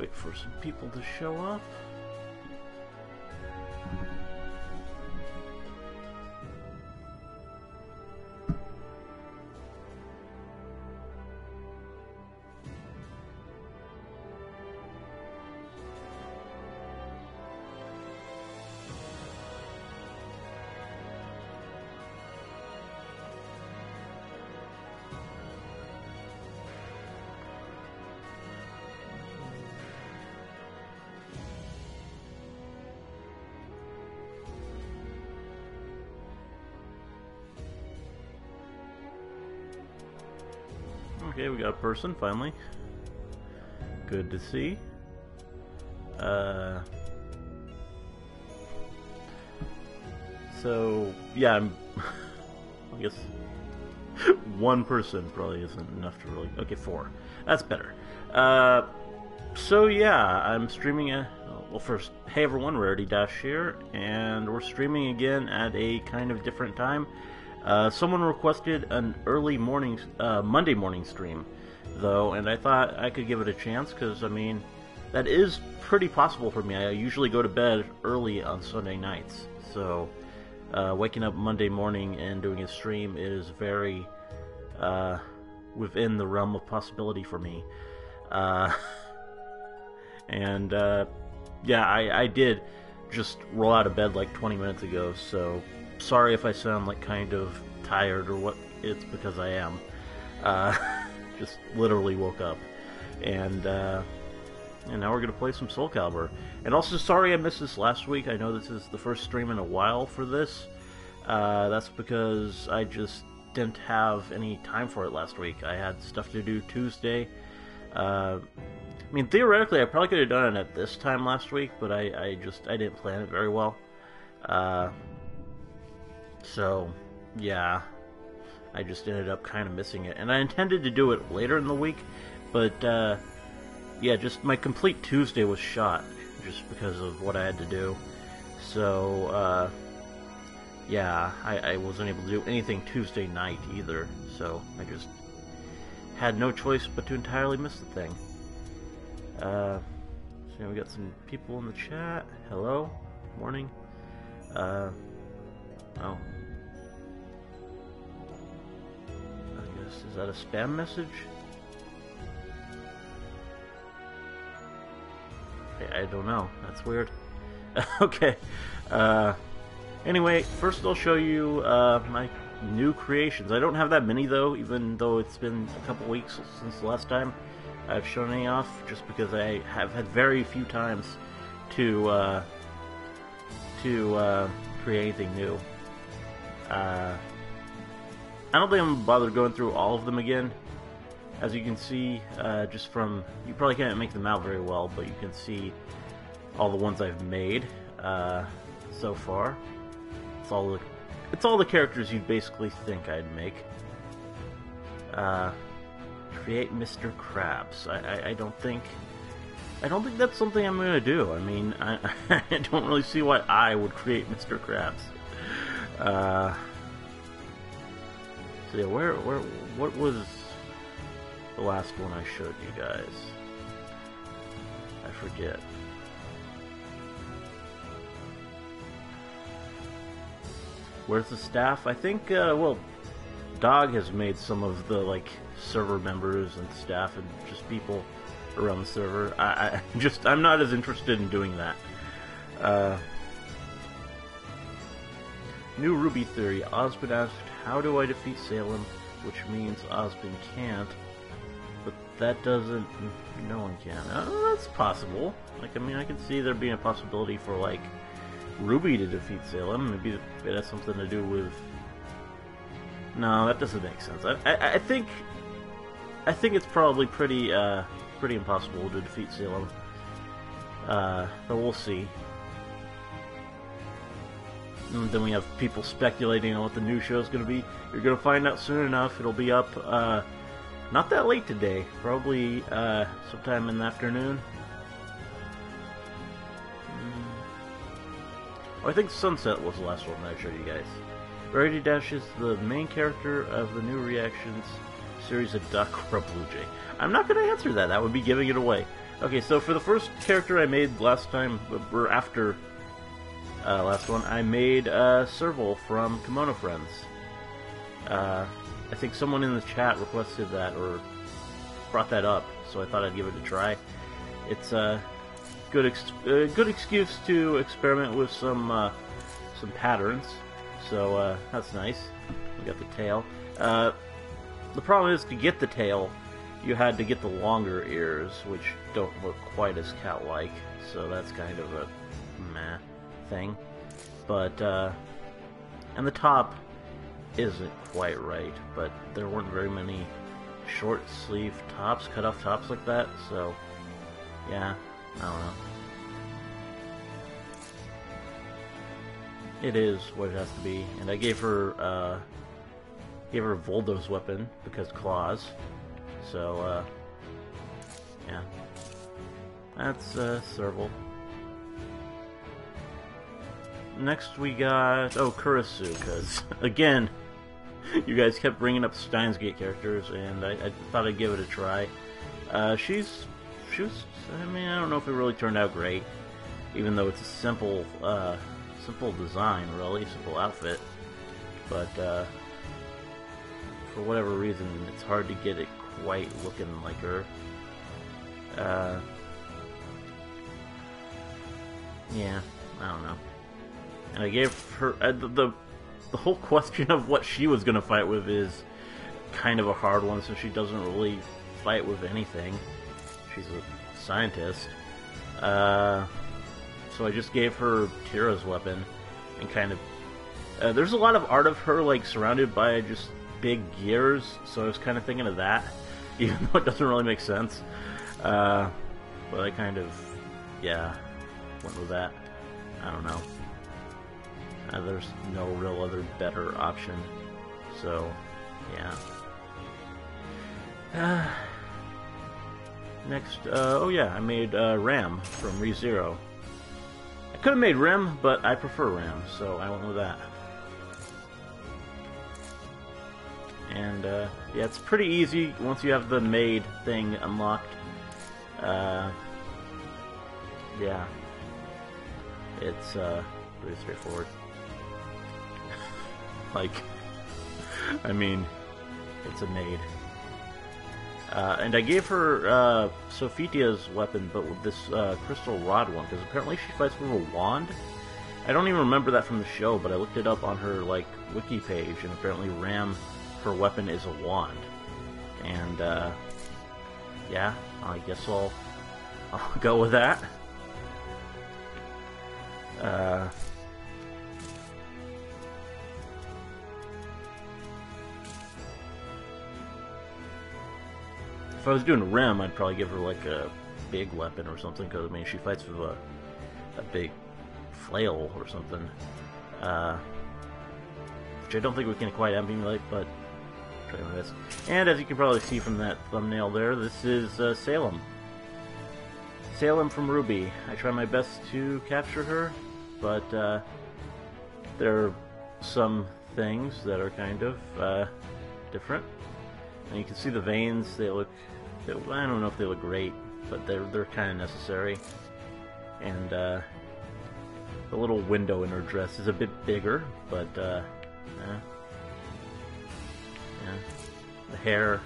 Wait for some people to show up. Okay, we got a person, finally. Good to see. So, yeah, I guess one person probably isn't enough to really... Okay, 4. That's better. So, yeah, I'm streaming well, first, hey everyone, Rarity Dash here, and we're streaming again at a kind of different time. Someone requested an early morning, Monday morning stream, though, and I thought I could give it a chance, because, I mean, that is pretty possible for me. I usually go to bed early on Sunday nights, so waking up Monday morning and doing a stream is very within the realm of possibility for me. Yeah, I did just roll out of bed like 20 minutes ago, so sorry if I sound like kind of tired or what. It's because I am. Just literally woke up. And now we're going to play some Soul Calibur. And also, sorry I missed this last week. I know this is the first stream in a while for this. That's because I just didn't have any time for it last week. I had stuff to do Tuesday. I mean, theoretically, I probably could have done it at this time last week, but I didn't plan it very well. So, yeah, I just ended up kind of missing it. And I intended to do it later in the week, but, yeah, just my complete Tuesday was shot, just because of what I had to do. So, yeah, I wasn't able to do anything Tuesday night either, so I just had no choice but to entirely miss the thing. So we got some people in the chat. Hello, morning. Oh. I guess, is that a spam message? I don't know. That's weird. Okay. Anyway, first I'll show you my new creations. I don't have that many though, even though it's been a couple weeks since the last time I've shown any off, just because I have had very few times to create anything new. I don't think I'm gonna bother going through all of them again. As you can see, just from, you probably can't make them out very well, but you can see all the ones I've made so far. It's all the characters you'd basically think I'd make. Create Mr. Krabs. I don't think that's something I'm gonna do. I mean, I don't really see why I would create Mr. Krabs. So yeah, what was the last one I showed you guys? I forget. Where's the staff? I think, well, Dog has made some of the, like, server members and staff and just people around the server. I'm not as interested in doing that. New Ruby theory. Osmond asked, how do I defeat Salem? Which means Osmond can't. But that doesn't... no one can. That's possible. Like, I mean, I can see there being a possibility for, like, Ruby to defeat Salem. Maybe it has something to do with... No, that doesn't make sense. I think it's probably pretty impossible to defeat Salem. But we'll see. And then we have people speculating on what the new show is going to be. You're going to find out soon enough. It'll be up not that late today. Probably sometime in the afternoon. Oh, I think Sunset was the last one that I showed you guys. Rarity Dash is the main character of the new Reactions series of Duck or Blue Jay. I'm not going to answer that. That would be giving it away. Okay, so for the first character I made last time, or after last one, I made Serval from Kimono Friends. I think someone in the chat requested that, or brought that up, so I thought I'd give it a try. It's a good excuse to experiment with some patterns, so that's nice. We got the tail. The problem is, to get the tail, you had to get the longer ears, which don't look quite as cat-like, so that's kind of a meh thing. But, and the top isn't quite right, but there weren't very many short sleeve tops, cut-off tops like that, so, yeah, I don't know. It is what it has to be, and I gave her Voldo's weapon, because claws. So, yeah. That's, Serval. Next we got, Kurisu, because, again, you guys kept bringing up Steins Gate characters, and I thought I'd give it a try. She was, I mean, I don't know if it really turned out great, even though it's a simple design, really, simple outfit, but, for whatever reason, it's hard to get it quite looking like her. Yeah, I don't know. And I gave her the whole question of what she was gonna fight with is kind of a hard one, since she doesn't really fight with anything. She's a scientist. So I just gave her Tira's weapon, and kind of there's a lot of art of her like surrounded by just big gears, so I was kind of thinking of that, even though it doesn't really make sense. But I kind of, yeah, went with that. I don't know. There's no real other better option, so yeah. Next, oh yeah, I made Ram from ReZero. I could have made Rim, but I prefer Ram, so I went with that. And, yeah, it's pretty easy once you have the maid thing unlocked. Yeah. It's, pretty straightforward. Like, I mean, it's a maid. And I gave her, Sophitia's weapon, but with this, crystal rod one, because apparently she fights with a wand. I don't even remember that from the show, but I looked it up on her, like, wiki page, and apparently Ram, her weapon is a wand. And, yeah, I guess I'll go with that. If I was doing Rim, I'd probably give her, like, a big weapon or something, because, I mean, she fights with a big flail or something. Which I don't think we can quite emulate, but try my best. And as you can probably see from that thumbnail there, this is Salem. Salem from Ruby. I try my best to capture her, but there are some things that are kind of different. And you can see the veins, they look, I don't know if they look great, but they're kind of necessary. And the little window in her dress is a bit bigger, but yeah. The hair,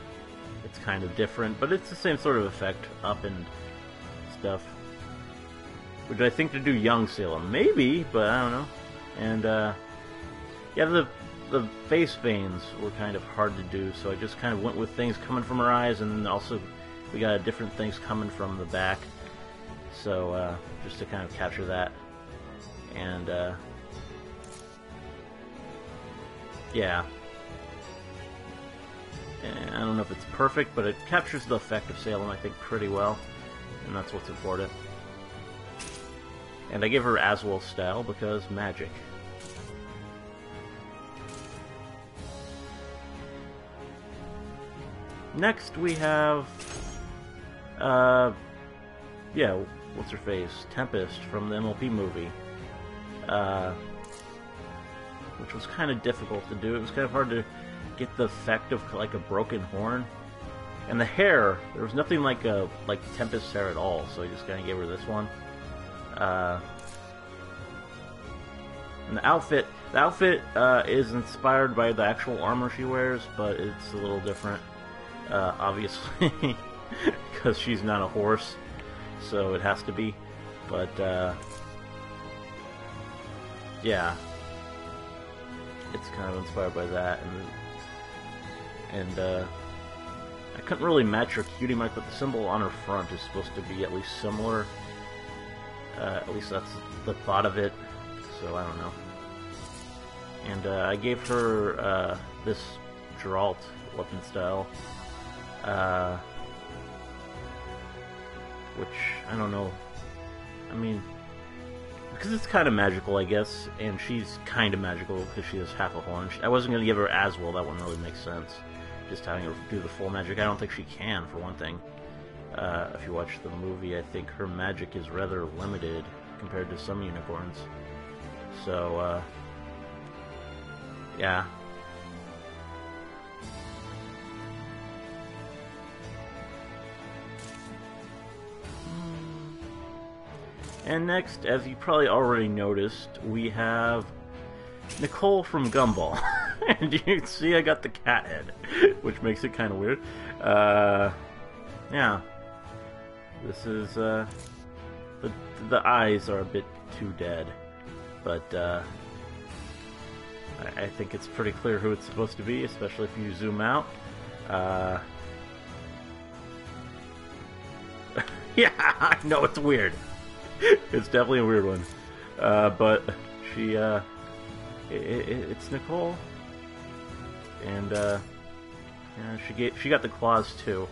it's kind of different, but it's the same sort of effect up and stuff. Which I think to do young Salem, maybe, but I don't know. And yeah, the face veins were kind of hard to do, so I just kind of went with things coming from her eyes, and then also we got different things coming from the back, so just to kind of capture that. And yeah, I don't know if it's perfect, but it captures the effect of Salem, I think, pretty well, and that's what's important. And I give her Aswell style because magic. Next we have, yeah, what's her face? Tempest from the MLP movie. Which was kind of difficult to do. It was kind of hard to get the effect of like a broken horn. And the hair, there was nothing like Tempest's hair at all, so I just kind of gave her this one. And the outfit is inspired by the actual armor she wears, but it's a little different, obviously, because she's not a horse, so it has to be. But yeah, it's kind of inspired by that, and I couldn't really match her cutie mark, but the symbol on her front is supposed to be at least similar. At least that's the thought of it, so I don't know. And I gave her this Geralt weapon style, which, I don't know, I mean, because it's kind of magical, I guess, and she's kind of magical because she has half a horn. I wasn't going to give her Aswell, that wouldn't really make sense, just having her do the full magic. I don't think she can, for one thing. If you watch the movie, I think her magic is rather limited compared to some unicorns. So, yeah. And next, as you probably already noticed, we have Nicole from Gumball. And you can see I got the cat head, which makes it kind of weird. Yeah. This is, the eyes are a bit too dead, but, I think it's pretty clear who it's supposed to be, especially if you zoom out. Yeah, I know, it's weird. It's definitely a weird one. But she, it's Nicole. And, yeah, she got the claws, too.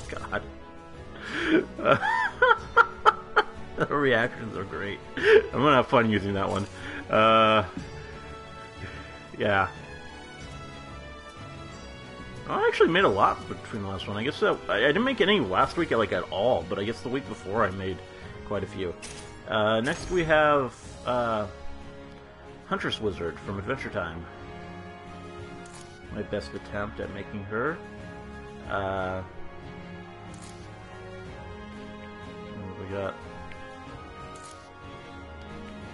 God. The reactions are great. I'm gonna have fun using that one. Yeah. I actually made a lot between the last one. I guess I didn't make any last week at all, but I guess the week before I made quite a few. Next we have Huntress Wizard from Adventure Time. My best attempt at making her. What we got?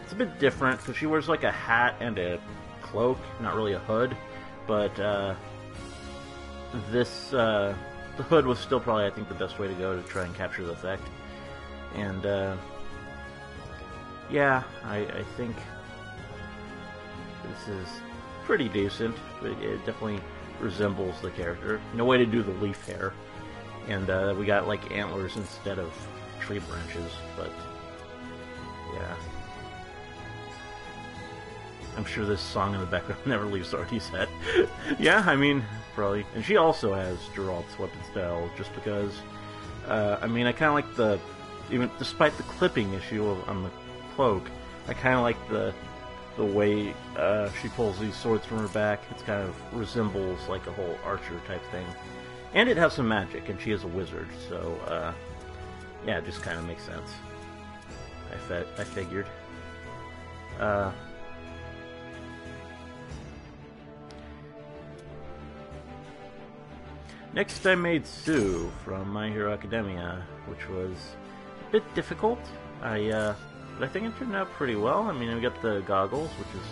It's a bit different because she wears like a hat and a cloak, not really a hood, but this the hood was still probably, I think, the best way to go to try and capture the effect. And yeah, I think this is pretty decent, but it definitely resembles the character. No way to do the leaf hair, and we got like antlers instead of tree branches, but yeah. I'm sure this song in the background never leaves Artie's head. Yeah, I mean, probably. And she also has Geralt's weapon style, just because, I mean, I kind of like the, even despite the clipping issue on the cloak, I kind of like the way she pulls these swords from her back. It kind of resembles like a whole archer type thing. And it has some magic, and she is a wizard, so, yeah, it just kind of makes sense. I figured. Next, I made Sue from My Hero Academia, which was a bit difficult. But I think it turned out pretty well. I mean, we got the goggles, which is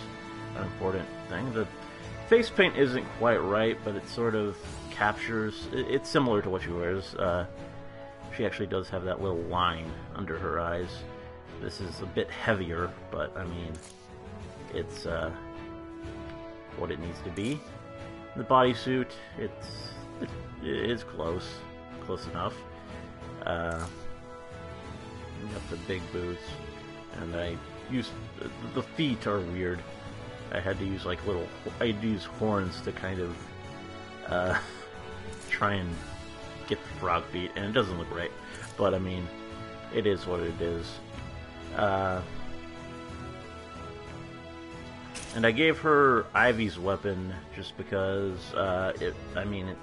an important thing. The face paint isn't quite right, but it sort of captures. It's similar to what she wears. She actually does have that little line under her eyes. This is a bit heavier, but I mean, it's what it needs to be. The bodysuit, it is close enough. You got the big boots, and I used the feet are weird. I had to use like I'd use horns to kind of try and get the frog feet, and it doesn't look right. But I mean, it is what it is. And I gave her Ivy's weapon just because it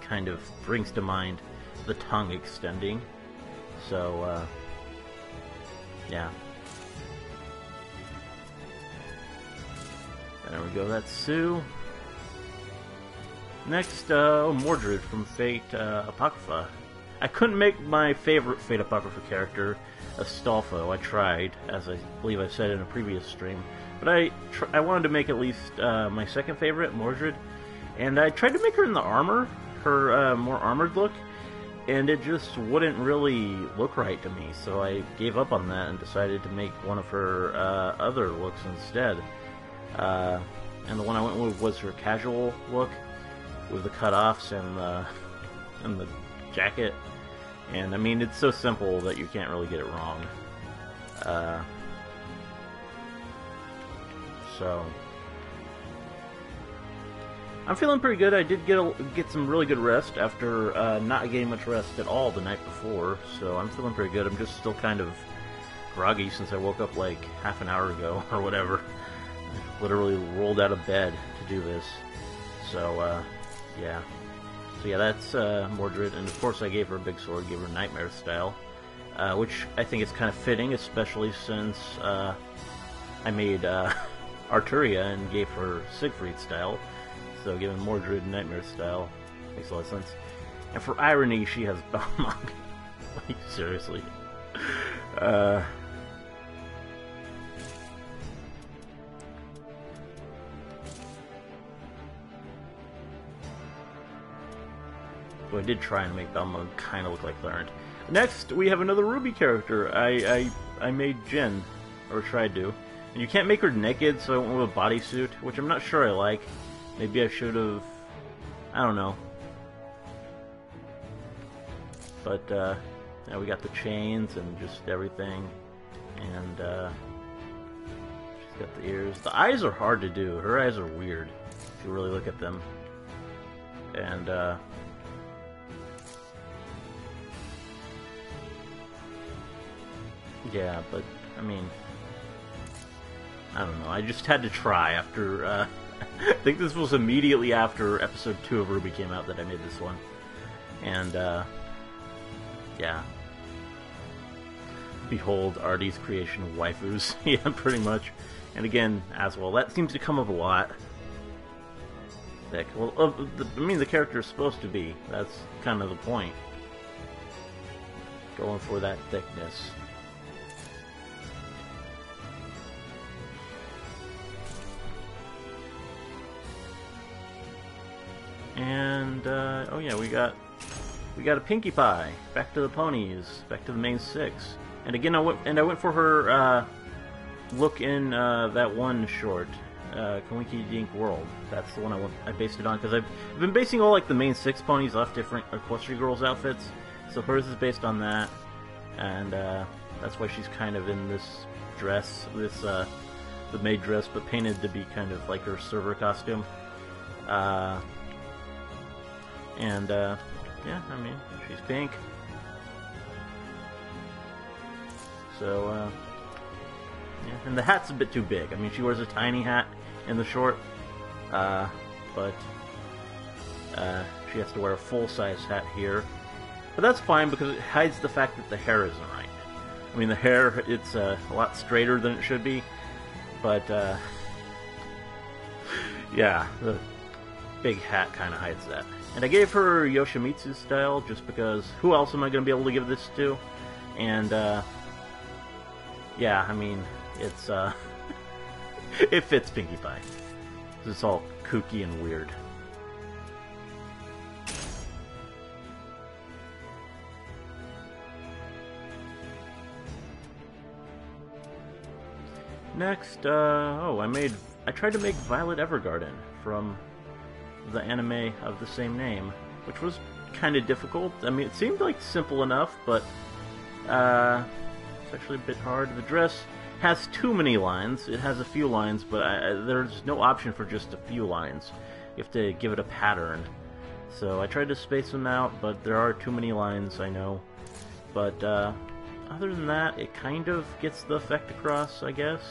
kind of brings to mind the tongue extending. So, yeah. There we go, that's Sue. Next, Mordred from Fate Apocrypha. I couldn't make my favorite Fate Apocrypha character, Astolfo. I tried, as I believe I said in a previous stream. But I wanted to make at least my second favorite, Mordred. And I tried to make her in the armor, her more armored look, and it just wouldn't really look right to me. So I gave up on that and decided to make one of her other looks instead. And the one I went with was her casual look, with the cutoffs and the jacket. And I mean, it's so simple that you can't really get it wrong. So I'm feeling pretty good. I did get some really good rest after not getting much rest at all the night before. So I'm feeling pretty good. I'm just still kind of groggy since I woke up like half an hour ago or whatever. I literally rolled out of bed to do this. So yeah. So yeah, that's Mordred, and of course I gave her a big sword, gave her Nightmare style, which I think is kind of fitting, especially since I made Arturia and gave her Siegfried style, so giving Mordred Nightmare style makes a lot of sense. And for irony, she has Balmung. Like, seriously. So I did try and make Balmung kind of look like Clarent. Next, we have another Ruby character. I made Jin, or tried to. And you can't make her naked, so I went with a bodysuit, which I'm not sure I like. Maybe I should have... I don't know. But, now we got the chains and just everything. And, she's got the ears. The eyes are hard to do. Her eyes are weird, if you really look at them. And, yeah, but, I mean, I don't know, I just had to try after, I think this was immediately after episode 2 of Ruby came out that I made this one. And, yeah. Behold Artie's creation of waifus. Yeah, pretty much. And again, as well, that seems to come up a lot. Thick. Well, I mean, the character is supposed to be. That's kind of the point. Going for that thickness. And, oh yeah, we got a Pinkie Pie. Back to the ponies. Back to the main 6. And again, I went for her, look in, that one short, Kawinki Dink World. That's the one I based it on, because I've been basing all, like, the main 6 ponies off different Equestria Girls outfits. So hers is based on that. And, that's why she's kind of in this dress, the maid dress, but painted to be kind of like her server costume. And, yeah, I mean, she's pink. So, yeah, and the hat's a bit too big. I mean, she wears a tiny hat in the short, but, she has to wear a full-size hat here. But that's fine, because it hides the fact that the hair isn't right. I mean, the hair, it's, a lot straighter than it should be, but, yeah, the big hat kind of hides that. And I gave her Yoshimitsu style, just because who else am I going to be able to give this to? And, yeah, I mean, it's, it fits Pinkie Pie. It's all kooky and weird. Next, I tried to make Violet Evergarden from the anime of the same name, which was kind of difficult. I mean, it seemed like simple enough, but it's actually a bit hard. The dress has too many lines. It has a few lines, but there's no option for just a few lines. You have to give it a pattern. So I tried to space them out, but there are too many lines, I know. But other than that, it kind of gets the effect across, I guess.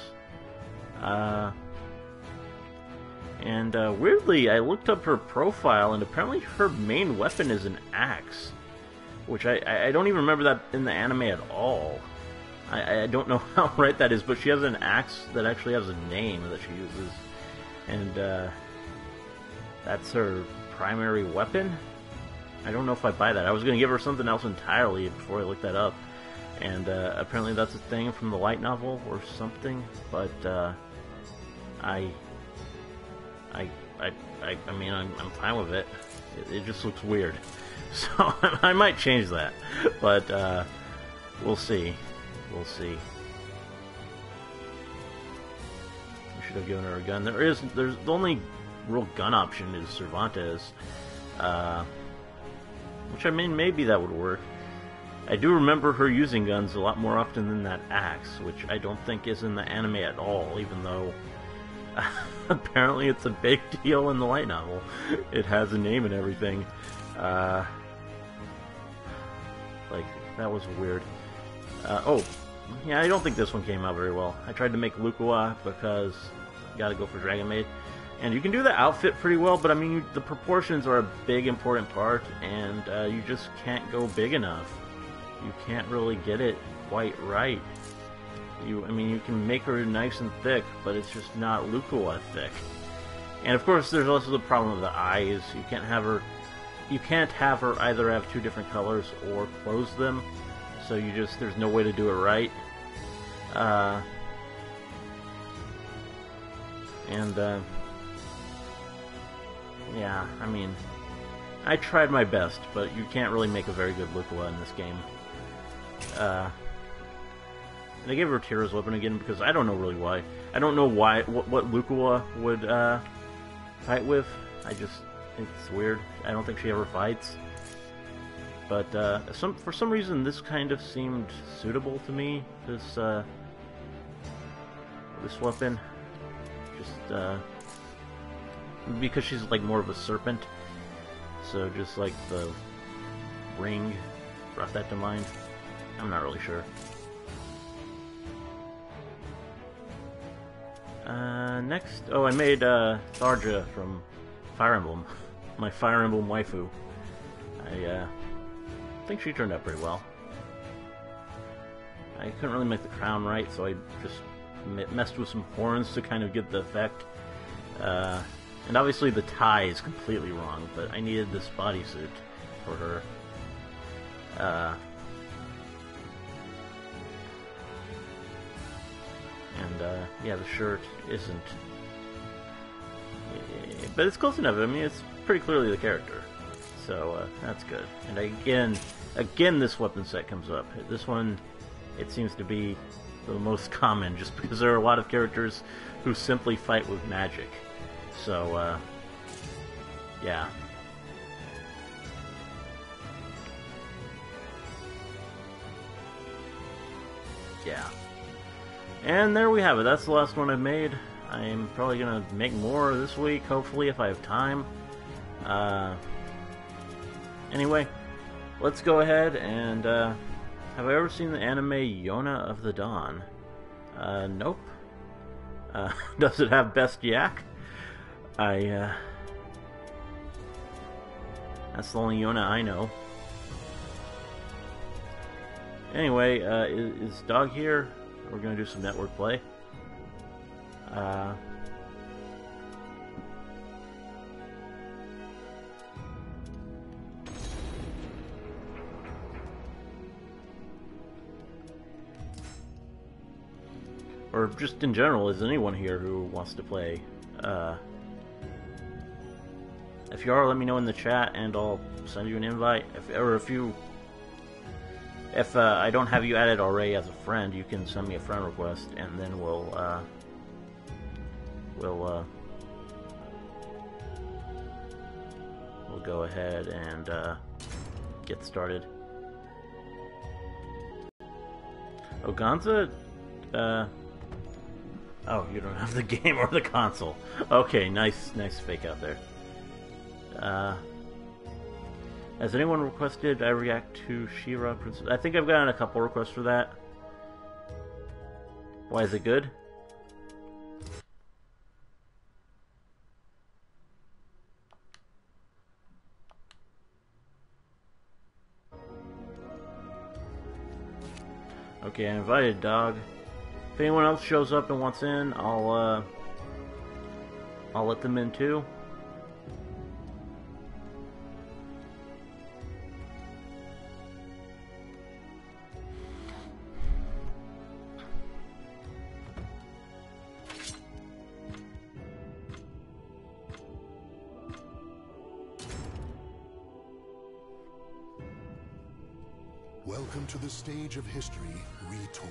And weirdly, I looked up her profile, and apparently her main weapon is an axe. Which I don't even remember that in the anime at all. I don't know how right that is, but she has an axe that actually has a name that she uses. And that's her primary weapon. I don't know if I buy that. I was going to give her something else entirely before I looked that up. And apparently that's a thing from the light novel or something. But I mean, I'm fine with it. It just looks weird. So I might change that. But we'll see. We'll see. I should have given her a gun. There's the only real gun option is Cervantes. Which, I mean, maybe that would work. I do remember her using guns a lot more often than that axe, which I don't think is in the anime at all, even though apparently it's a big deal in the light novel. It has a name and everything. Like, that was weird. Oh, yeah, I don't think this one came out very well. I tried to make Lukua because you gotta go for Dragon Maid. And you can do the outfit pretty well, but I mean, the proportions are a big important part, and you just can't go big enough. You can't really get it quite right. I mean, you can make her nice and thick, but it's just not Lukua thick. And of course, there's also the problem of the eyes. You can't have her either have two different colors or close them. So there's no way to do it right. Yeah, I mean, I tried my best, but you can't really make a very good Lukua in this game. And I gave her Tira's weapon again because I don't know really why. I don't know what Lukua would fight with. It's weird. I don't think she ever fights. But for some reason, this kind of seemed suitable to me. This weapon, just because she's like more of a serpent. So just like the ring brought that to mind. I'm not really sure. Next, I made Tharja from Fire Emblem, my Fire Emblem waifu. I think she turned out pretty well. I couldn't really make the crown right, so I just messed with some horns to kind of get the effect. And obviously the tie is completely wrong, but I needed this bodysuit for her. Yeah, the shirt isn't... But it's close enough. I mean, it's pretty clearly the character. So, that's good. And again, this weapon set comes up. This one, it seems to be the most common, just because there are a lot of characters who simply fight with magic. So, yeah. Yeah. And there we have it. That's the last one I've made. I'm probably going to make more this week, hopefully, if I have time. Anyway, let's go ahead and... have I ever seen the anime Yona of the Dawn? Nope. Does it have Best Yak? That's the only Yona I know. Anyway, is Dog here? We're gonna do some network play. Or just in general, is anyone here who wants to play? If you are, let me know in the chat, and I'll send you an invite. If I don't have you added already as a friend, you can send me a friend request, and then we'll go ahead and get started. Oganza, oh, you don't have the game or the console. Okay, nice fake out there. Has anyone requested I react to She-Ra Princess? I think I've gotten a couple requests for that. Why, is it good? Okay, I invited Dog. If anyone else shows up and wants in, I'll let them in too. Welcome to the stage of history retold.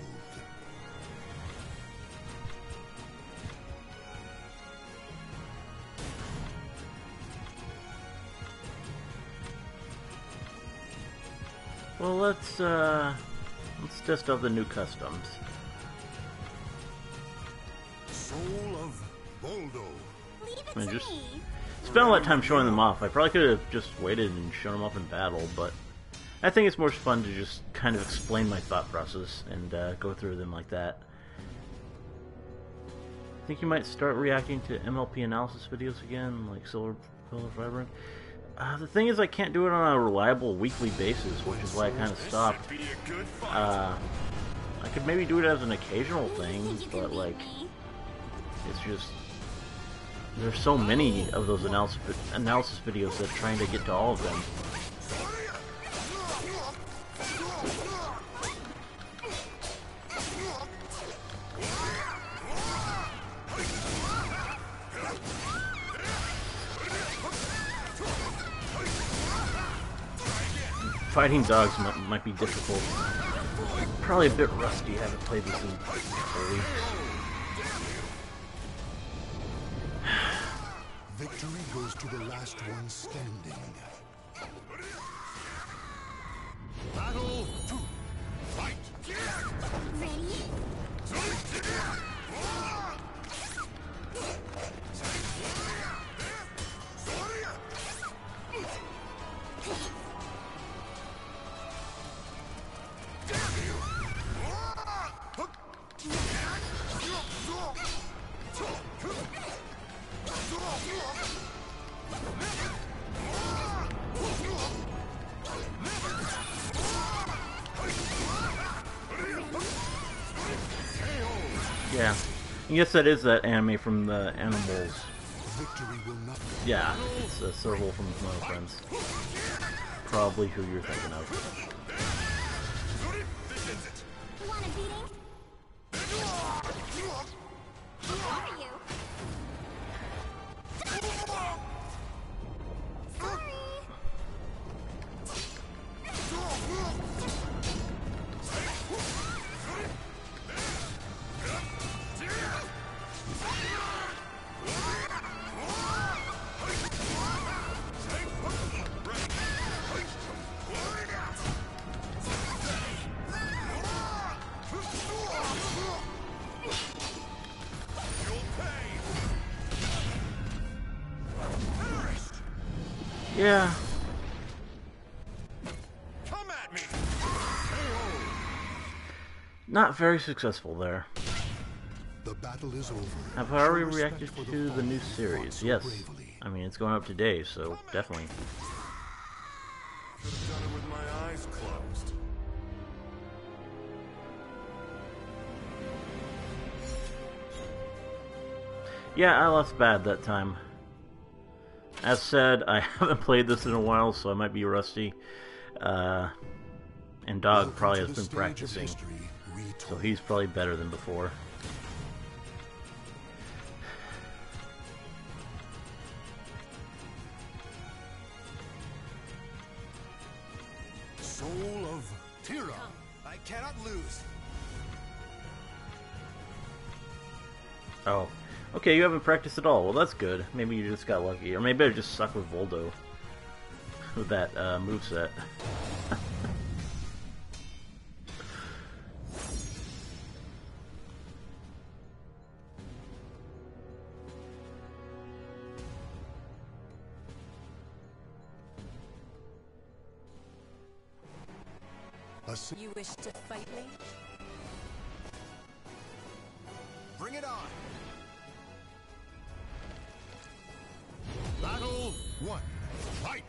Well, let's test out the new customs. Soul of Boldo. I mean, just spent all that time showing them off. I probably could have just waited and shown them off in battle, but I think it's more fun to just kind of explain my thought process and go through them like that. I think you might start reacting to MLP analysis videos again, like Silver Vibrant. The thing is, I can't do it on a reliable weekly basis, which is why I kind of stopped. I could maybe do it as an occasional thing, but like, it's just there's so many of those analysis videos that trying to get to all of them. Fighting dogs might be difficult. Probably a bit rusty. I haven't played this in a couple weeks. Victory goes to the last one standing. Battle 2. Fight! Ready? Yeah, I guess that is that anime from the Animals. Victory will not. Yeah, it's a Serval from My Friends. Probably who you're thinking of. Want a beating? Who are you? Sorry. Yeah. Come at me. Not very successful there. The battle is over. Have I already Show reacted respect for to the fallen new who fought series? so Yes. bravely. I mean, it's going up today, so definitely. Could have done it with my eyes closed. Yeah, I left bad that time. As said, I haven't played this in a while, so I might be rusty. And Dog Welcome probably to has the been stage of practicing, history so retold. he's probably better than before. Soul of Tira. I cannot lose. Oh. Okay, you haven't practiced at all. Well, that's good. Maybe you just got lucky. Or maybe I just suck with Voldo. With that moveset. You wish to fight me? Bring it on. Battle 1. Fight!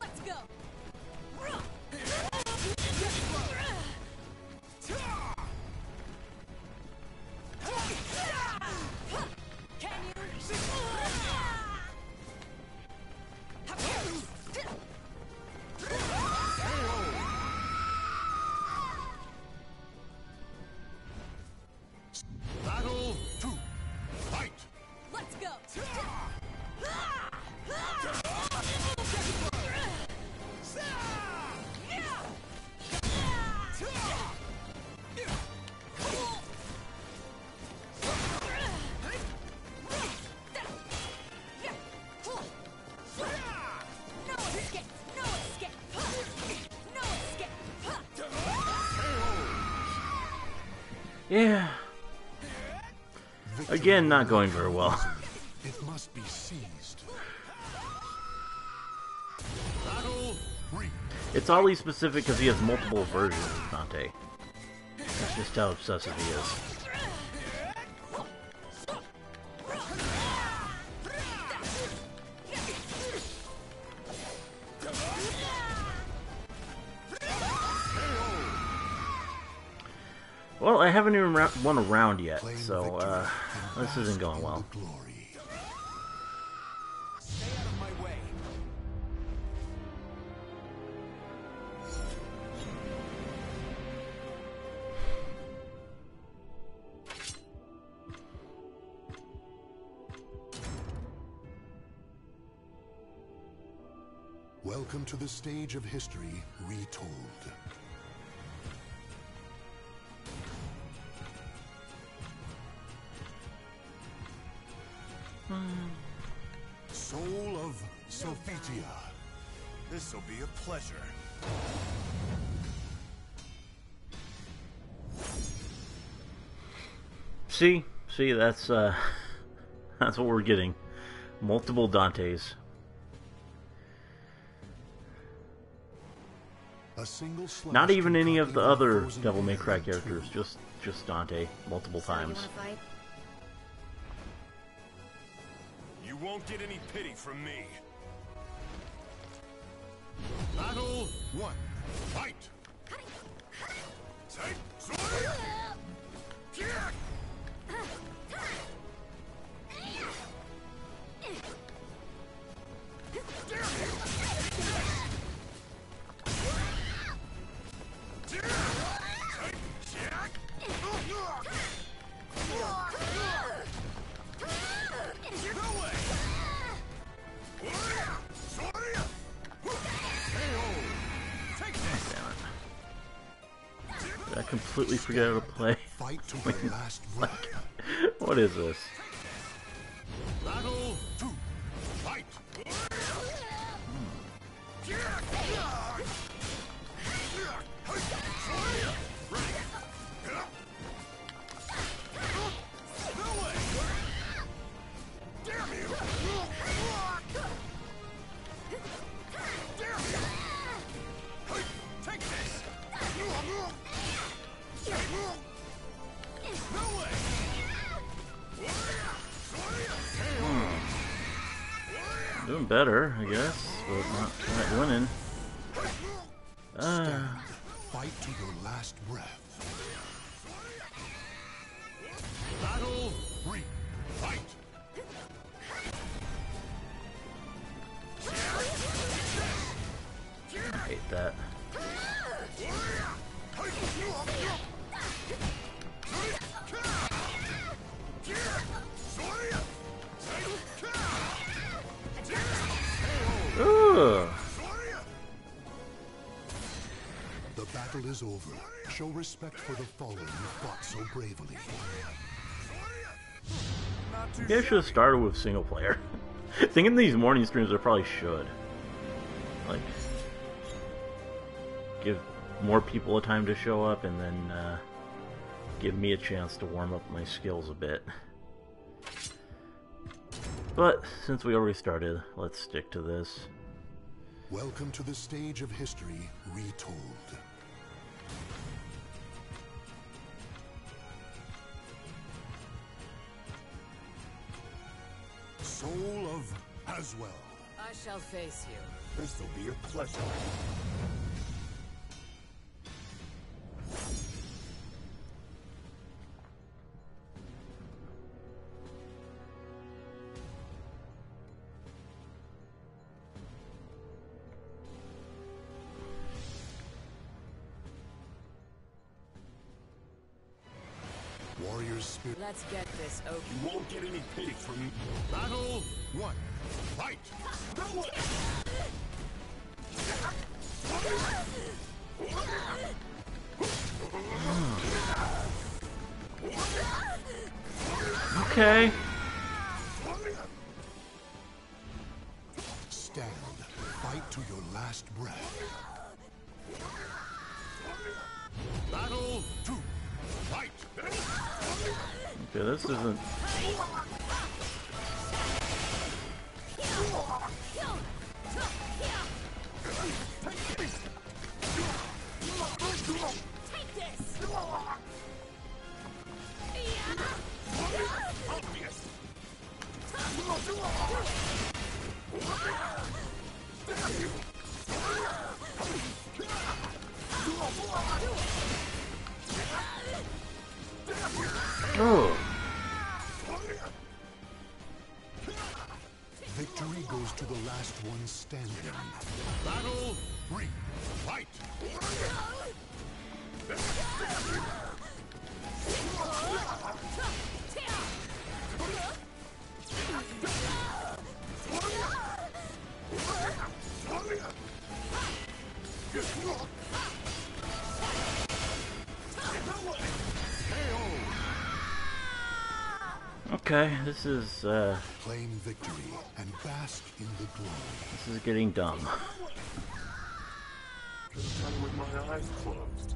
Let's go! Can you? Yeah. Again, not going very well. It must be seized. It's oddly specific because he has multiple versions of Dante. That's just how obsessive he is. Well, I haven't even won a round yet, so this isn't going well. Stay out of my way. Welcome to the stage of history retold. Soul of Sophitia. This'll be a pleasure. See, that's that's what we're getting. Multiple Dantes. A single slash Not even any of the can cut other frozen Devil May air Cry in two. characters, just Dante, multiple So you times. wanna fight? You won't get any pity from me. Battle 1. Fight! Take sword! Did I completely forget how to play? Fight to the last breath. What is this? Battle 2. Fight! Doing better, I guess, but not quite winning. Stand. Fight to your last breath. Battle 3. Fight! I hate that. Ugh. The battle is over. Show respect for the fallen who fought so bravely. Maybe I should have started with single player. Thinking these morning streams, I probably should. Like, give more people a time to show up, and then give me a chance to warm up my skills a bit. But since we already started, let's stick to this. Welcome to the stage of history retold. Soul of Aswell. I shall face you. This'll be a pleasure. Warrior's spirit. Let's get this over. You won't get any pity from me. Battle 1. Fight! Okay. Stand. Fight to your last breath. Battle 2. Okay, this isn't... Oh. Victory goes to the last one standing. Battle 3. Fight! Okay, this is Claim victory and bask in the glory. this is getting dumb. With my eyes closed.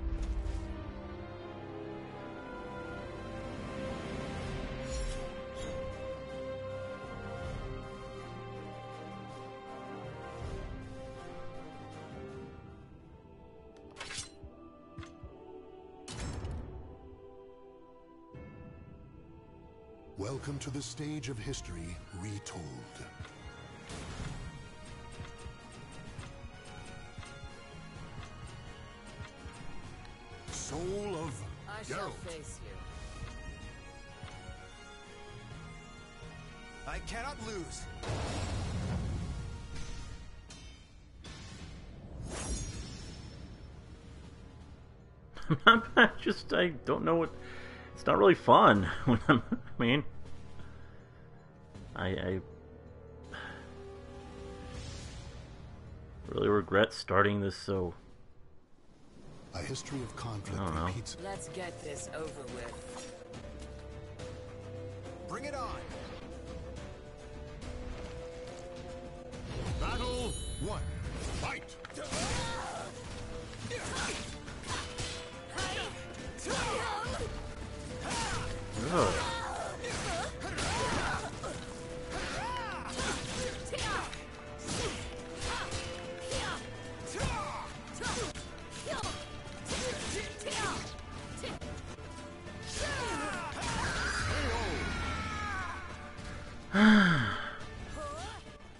Welcome to the stage of history retold. Soul of I shall Geralt. face you. I cannot lose. I don't know what... It's not really fun when I'm... I mean... I really regret starting this so... A history of conflict I don't know. repeats. Let's get this over with. Bring it on. Battle 1. Fight! Ugh.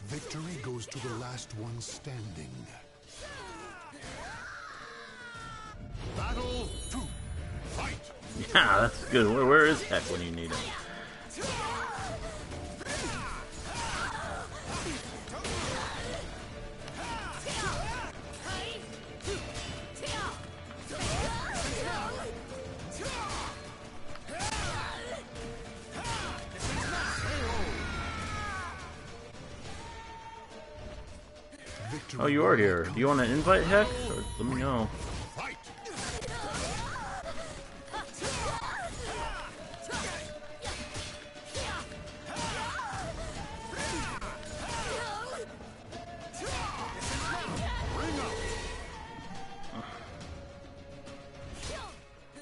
Victory goes to the last one standing. Battle 2. Fight! Yeah, that's good. Where is Heck when you need him? Victory Oh, you are here. Do you want to invite Heck? Or let me know. Fight!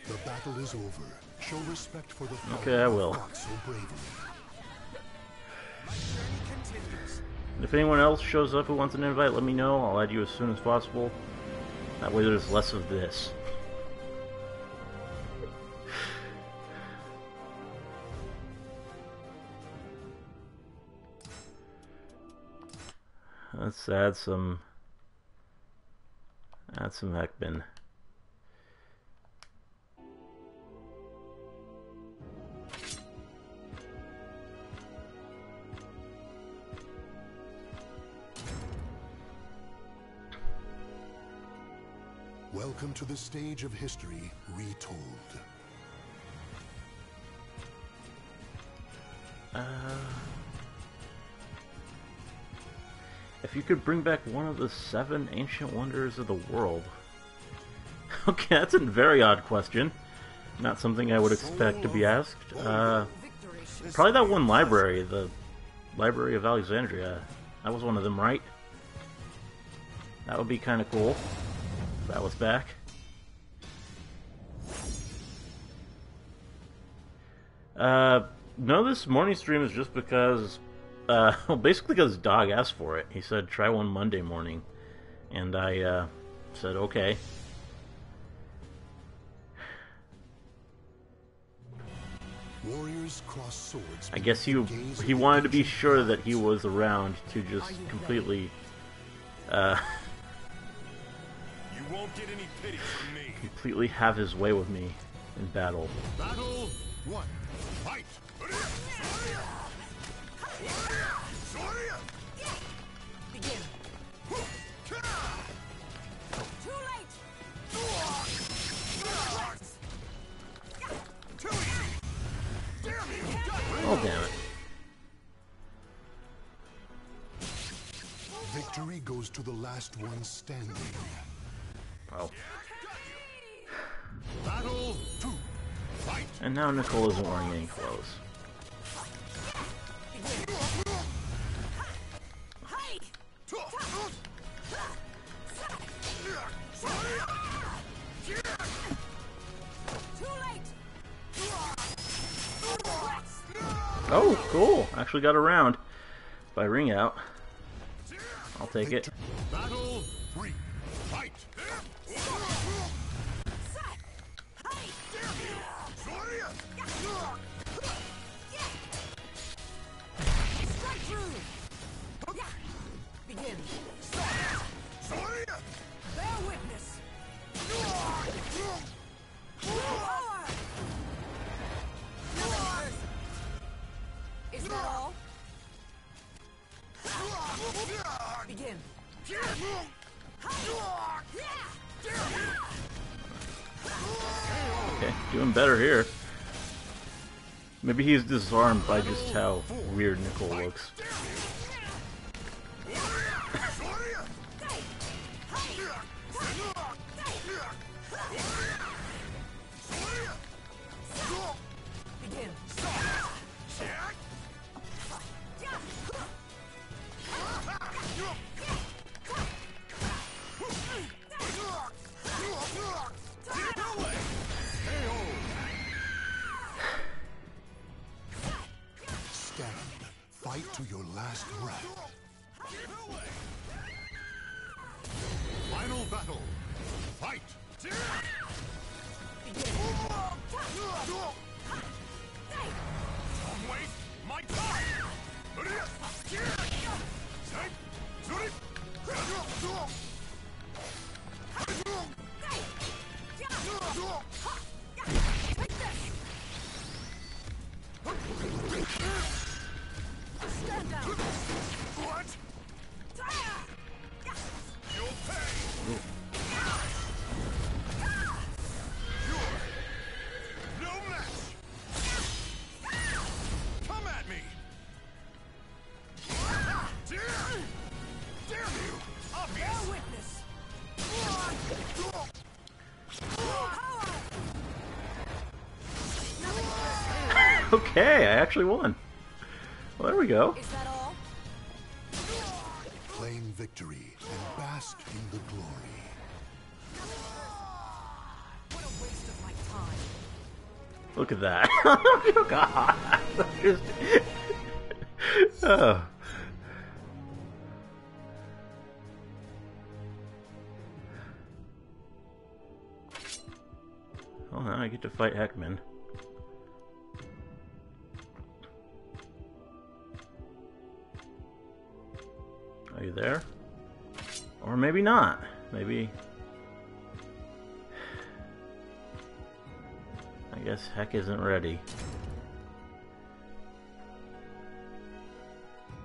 The battle is over. Show respect for the fallen Okay, I will. who fought so bravely. My journey continues. If anyone else shows up who wants an invite, let me know. I'll add you as soon as possible. That way there's less of this. Let's add some Ekman. Welcome to the stage of history retold. If you could bring back one of the 7 ancient wonders of the world. Okay, that's a very odd question. Not something I would expect to be asked. Probably that one library, the Library of Alexandria. That was one of them, right? That would be kind of cool. If that was back. No, this morning stream is just because, well, basically because Dog asked for it. He said try one Monday morning, and I said okay. Warriors cross swords. I guess he wanted to be sure that he was around to just completely, You won't get any pity from me. completely have his way with me in battle. Battle 1. Fight! Begin. Too late. Oh, damn it. Victory goes to the last one standing. Wow. Battle 2. Fight! And now Nicole isn't wearing any clothes. Oh, cool. Actually got around by ring out. I'll take it. Battle 3. Fight! Begin. Bear witness. Is that all? Begin. Okay, doing better here. Maybe he's disarmed by just how weird Nicole looks. Begin. Stand. Fight to your last breath. Final battle. Fight! Don't waste my time! Stand down. What? You'll pay! You're no match! Come at me! Damn you! Bear Obvious! witness. Okay, I actually won. Well, there we go. Is that all? Claim victory and bask in the glory. What a waste of my time. Look at that. Oh, God. Just... oh. Well, now I get to fight Heckman. Are you there? Or maybe not. Maybe... I guess Heck isn't ready.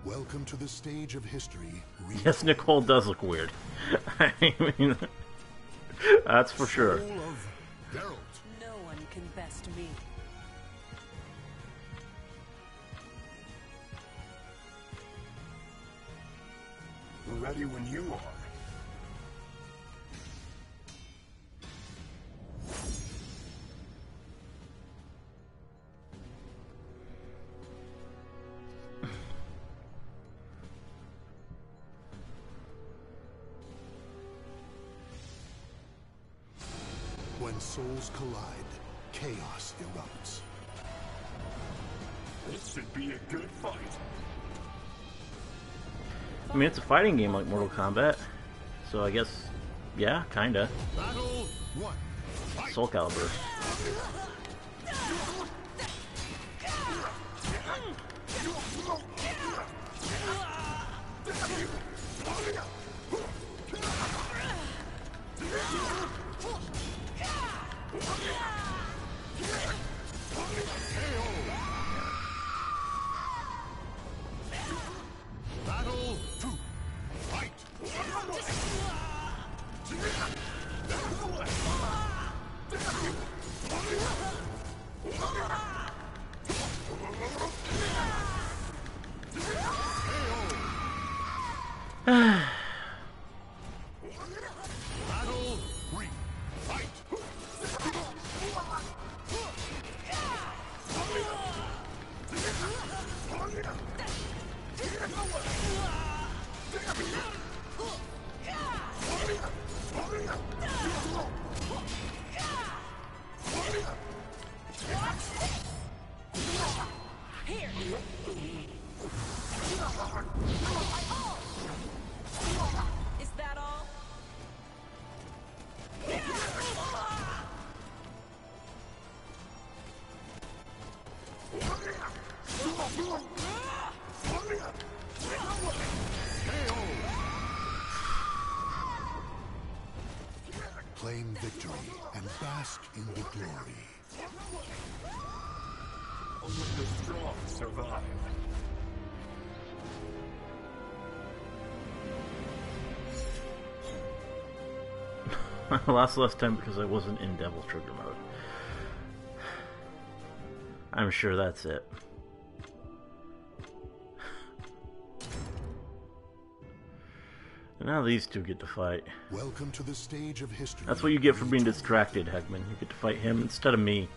Welcome to the stage of history. Yes, Nicole does look weird. I mean, that's for sure. Soul of Geralt. No one can best me. Ready when you are. When souls collide, chaos erupts. This should be a good fight. I mean, it's a fighting game like Mortal Kombat, so I guess, yeah, kinda. Battle 1. Soul Calibur. Battle 2. Fight. Battle 3. Fight. Is that all? Claim victory and bask in the glory. Only the strong survive. I lost last time because I wasn't in Devil Trigger mode. I'm sure that's it. And now these two get to fight. Welcome to the stage of history. That's what you get for being distracted, Heckman. You get to fight him instead of me.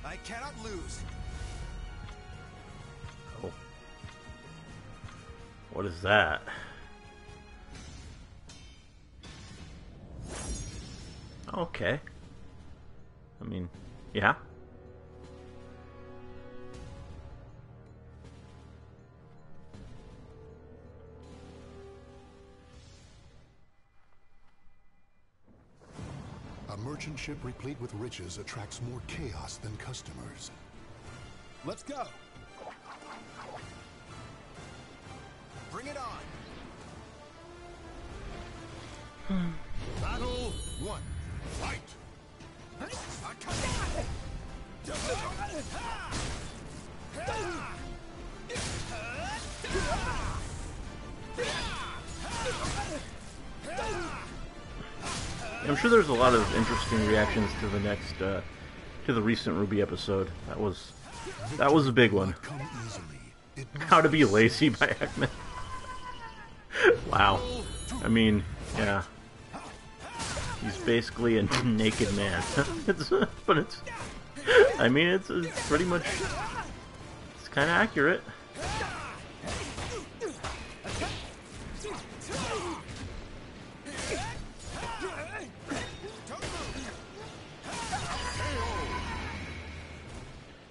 I cannot lose. Oh. What is that? Okay. I mean, yeah. A merchant ship replete with riches attracts more chaos than customers. Let's go. Bring it on. Battle 1. Fight. I'm sure there's a lot of interesting reactions to the next, to the recent Ruby episode. That was a big one. Come easily. It How to Be Lazy by Heckman. Wow. I mean, yeah. He's basically a naked man. But it's, I mean, it's pretty much, it's kind of accurate.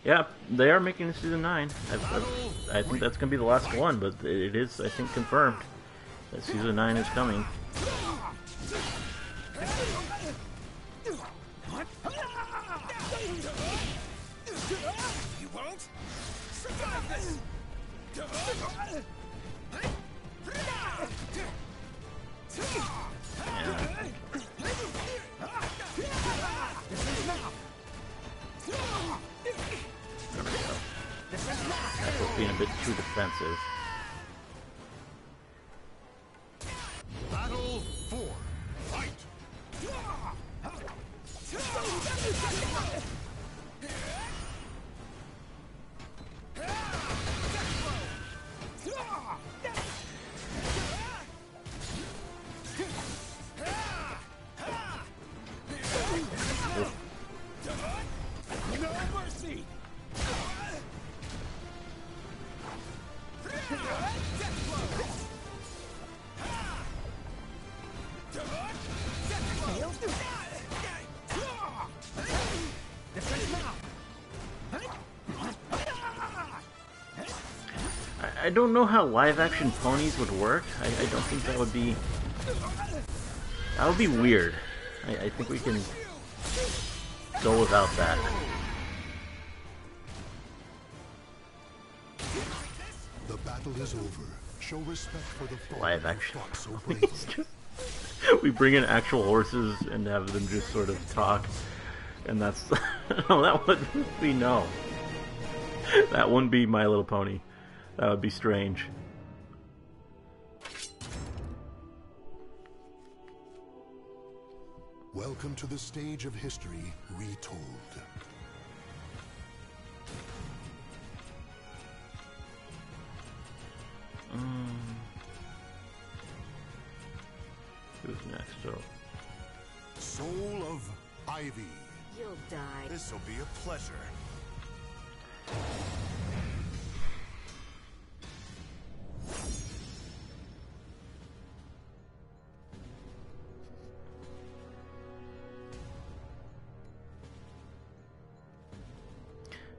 Yeah, they are making a season 9. I think that's gonna be the last one, but it is, I think, confirmed that season 9 is coming. You won't survive this. Yeah. There we go. That was being a bit too defensive. Battle 4. Fight. No mercy. I don't know how live-action ponies would work. I don't think that would be... That would be weird. I think we can go without that. The battle is over. Show respect for the fallen Live who action. fought so bravely. We bring in actual horses and have them just sort of talk, and that's no, that wouldn't be no. That wouldn't be My Little Pony. That would be strange. Welcome to the stage of history retold. Who's next? So, Soul of Ivy. You'll die. This'll be a pleasure.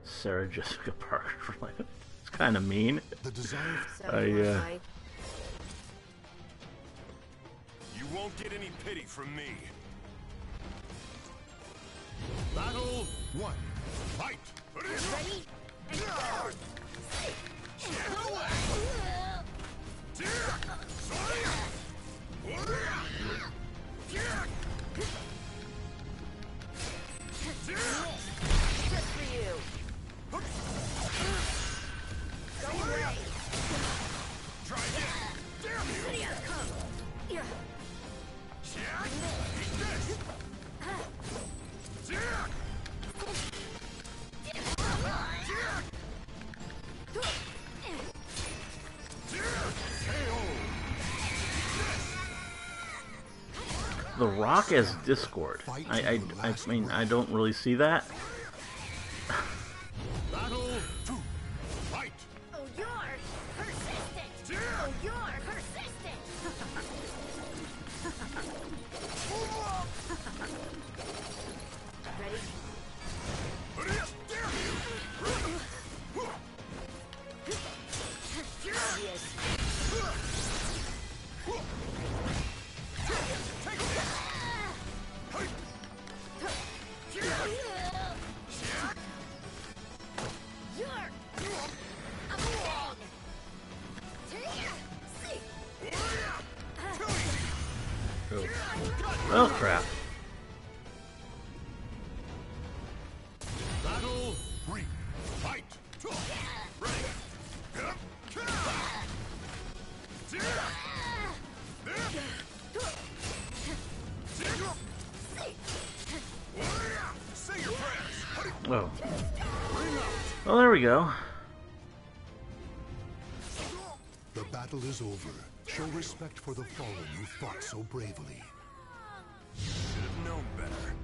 Sarah Jessica Parker. It's kind of mean. The desire. You won't get any pity from me. Battle 1. Fight! Ready? And go! Just for you. Go away. Try again! Damn you! Yeah. Eat this! The Rock as Discord. I mean, I don't really see that. Battle 2. Fight! Oh, you're persistent. Oh, you're persistent. Ready? Damn you! Obvious. Oh crap. Battle 3. Fight! Ready! Say your prayers! Oh. Well, there we go. The battle is over. Show respect for the fallen who fought so bravely. Should have known better.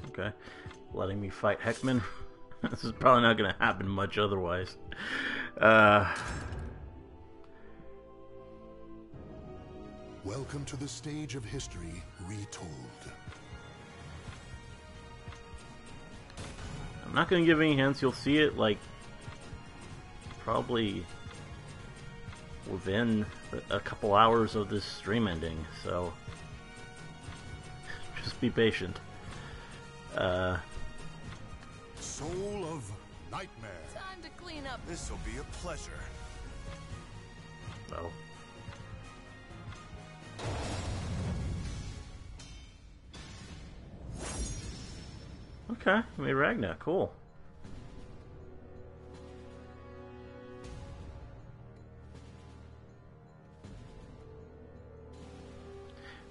Okay. Letting me fight Heckman. This is probably not going to happen much otherwise. Welcome to the stage of history retold. I'm not going to give any hints. You'll see it, like, probably within a couple hours of this stream ending, so just be patient. Soul of Nightmare. Time to clean up. This'll be a pleasure. So. Okay, I made Ragnar, cool.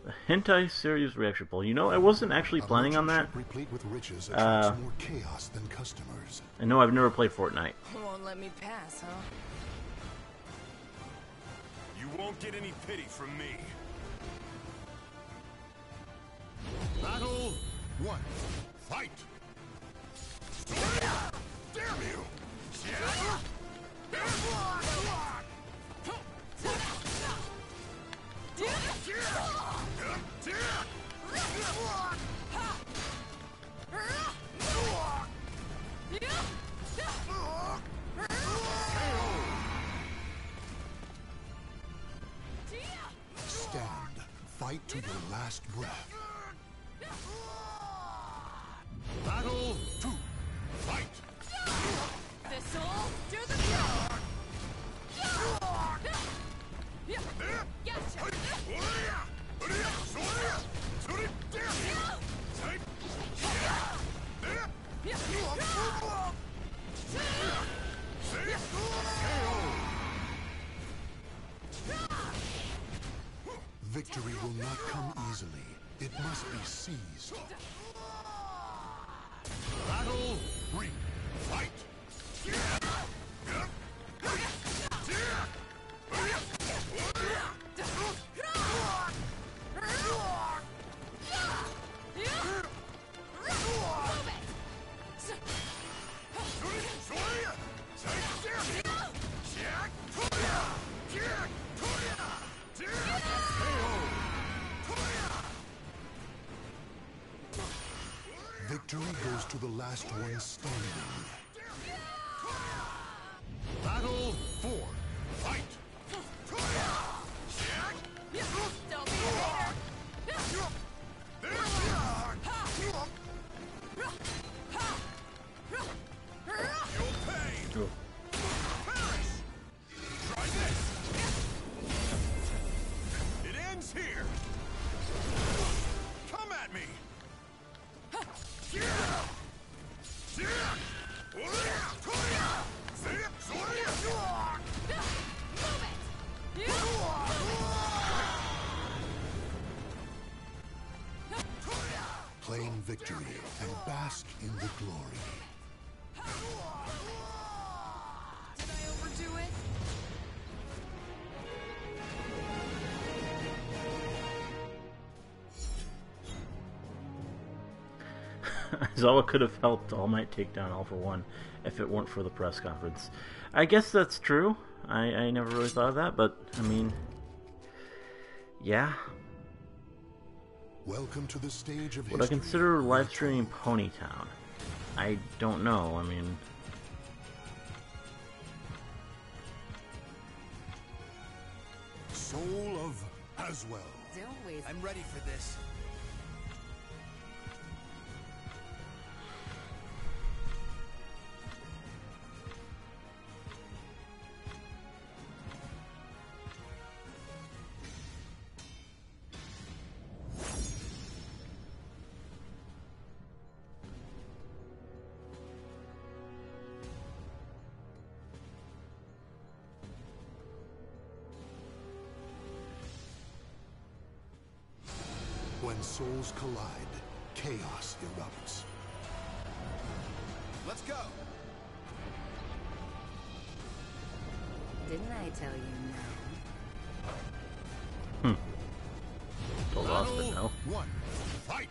The hentai series reaction poll. You know, I wasn't actually planning on that. Replete with riches attracts more chaos than customers. I know I've never played Fortnite. Won't let me pass, huh? You won't get any pity from me. Battle 1. Fight! Damn you! Fight to your last breath. Battle 2. Fight! This'll do the job. Victory will not come easily. It must be seized. Battle 3. Fight! Victory goes to the last one standing. Battle 4. Fight! Don't be a hater. You'll pay! Oh. Perish! Try this! It ends here! Come at me! Claim victory and bask in the glory. Did I overdo it? Zawa could have helped All Might take down All for One if it weren't for the press conference. I guess that's true. I never really thought of that, but I mean, yeah. Welcome to the stage of Would I history. consider live streaming Ponytown? I don't know. I mean, Soul of Aswell. Don't waste. I'm ready for this. When souls collide, chaos erupts. Let's go. Didn't I tell you no? the lost it Battle now. 1. Fight!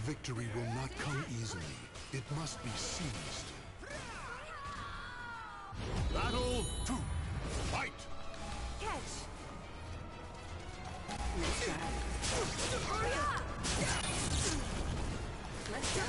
Victory will not come easily. It must be seized. Battle 2. Fight! Catch. Let's go.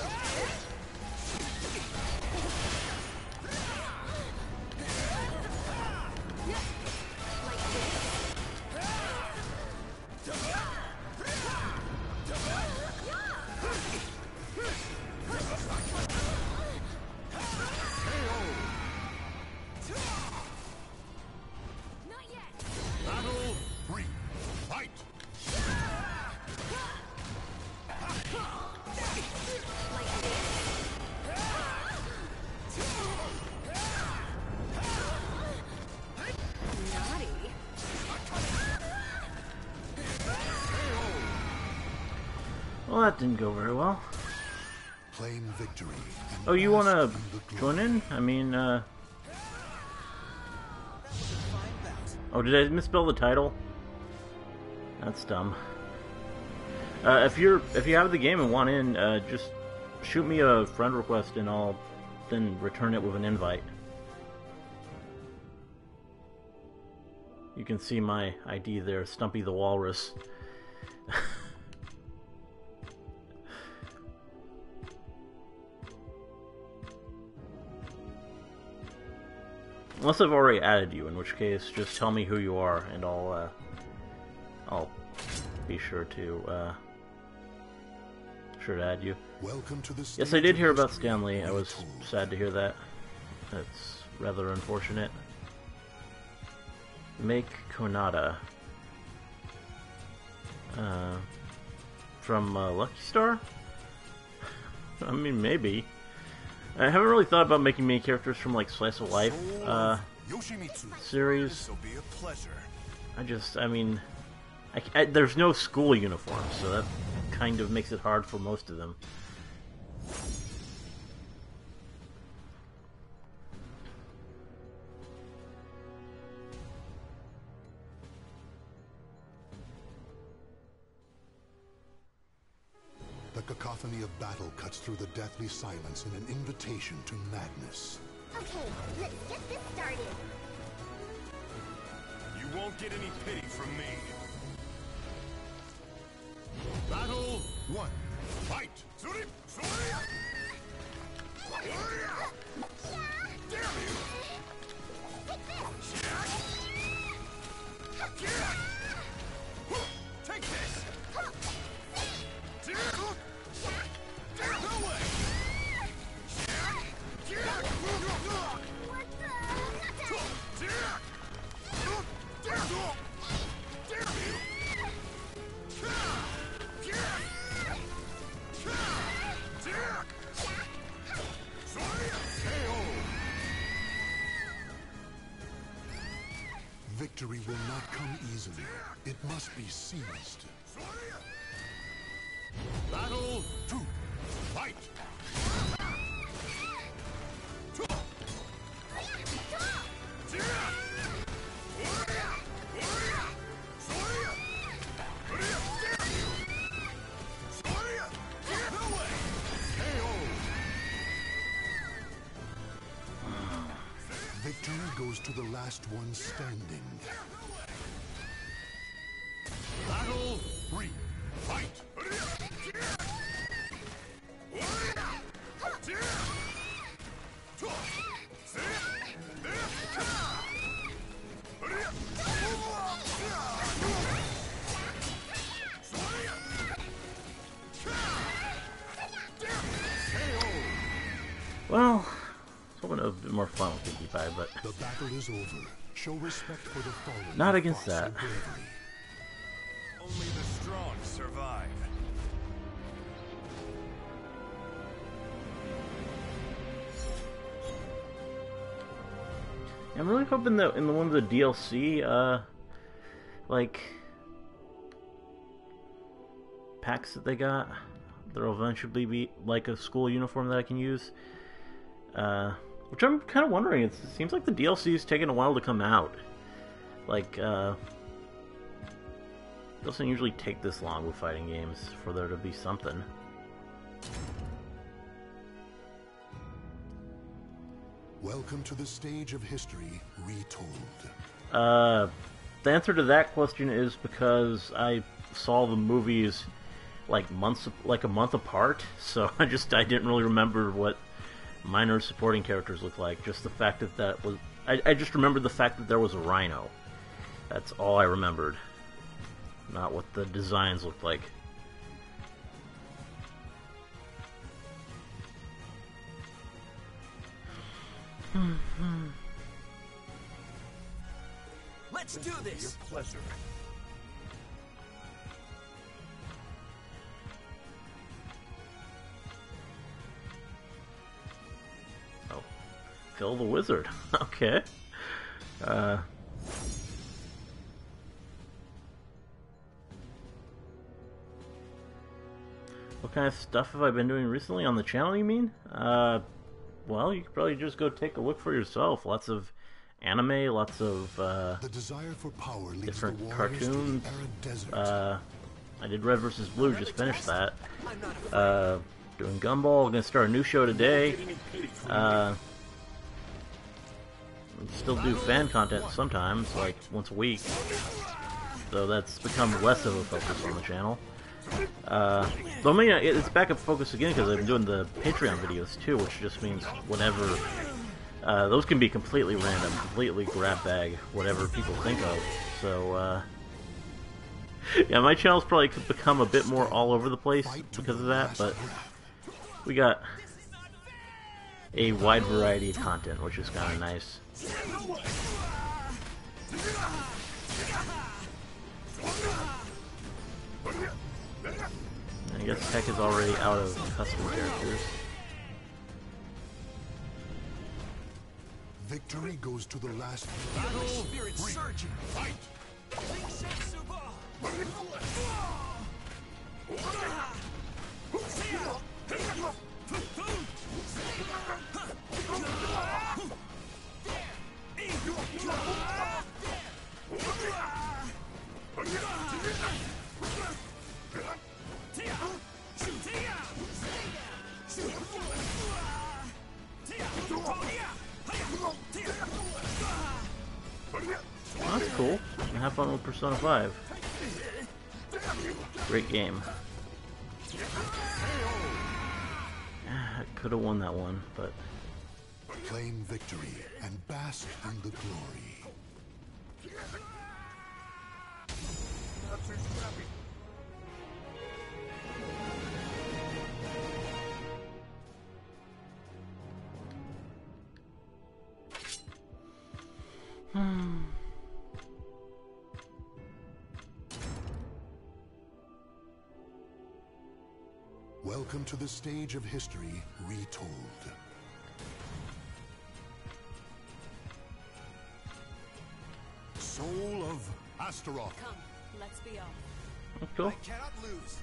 Battle 3. Fight! Naughty. Well, that didn't go very well. Claim victory. And Oh, you bask wanna in the glory. join in? I mean, Oh, did I misspell the title? That's dumb. If you have the game and want in, just shoot me a friend request and I'll then return it with an invite. You can see my ID there, Stumpy the Walrus. Unless I've already added you, in which case just tell me who you are and I'll be sure to add you. Welcome to the Yes, I did hear about Stanley. I was sad to hear that. That's rather unfortunate. Make Konada. From Lucky Star? I mean, maybe. I haven't really thought about making main characters from, like, Slice of Life series. This'll be a pleasure. There's no school uniform, so that kind of makes it hard for most of them. The cacophony of battle cuts through the deathly silence in an invitation to madness. Okay, let's get this started. You won't get any pity from me. Battle 1. Fight! Surip! Surya! Damn you! Take this! No way! Victory will not come easily. It must be seized. Battle 2. Fight! Victory goes to the last one standing. Battle 3. Fight! Well, I was hoping it would be more fun with 55, but The battle is over. Show respect for the fallen. Not who against fought so that. bravely. Only the strong survive. I'm really hoping that in the one of the DLC, like, packs that they got, there'll eventually be, like, a school uniform that I can use. Which I'm kind of wondering, it seems like the DLC is taking a while to come out. Like, it doesn't usually take this long with fighting games for there to be something. Welcome to the stage of history retold. The answer to that question is because I saw the movies like a month apart, so I didn't really remember what minor supporting characters looked like. Just the fact that was, I just remembered the fact that there was a rhino. That's all I remembered, not what the designs looked like. Let's do this! Your pleasure. Oh, Phil the Wizard. Okay. What kind of stuff have I been doing recently on the channel, you mean? Well, you could probably just go take a look for yourself. Lots of anime, lots of The desire for power leads different the warriors cartoons. to the arid desert. I did Red vs. Blue, just finished that. Doing Gumball, gonna start a new show today. Still do fan content sometimes, like once a week. So that's become less of a focus on the channel. But I mean, it's back up focus again because I've been doing the Patreon videos too, which just means whenever those can be completely random, completely grab bag, whatever people think of. So yeah, my channel's probably could become a bit more all over the place because of that, but we got a wide variety of content, which is kind of nice. I guess Tech is already out of custom characters. Victory goes to the last. Battle spirit surging. Fight. Well, that's cool. And have fun with Persona 5. Great game. I could have won that one, but Claim victory and bask in the glory. Welcome to the stage of history retold. Soul of Astaroth. Come, let's be off. that's cool. Cannot lose.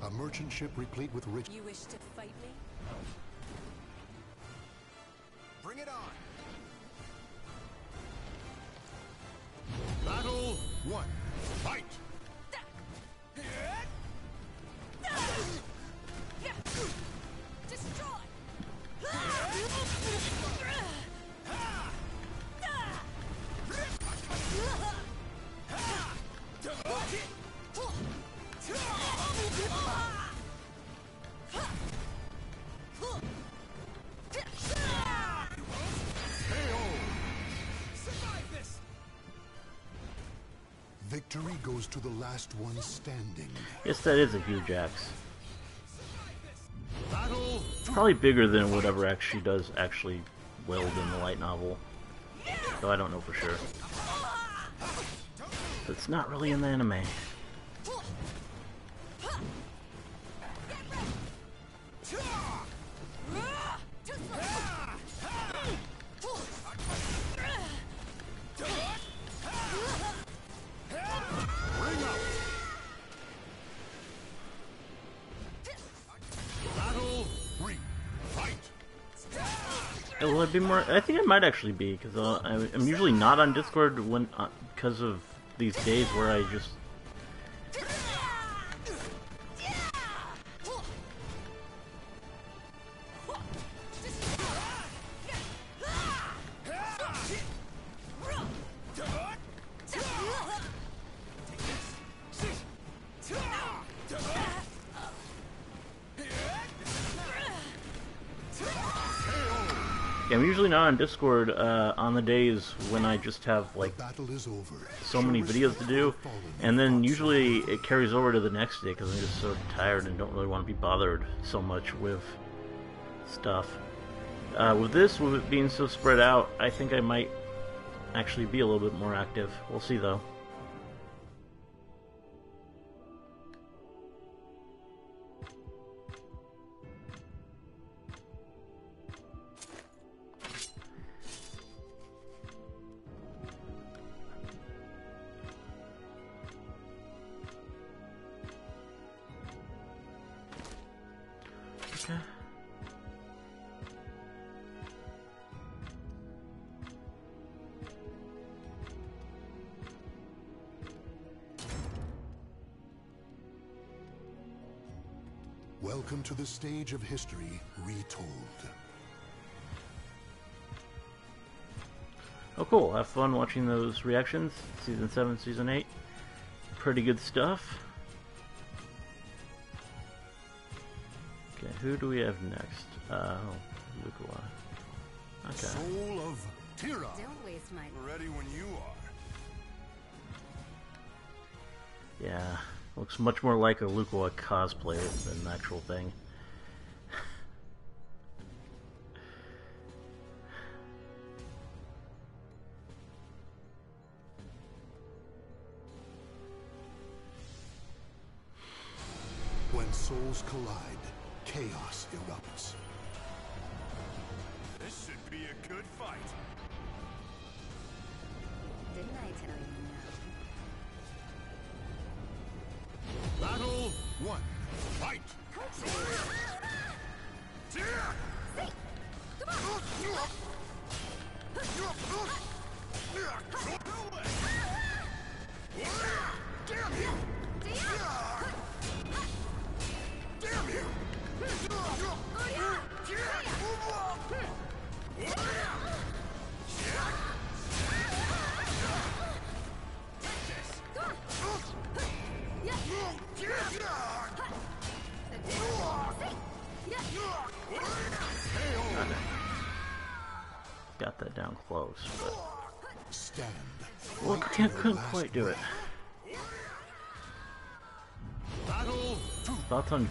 A merchant ship replete with rich. You wish to fight me? Bring it on. Battle 1. Fight! Destroy! Survive this. Victory goes to the last one standing. Guess that is a huge axe. Battle Probably bigger than whatever axe she does actually wield in the light novel. Though I don't know for sure. It's not really in the anime. Battle 3. Fight! Will it be more? I think it might actually be because I'm usually not on Discord when because of these days where I just yeah, I'm usually not on Discord on the days when I just have like Battle is over. so many videos to do, and then usually it carries over to the next day because I'm just so tired and don't really want to be bothered so much with stuff. With this, with it being so spread out, I think I might actually be a little bit more active. We'll see though. Welcome to the stage of history retold. Oh, cool. Have fun watching those reactions. Season 7, Season 8. Pretty good stuff. Okay, who do we have next? Lukua. Okay. Soul of Tira. Don't waste my... Ready when you are. Yeah, looks much more like a Lukua cosplay than the actual thing. When souls collide, chaos erupts. This should be a good fight. Didn't I tell you Battle 1. Fight. Got that down close, but Stand. well, couldn't quite do it. Battle 2. Thoughts on?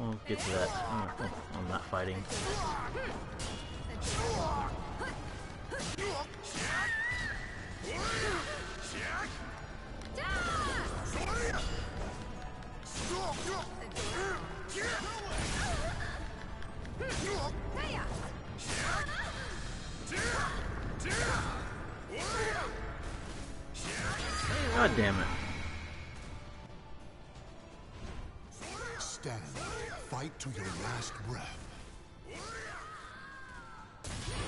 We'll get to that. I'm not fighting. God damn it. Stand. Fight to your last breath.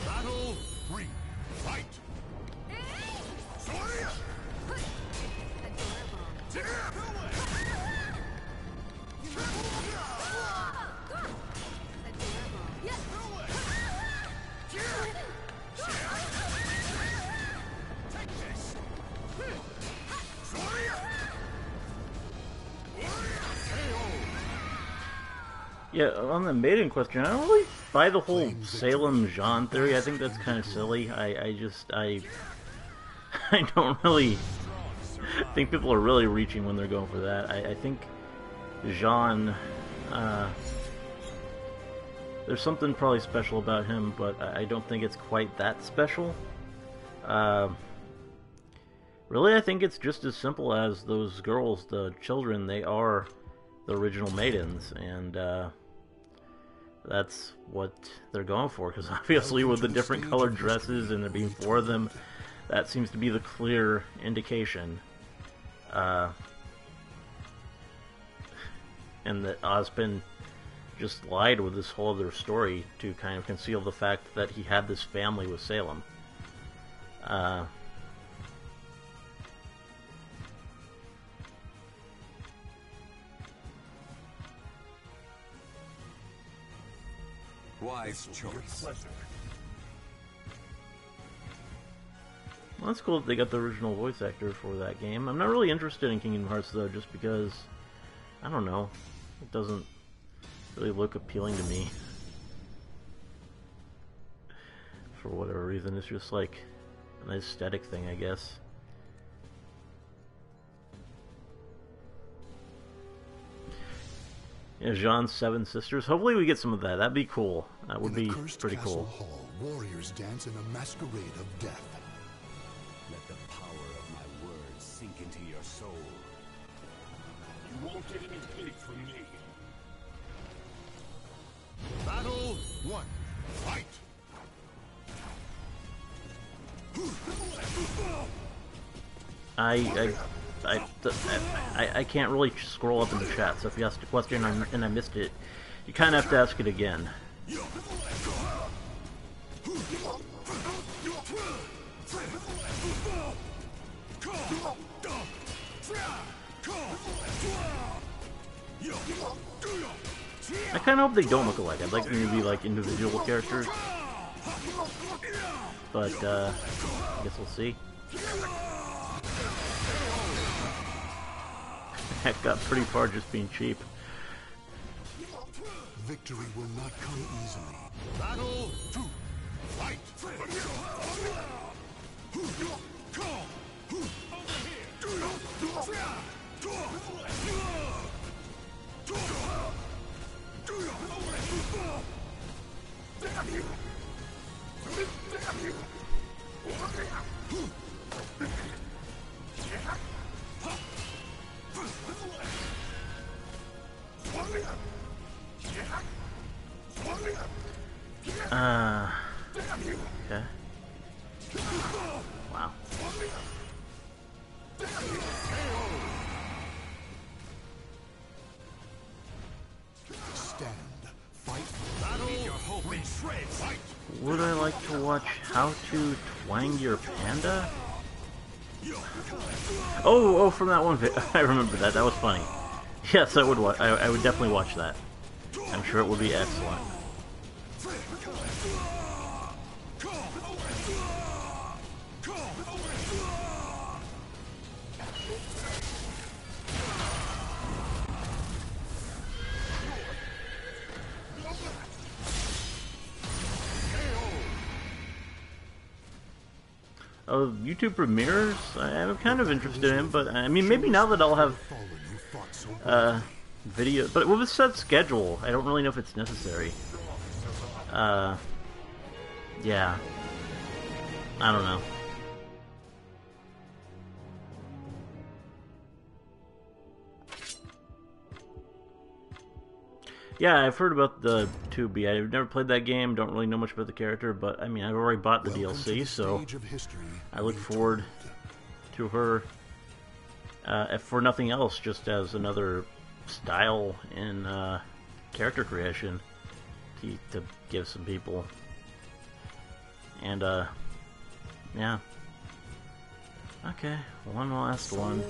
Battle 3. Fight. Yeah, on the maiden question, I don't really buy the whole Salem Jean theory. I think that's kind of silly. I don't really think people are really reaching when they're going for that. I think Jean, there's something probably special about him, but I don't think it's quite that special. Really, I think it's just as simple as those girls, the children, they are the original maidens, and that's what they're going for, because obviously with the different colored dresses and there being 4 of them, that seems to be the clear indication. And that Ozpin just lied with this whole other story to kind of conceal the fact that he had this family with Salem. Wise choice. Well, that's cool that they got the original voice actor for that game. I'm not really interested in Kingdom Hearts, though, just because, I don't know, it doesn't really look appealing to me. For whatever reason, it's just like an aesthetic thing, I guess. Yeah, Jean's 7 sisters. Hopefully we get some of that. That'd be cool. That would be pretty cool. Hall, warriors dance in a masquerade of death. Let the power of my words sink into your soul. You won't get any hate from me. Battle 1. Fight. I can't really scroll up in the chat, so if you asked a question and I missed it, you kind of have to ask it again. I kind of hope they don't look alike. I'd like them to be like individual characters. But, I guess we'll see. Heck, got pretty far just being cheap. Victory will not come easily. Battle 2. Fight! Okay. Wow. Stand. Fight. Battle your hope in shreds. Fight! Would I like to watch How to Twang Your Panda? Oh, from that one video. I remember that. That was funny. Yes, I would watch. I would definitely watch that. I'm sure it would be excellent. YouTube premieres, I'm kind of interested in, but I mean, maybe now that I'll have video, but with a set schedule, I don't really know if it's necessary. Yeah, I don't know. Yeah, I've heard about the 2B. I've never played that game, don't really know much about the character, but I mean, I've already bought the DLC, so I look forward to her, if for nothing else, just as another style in character creation to give some people. And, yeah. Okay, one last one.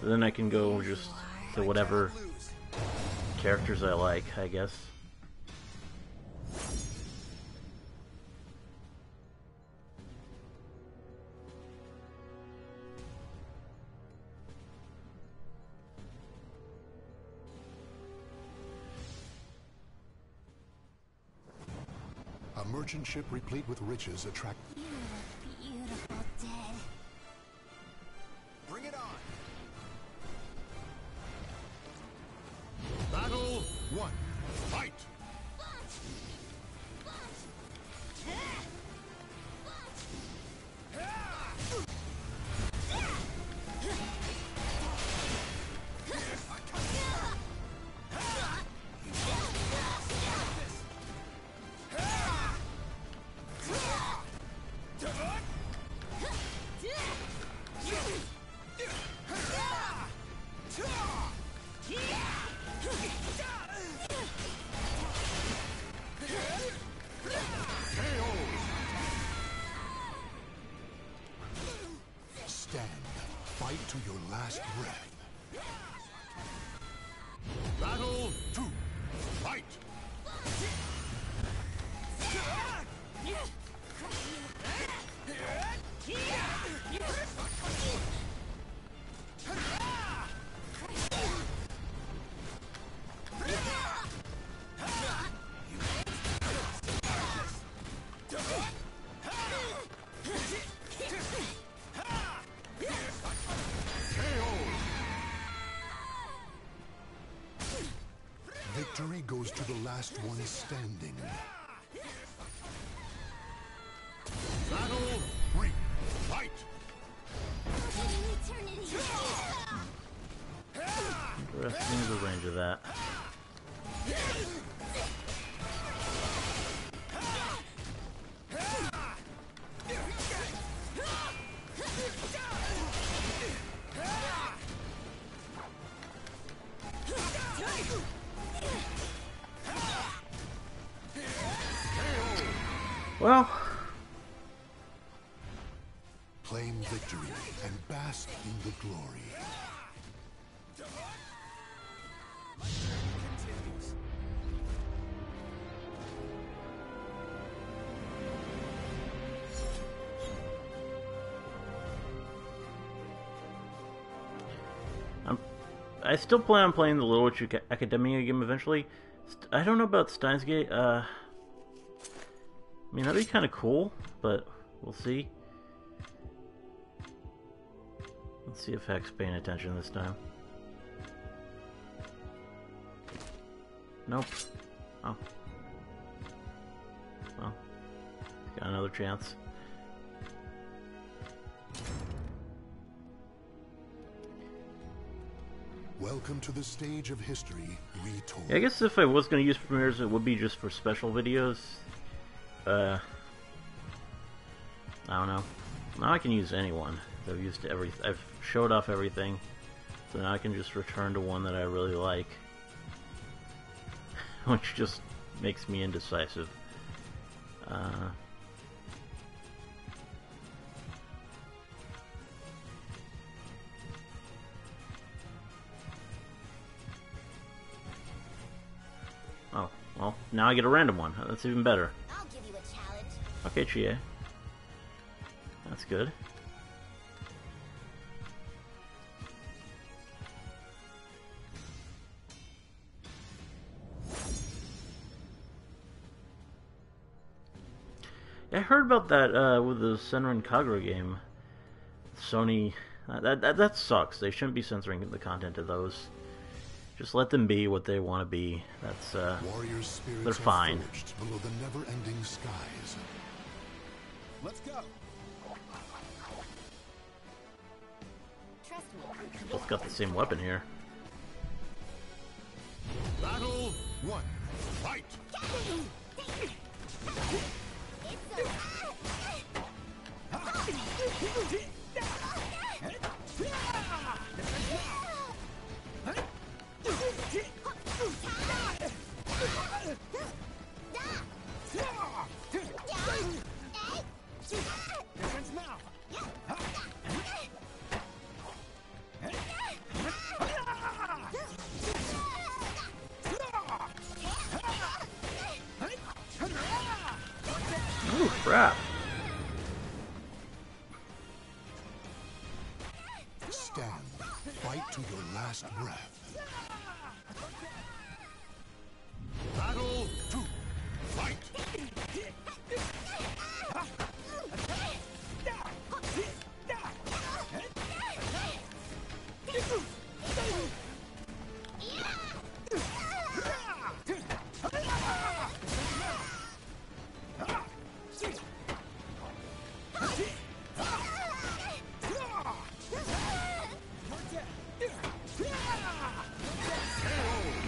Then I can go just to whatever characters I like, I guess. A merchant ship replete with riches attract. You look beautiful dead. Bring it on! Battle 1. Fight! Stand. Fight to your last breath. Battle 2. Fight! Victory goes to the last one standing. Battle 3. Fight! Interesting the range of that. Well, Claim victory and bask in the glory. My journey continues. I still plan on playing the Little Witch Academia game eventually. I don't know about Steins Gate. I mean, that'd be kind of cool, but we'll see. Let's see if Heck's paying attention this time. Nope. Oh. Well, got another chance. Welcome to the stage of history retold. Yeah, I guess if I was going to use premieres, it would be just for special videos. I don't know. Now I can use anyone. I've used I've showed off everything, so now I can just return to one that I really like, which just makes me indecisive. Oh, well, now I get a random one. That's even better. I'll give you a challenge. Okay, Chie. That's good. I heard about that with the Senran Kagura game. Sony, that sucks. They shouldn't be censoring the content of those. Just let them be what they want to be. That's Warriors' spirits they're fine. are forged below the never-ending skies. Let's go. Trust me. Both got the same weapon here. Battle 1. Fight! Ooh, crap. Stand. Fight to your last breath. Battle 2. Fight!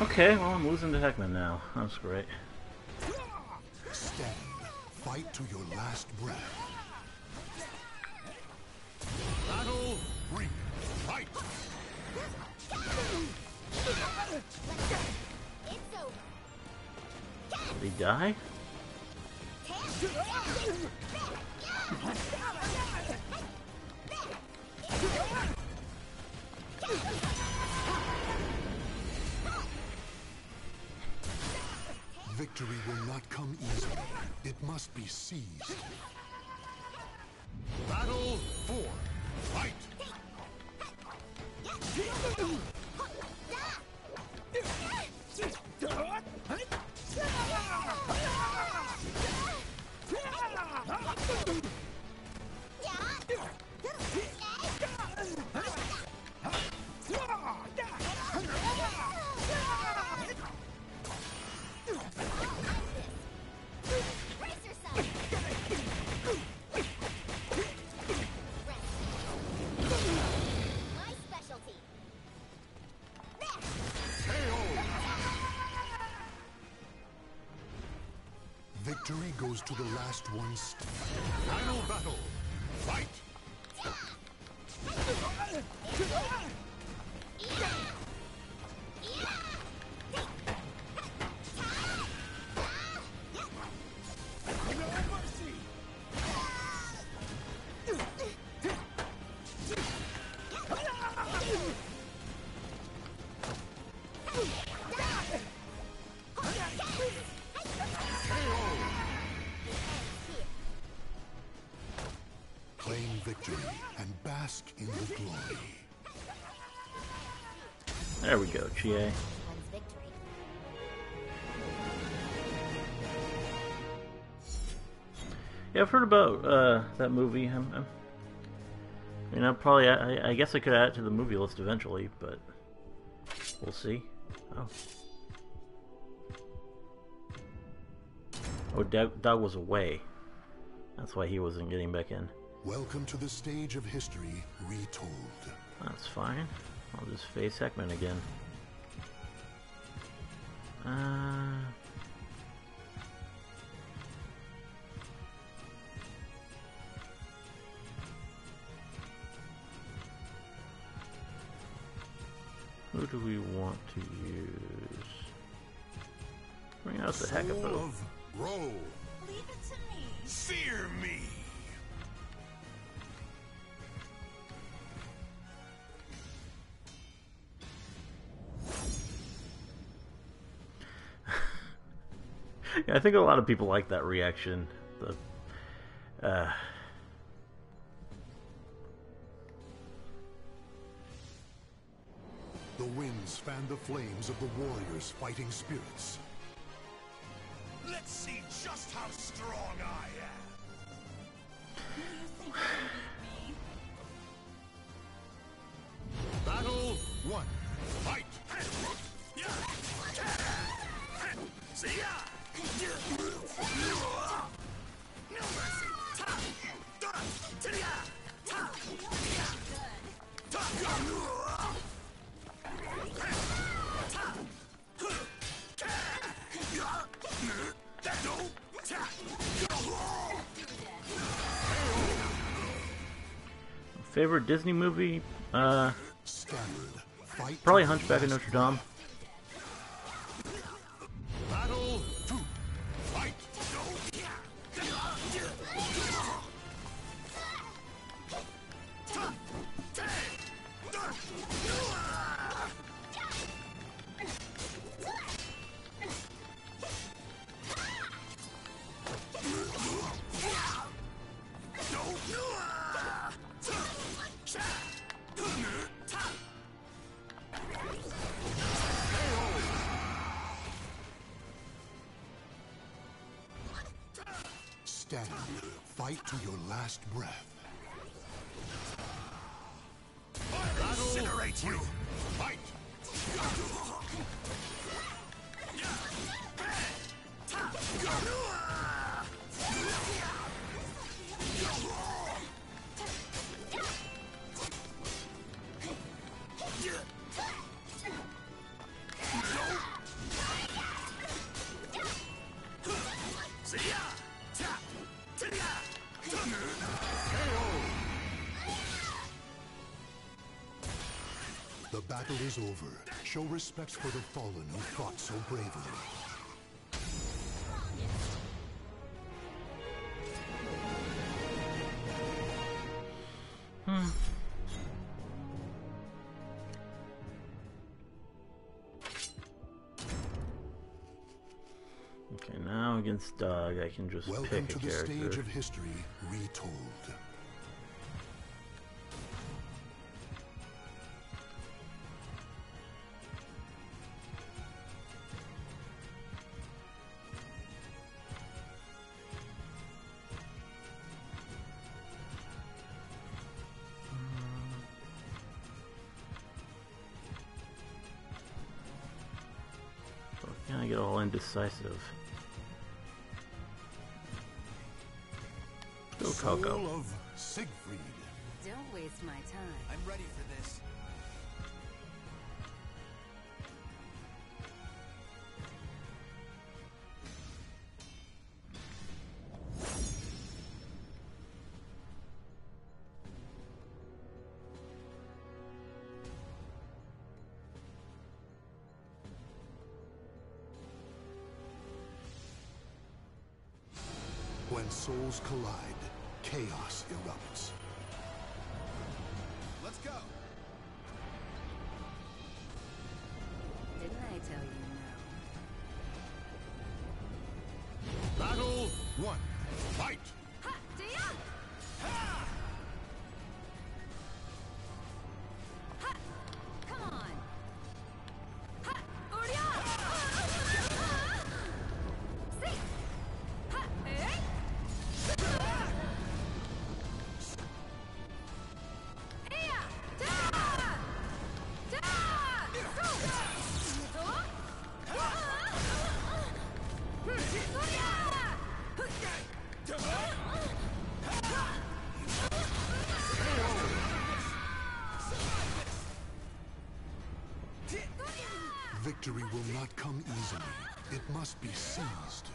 Okay, well, I'm losing to Heckman now. That's great. Stand. Fight to your last breath. Battle 3. Fight! It's over. Did he die? Victory will not come easily. It must be seized. Battle 4. Fight! My specialty. Victory goes to the last one's. Final battle. Fight! Claim victory and bask in the glory. There we go, Chie. One's victory. Yeah, I've heard about that movie. Probably. I guess I could add it to the movie list eventually, but we'll see. Oh, Doug was away. That's why he wasn't getting back in. Welcome to the stage of history retold. That's fine. I'll just face Heckman again. Who do we want to use? Bring out the Soul Heckapoo. of Roll. Leave it to me. Fear me. Yeah, I think a lot of people like that reaction. The winds fan the flames of the warriors' fighting spirits. Let's see just how strong I am. You think you need me? Battle 1. Fight. Favorite Disney movie? Standard. Fight. Probably Hunchback of Notre Dame. Battle 2. Fight. Standard. Fight to your last breath. Incinerate you. Fight. The battle is over. Show respect for the fallen who fought so bravely. Okay, now against Doug, I can just Welcome pick a to the stage character. of history retold. I get all indecisive. Go Coco. Soul of Siegfried. Don't waste my time. I'm ready for this. When souls collide, chaos erupts. Let's go. Didn't I tell you no? Battle 1. Fight. Ha! Dia! Ha! Come on! Victory will not come easily. It must be seized.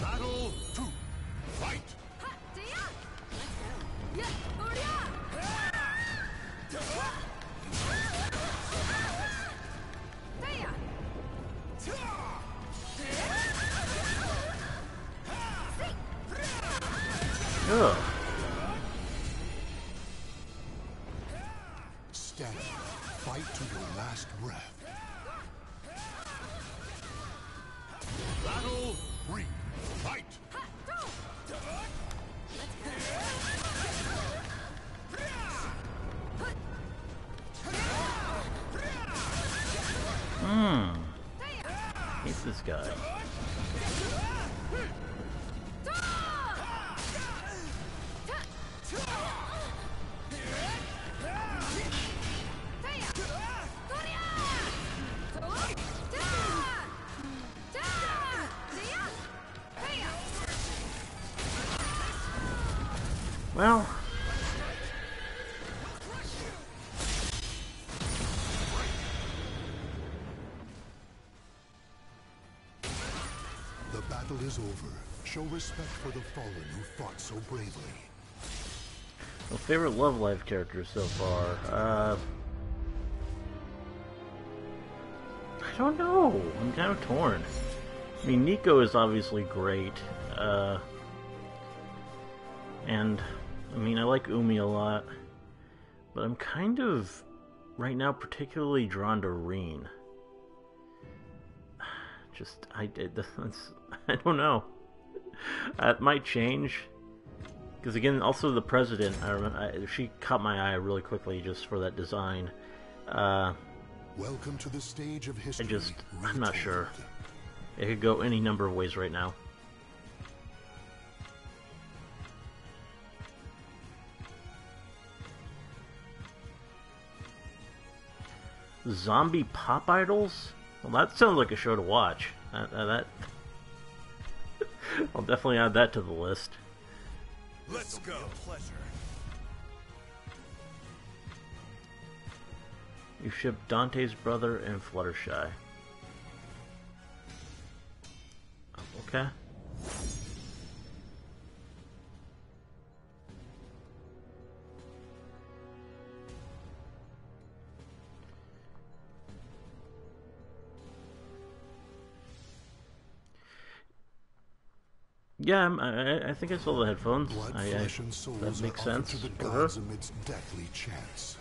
Battle 2. Fight! Ugh. Stand. Fight to your last breath. Battle 3. Fight! Hate this guy. Well, The battle is over. Show respect for the fallen who fought so bravely. my favorite Love Life character so far. I don't know. I'm kind of torn. I mean, Nico is obviously great. And, I mean, I like Umi a lot. But I'm kind of, right now, particularly drawn to Reen. Just, I don't know. It might change. Because again, also the president, I remember, she caught my eye really quickly just for that design. Welcome to the stage of history. I'm not sure. It could go any number of ways right now. Zombie pop idols? Well, that sounds like a show to watch. That I'll definitely add that to the list. Let's go. Pleasure. You ship Dante's brother and Fluttershy. Okay. Yeah, I think I saw the headphones. Blood, flesh, and souls that makes are offered sense. to the gods amidst deathly chants.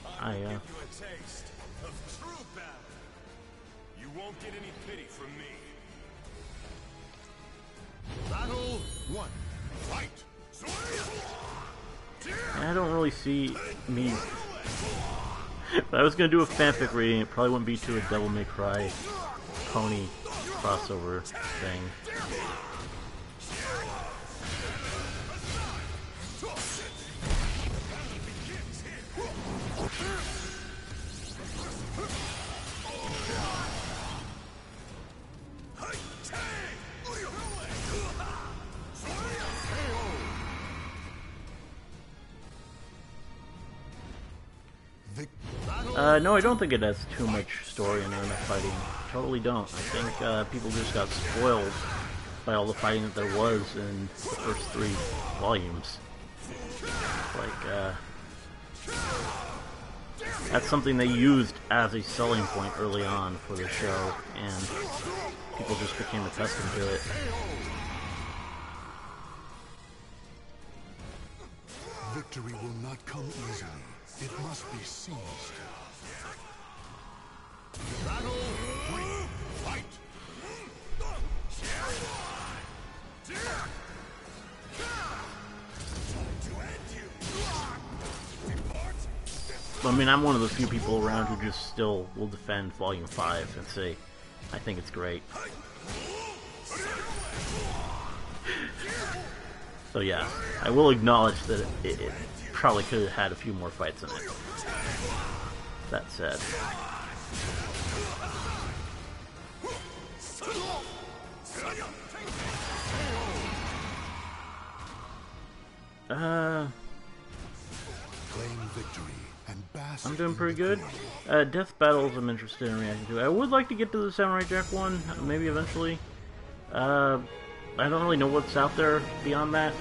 Give you a taste of true battle. You won't get any pity from me. Battle 1. Fight! I don't really see me. If I was gonna do a fanfic reading, it probably wouldn't be to a Devil May Cry pony crossover thing. No, I don't think it has too much story and not enough fighting. Totally don't. I think people just got spoiled by all the fighting that there was in the first 3 volumes. Like, that's something they used as a selling point early on for the show, and people just became accustomed to it. Victory will not come easily. It must be seized. Battle 3. Fight! I mean, I'm one of the few people around who just still will defend Volume 5 and say, I think it's great. So yeah, I will acknowledge that it probably could have had a few more fights in it. That said. Claim victory and bask I'm doing in pretty the good. glory. Death Battles I'm interested in reacting to. I would like to get to the Samurai Jack one, maybe eventually. I don't really know what's out there beyond that.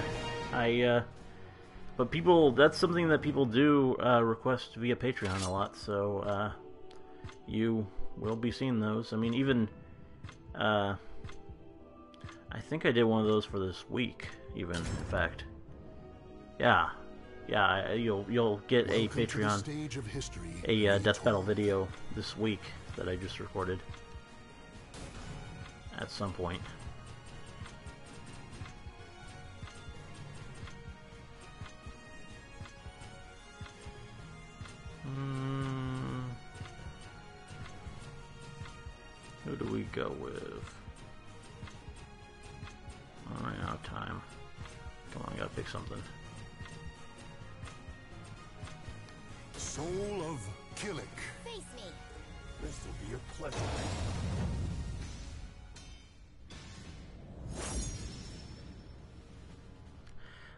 But people, that's something that people do request via Patreon a lot, so you will be seeing those. I mean, even, I think I did one of those for this week, even, in fact. Yeah, you'll get a Welcome to the Patreon, stage of history a Death Battle video this week that I just recorded at some point. Who do we go with? I ran out of time. Come on, I gotta pick something. Soul of Killick. Face me. This will be a pleasure.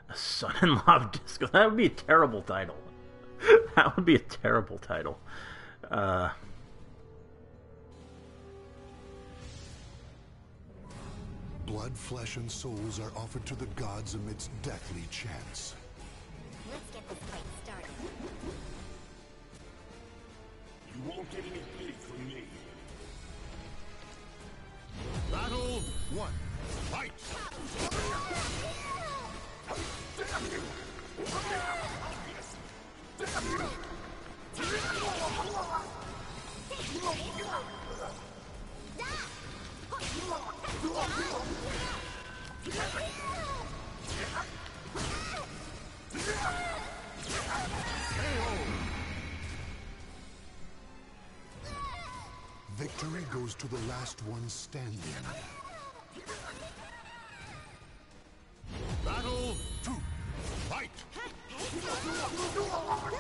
A son-in-law disco. That would be a terrible title. That would be a terrible title. Blood, flesh, and souls are offered to the gods amidst deathly chants. Let's get this fight started. You won't get any pity from me. Battle 1. Fight! Victory goes to the last one standing. Battle 2. Fight! It's over.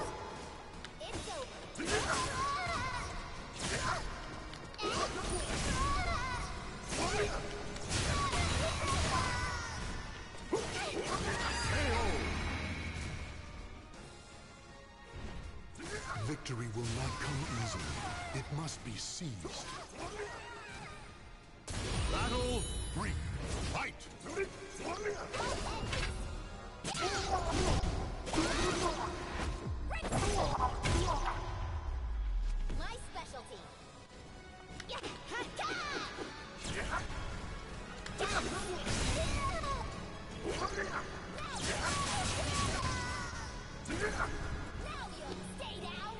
Victory will not come easily. It must be seized. Battle 3. Fight! My specialty. Now you'll stay down.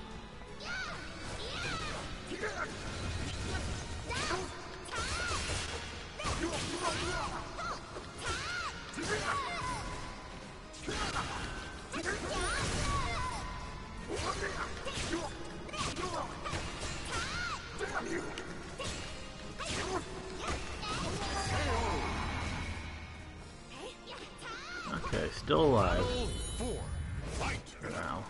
Okay, still alive. Battle 4. Fight! Now.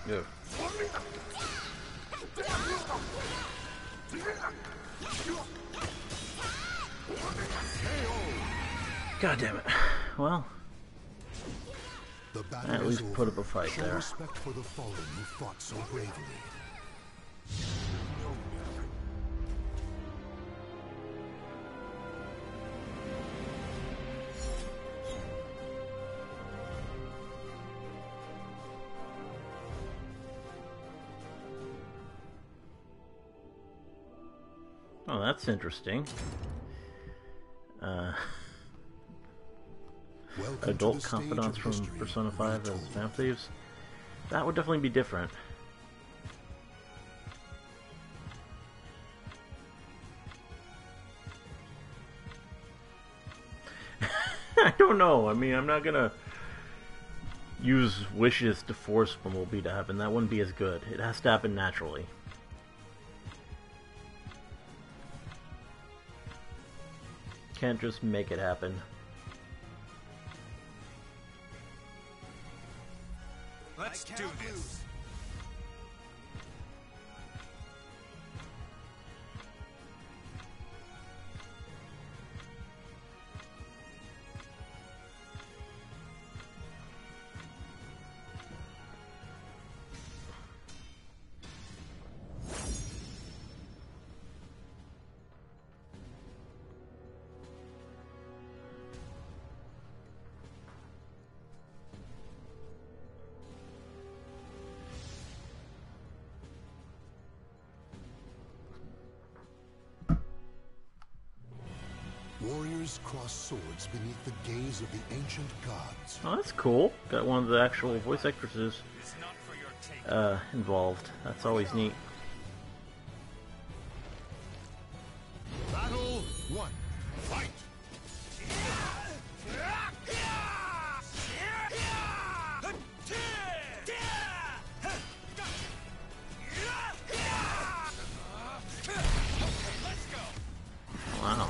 Yeah. God damn it. Well, The battle at is least over. put up a fight Show there. respect for the fallen who fought so bravely. Oh, that's interesting. Welcome to Adult the stage confidants of from history Persona 5 as retold. Vamp Thieves. That would definitely be different. I don't know. I mean, I'm not gonna use wishes to force Bumblebee to happen. That wouldn't be as good. It has to happen naturally. Can't just make it happen. Let's do this. Warriors cross swords beneath the gaze of the ancient gods. Oh, that's cool. Got one of the actual voice actresses It's not for your take. involved. That's always neat. Battle 1. Fight! Wow.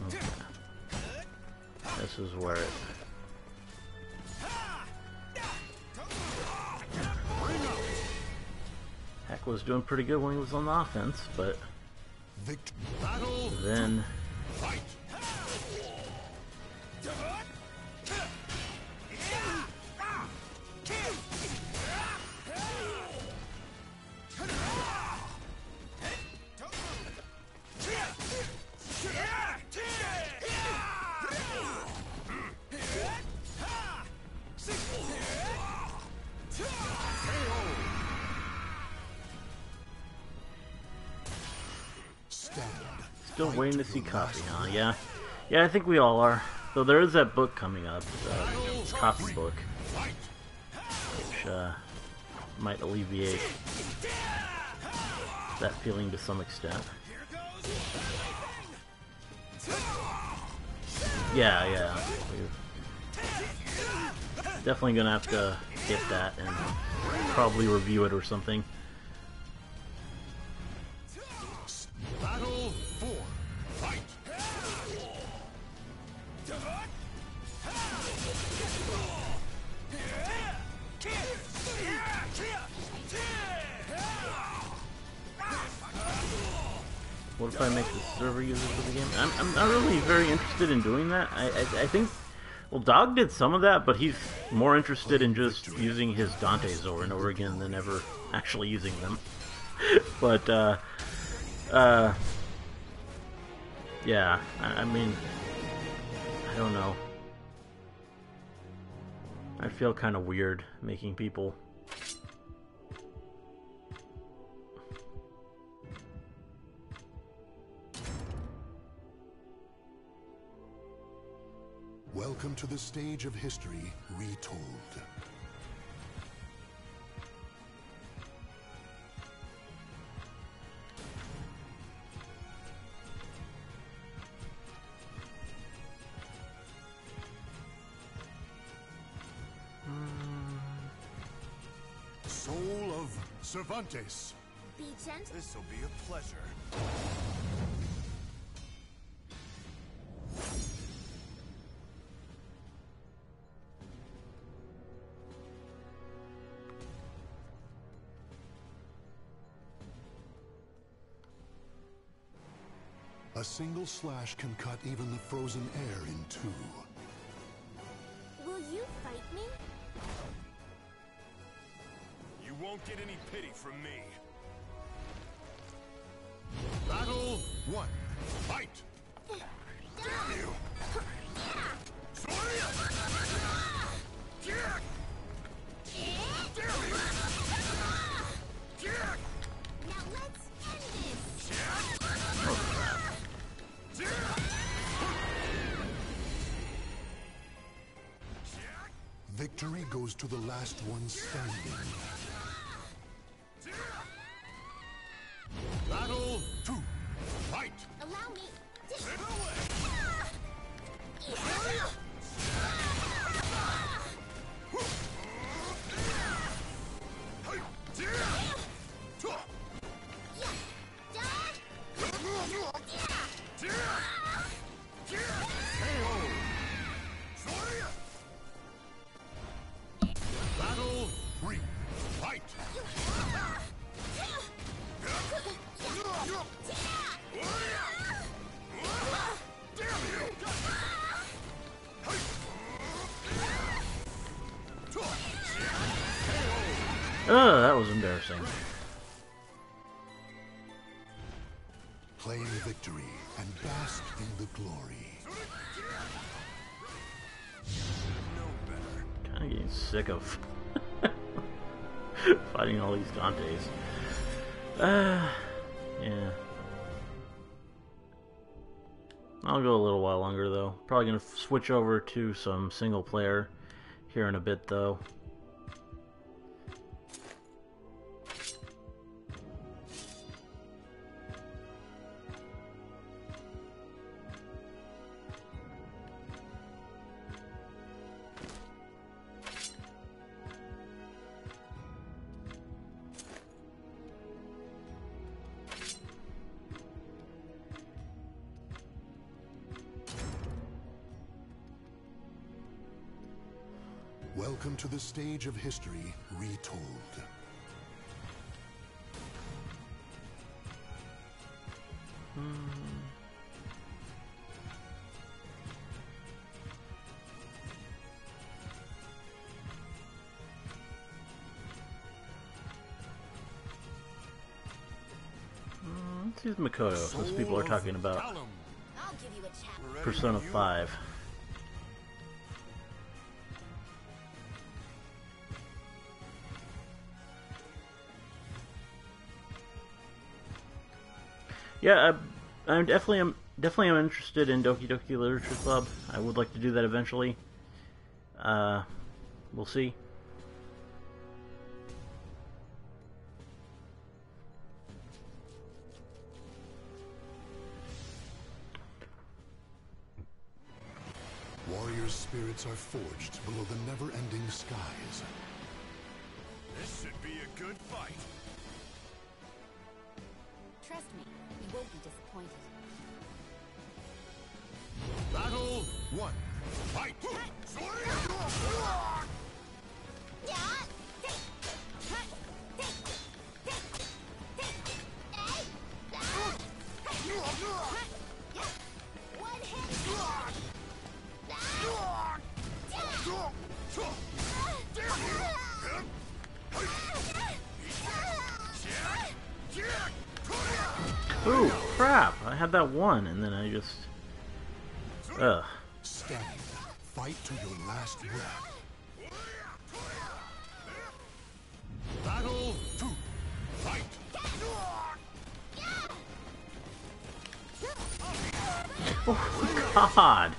Okay. This is where it... Heck was doing pretty good when he was on the offense, but Battle then... fight! Still waiting to see Coffee, huh? Yeah. Yeah, I think we all are. Though there is that book coming up, Coffee book, which might alleviate that feeling to some extent. Yeah. We're definitely gonna have to get that and probably review it or something. Battle 4. Fight! What if I make the server user for the game? I'm not really very interested in doing that. I think, well, Dog did some of that, but he's more interested in just using his Dantes over and over again than ever actually using them. But, yeah, I mean, I don't know. I feel kind of weird making people... Welcome to the stage of history retold. Soul of Cervantes. Be gentle. This'll be a pleasure. A single slash can cut even the frozen air in two. Will you fight me? You won't get any pity from me. Battle 1. Fight! Damn you! Now let's end this! Victory goes to the last one standing. Allow me. Battle 3. Fight! Ugh, that was embarrassing. Claim victory and bask in the glory. Kind of getting sick of fighting all these Dantes. Yeah. I'll go a little while longer though. Probably gonna switch over to some single player here in a bit though. Welcome to the stage of history retold. Let's use Makoto, since people are talking about I'll give you a chapter. Persona 5. Yeah, I'm definitely am interested in Doki Doki Literature Club. I would like to do that eventually. We'll see. Warrior spirits are forged below the never-ending skies. This should be a good fight. Trust me, you won't be disappointed. Battle 1. Fight! Ooh, crap! I had that one, and then I just... Ugh. Stand. Fight to your last breath. Battle 2. Fight! Oh, God!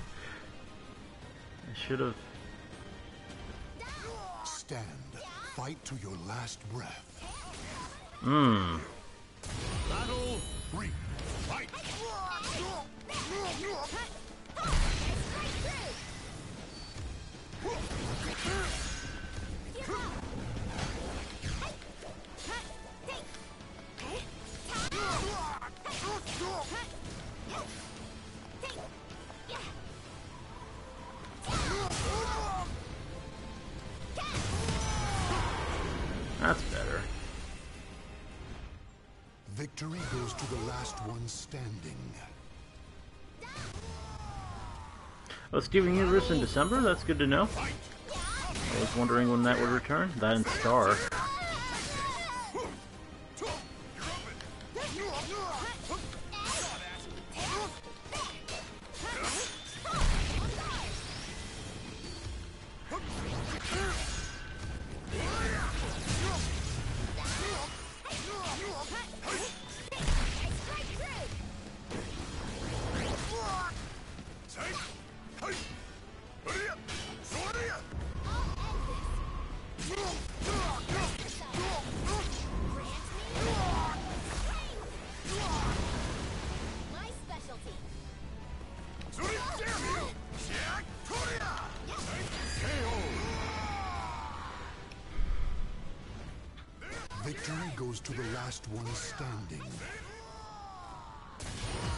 I should have... Stand. Fight to your last breath. Battle 3. Fight! That's better. Victory goes to the last one standing. Oh, Steven Universe in December? That's good to know. I was wondering when that would return. That and Star. goes to the last one standing.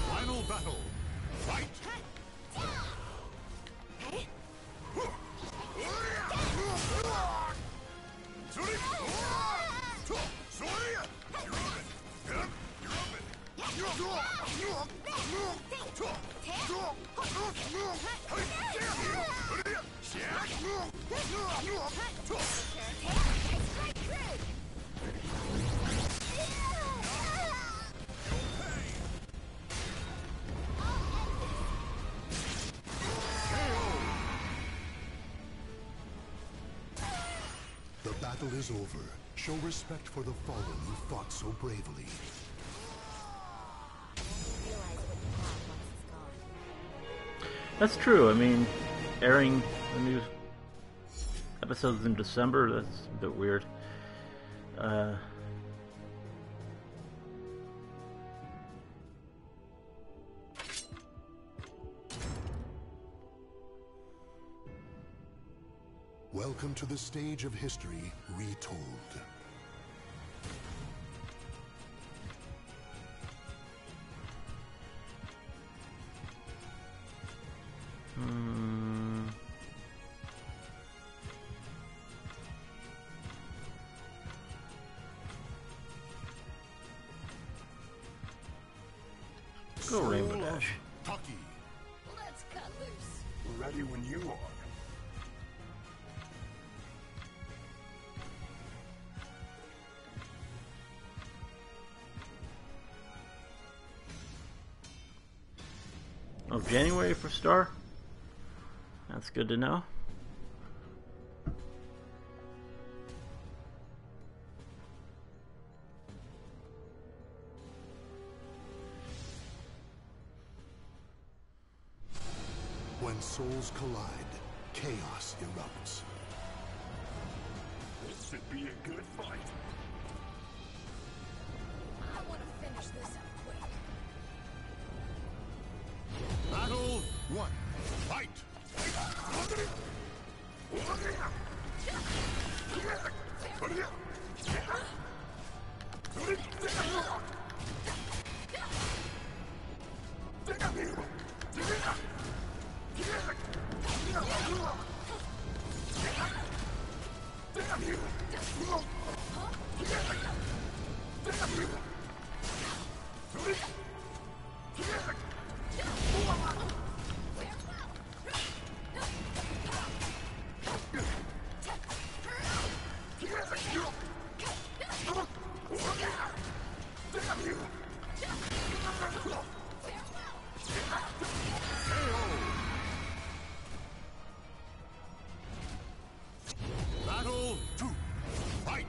Final battle. Fight! The battle is over. Show respect for the fallen who fought so bravely. Realize what you have once it's gone. That's true. I mean, airing the new episodes in December, that's a bit weird. Welcome to the stage of history retold. Go Rainbow Dash. Taki, Let's cut loose. ready when you are. Oh, January for Star? That's good to know. When souls collide, chaos erupts. This should be a good fight. I want to finish this up quick. Battle 1. Fight! Battle 2. Fight!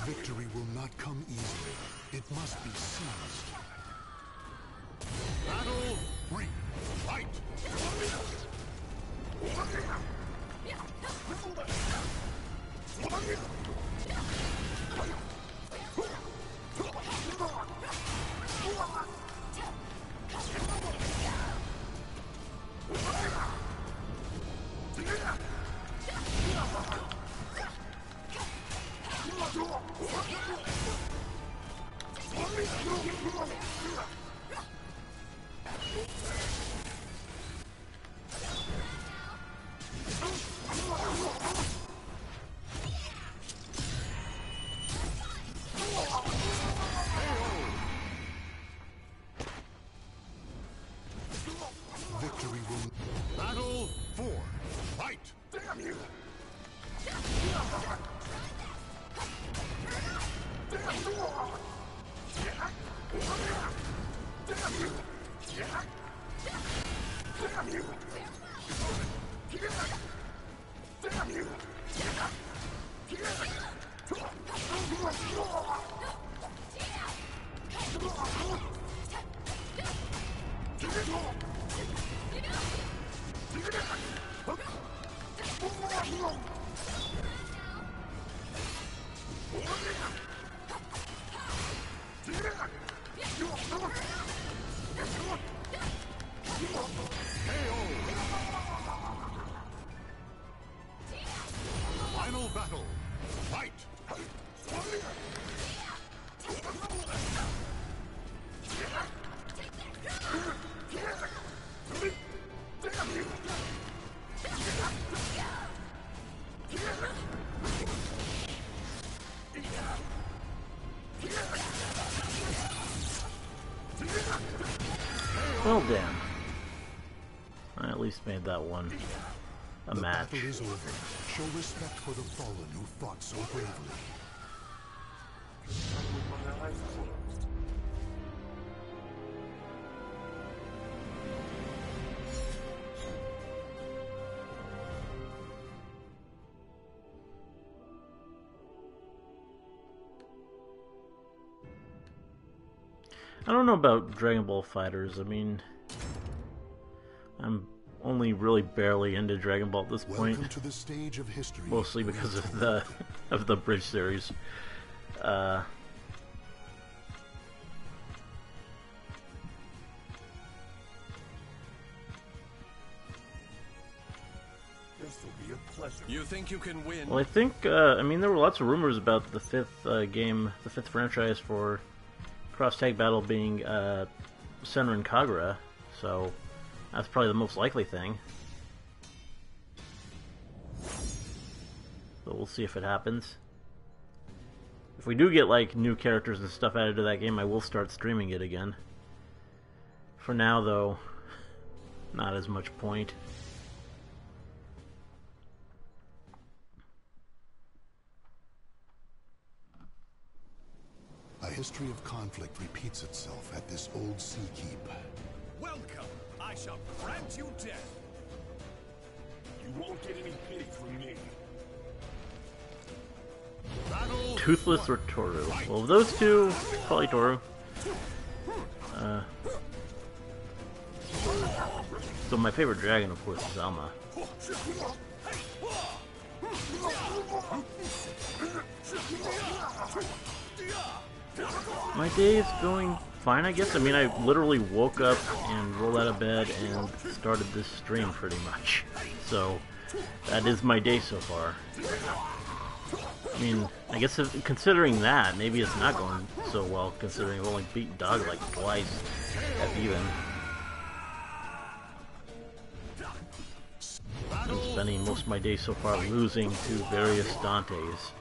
Victory will not come easily. It must be seized. Battle 3. Fight! Victory will... Battle 4. Fight! Damn you! Well, damn. I at least made that one a The match. battle is over. Show respect for the fallen who fought so bravely. With my eyes closed. I don't know about Dragon Ball Fighters. I mean, I'm only really barely into Dragon Ball at this point, Welcome to the stage of history. mostly because of the Bridge series. This will be a pleasure. You think you can win? Well, I think I mean there were lots of rumors about the fifth game, the fifth franchise for Cross Tag Battle being Senran Kagura, so that's probably the most likely thing. So we'll see if it happens. If we do get like new characters and stuff added to that game, I will start streaming it again. For now, though, not as much point. A history of conflict repeats itself at this old sea keep. Welcome. I shall grant you death. You won't get any pity from me. Battle. Toothless or Toru? Well, of those two, probably Toru. So my favorite dragon, of course, is Alma. My day is going fine, I guess. I mean, I literally woke up and rolled out of bed and started this stream pretty much. So that is my day so far. I mean, I guess considering that, maybe it's not going so well, considering I've only beaten Dog like twice at even. I'm spending most of my day so far losing to various Dantes.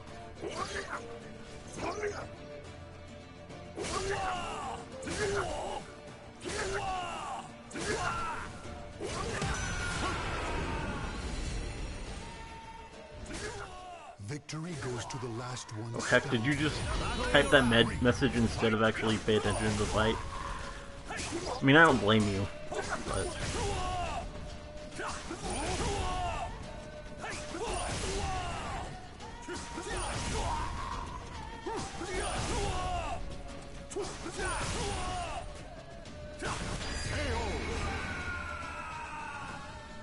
Victory goes to the last one. Oh heck, did you just type that message instead of actually pay attention to the fight? I mean, I don't blame you, but...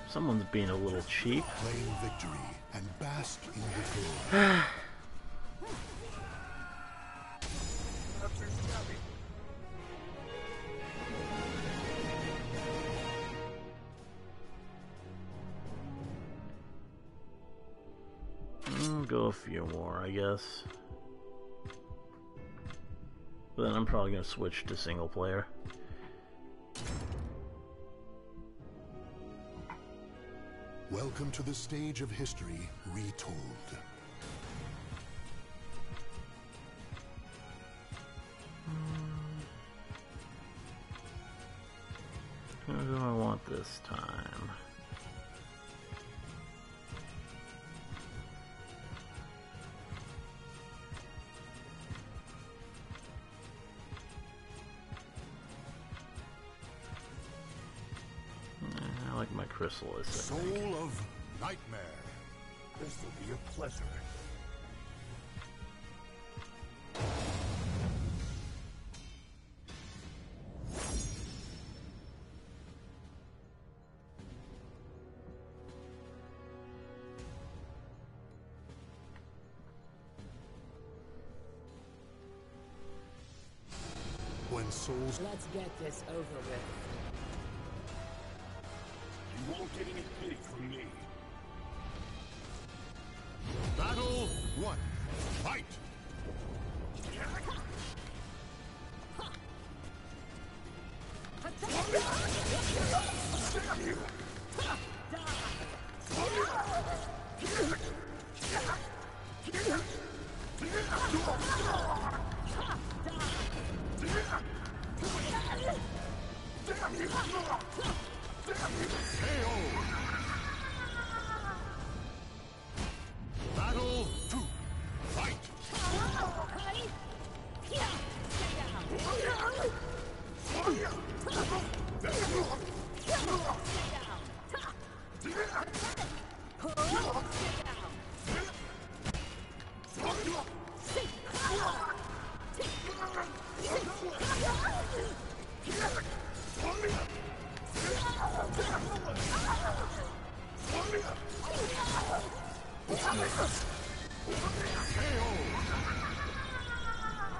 Someone's being a little cheap. Claim victory and bask in the glory. Go a few more, I guess. But then I'm probably going to switch to single player. Welcome to the stage of history retold. Who do I want this time? I like my Chrysalis. Soul of Nightmare. This will be a pleasure. When souls Let's get this over with. You won't get any pity from me. battle one. Fight!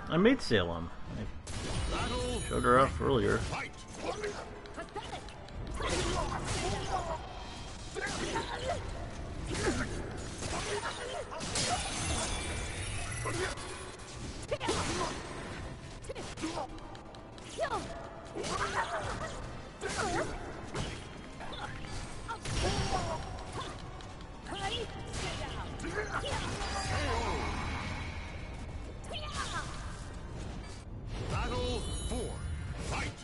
I made Salem. I showed her off earlier. Battle 4. Fight!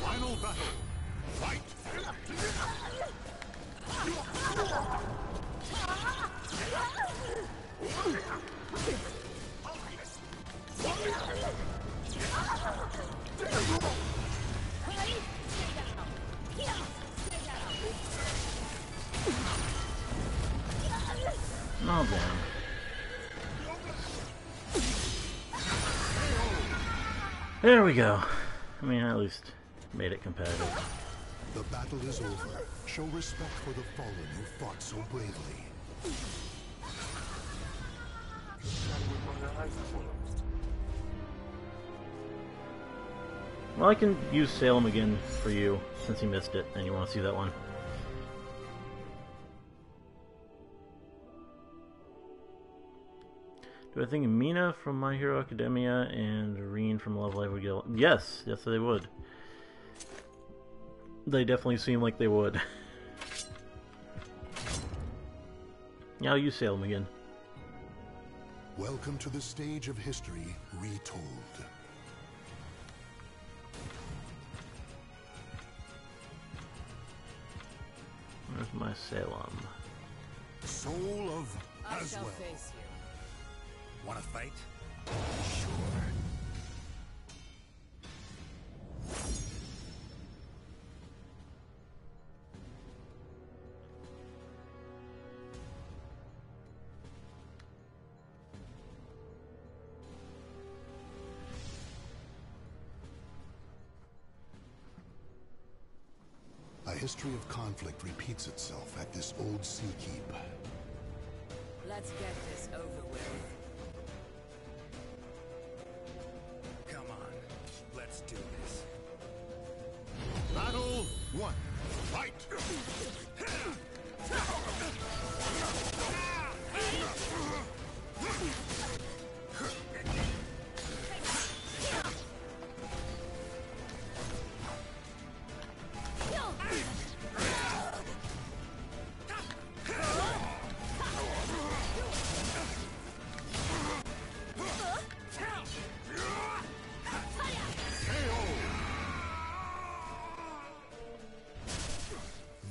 Final battle. Fight! Oh, damn. There we go. I mean, I at least made it competitive. The battle is over. Show respect for the fallen who fought so bravely. Well, I can use Salem again for you, since you missed it, and you want to see that one. Do I think Mina from My Hero Academia and Reen from Love Live would get... Yes! Yes, they would. They definitely seem like they would. Yeah, I'll use Salem again. Welcome to the stage of history retold. Where's my Salem? Soul of I shall Aswell. face you. Want to fight? A history of conflict repeats itself at this old sea keep. Let's get this over with. Come on, let's do this. Battle 1. Fight!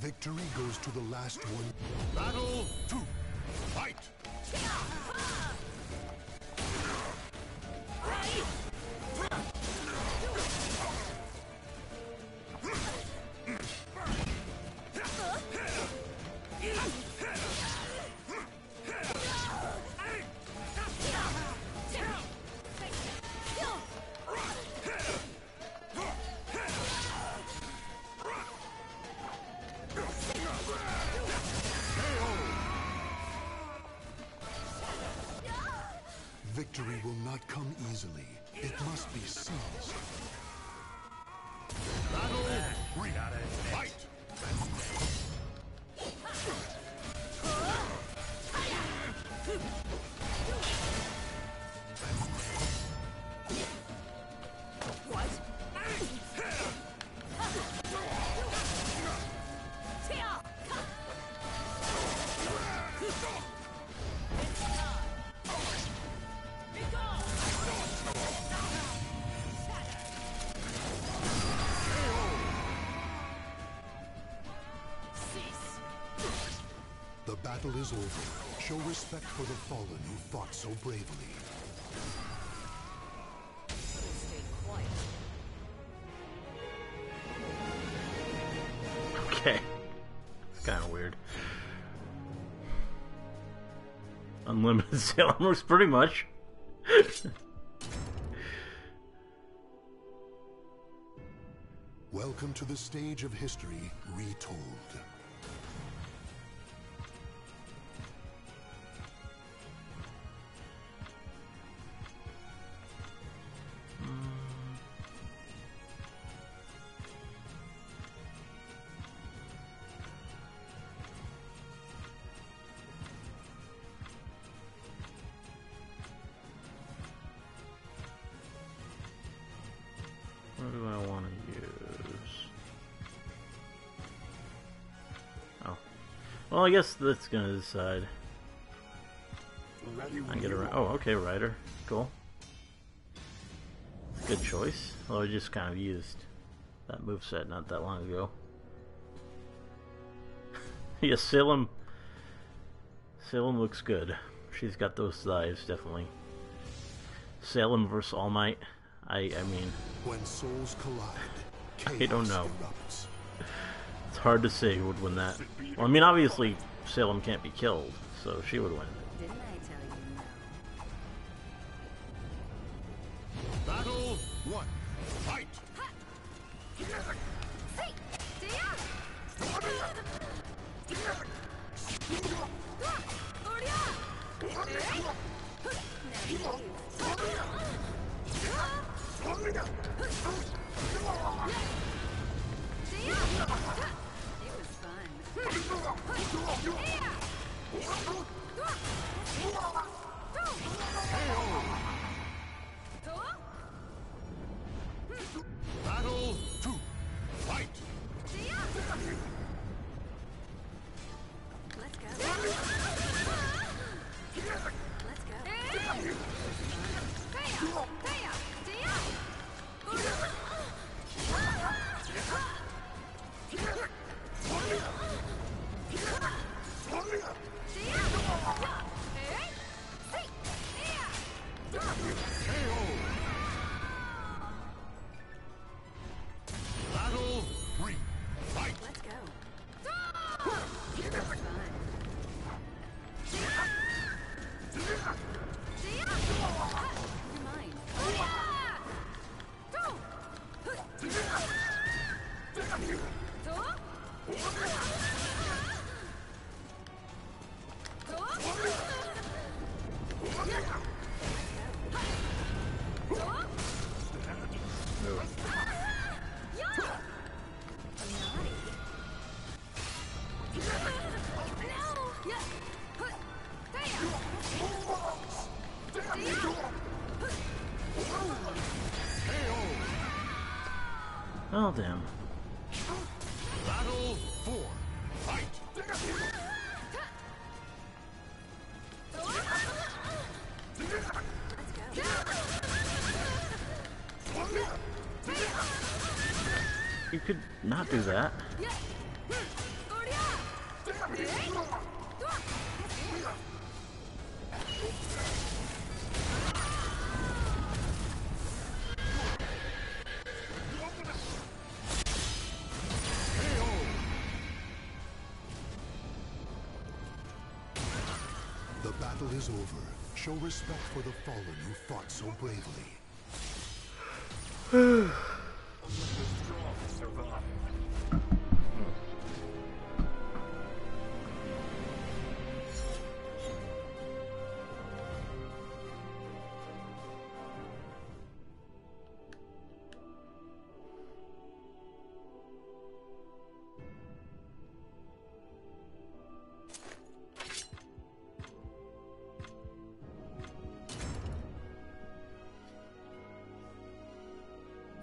Victory goes to the last one. Battle 2. Fight! Victory will not come easily. It must be seized. Battle 3. Fight! battle is over. Show respect for the fallen who fought so bravely. Stay quiet. Okay. It's kind of weird. Unlimited Sailor Moose, pretty much. Welcome to the stage of history retold. What do I want to use? Oh. Well, I guess that's gonna decide. I get around. Oh, okay, Rider. Cool. Good choice. Although I just kind of used that moveset not that long ago. Yes, Salem. Salem looks good. She's got those thighs, definitely. Salem versus All Might. I mean, When souls collide, I don't know. erupts. It's hard to say who would win that. Well, I mean, obviously Salem can't be killed, so she would win. Didn't I tell you no? Battle 1. Fight! It was fun. Battle 2. Fight! Let's go. Let's go. Battle 3. Fight! Let's go. It was fun. You're mine. Oh, damn. Battle 4. Fight! You could not do that. The battle is over. Show respect for the fallen who fought so bravely. The strong survive.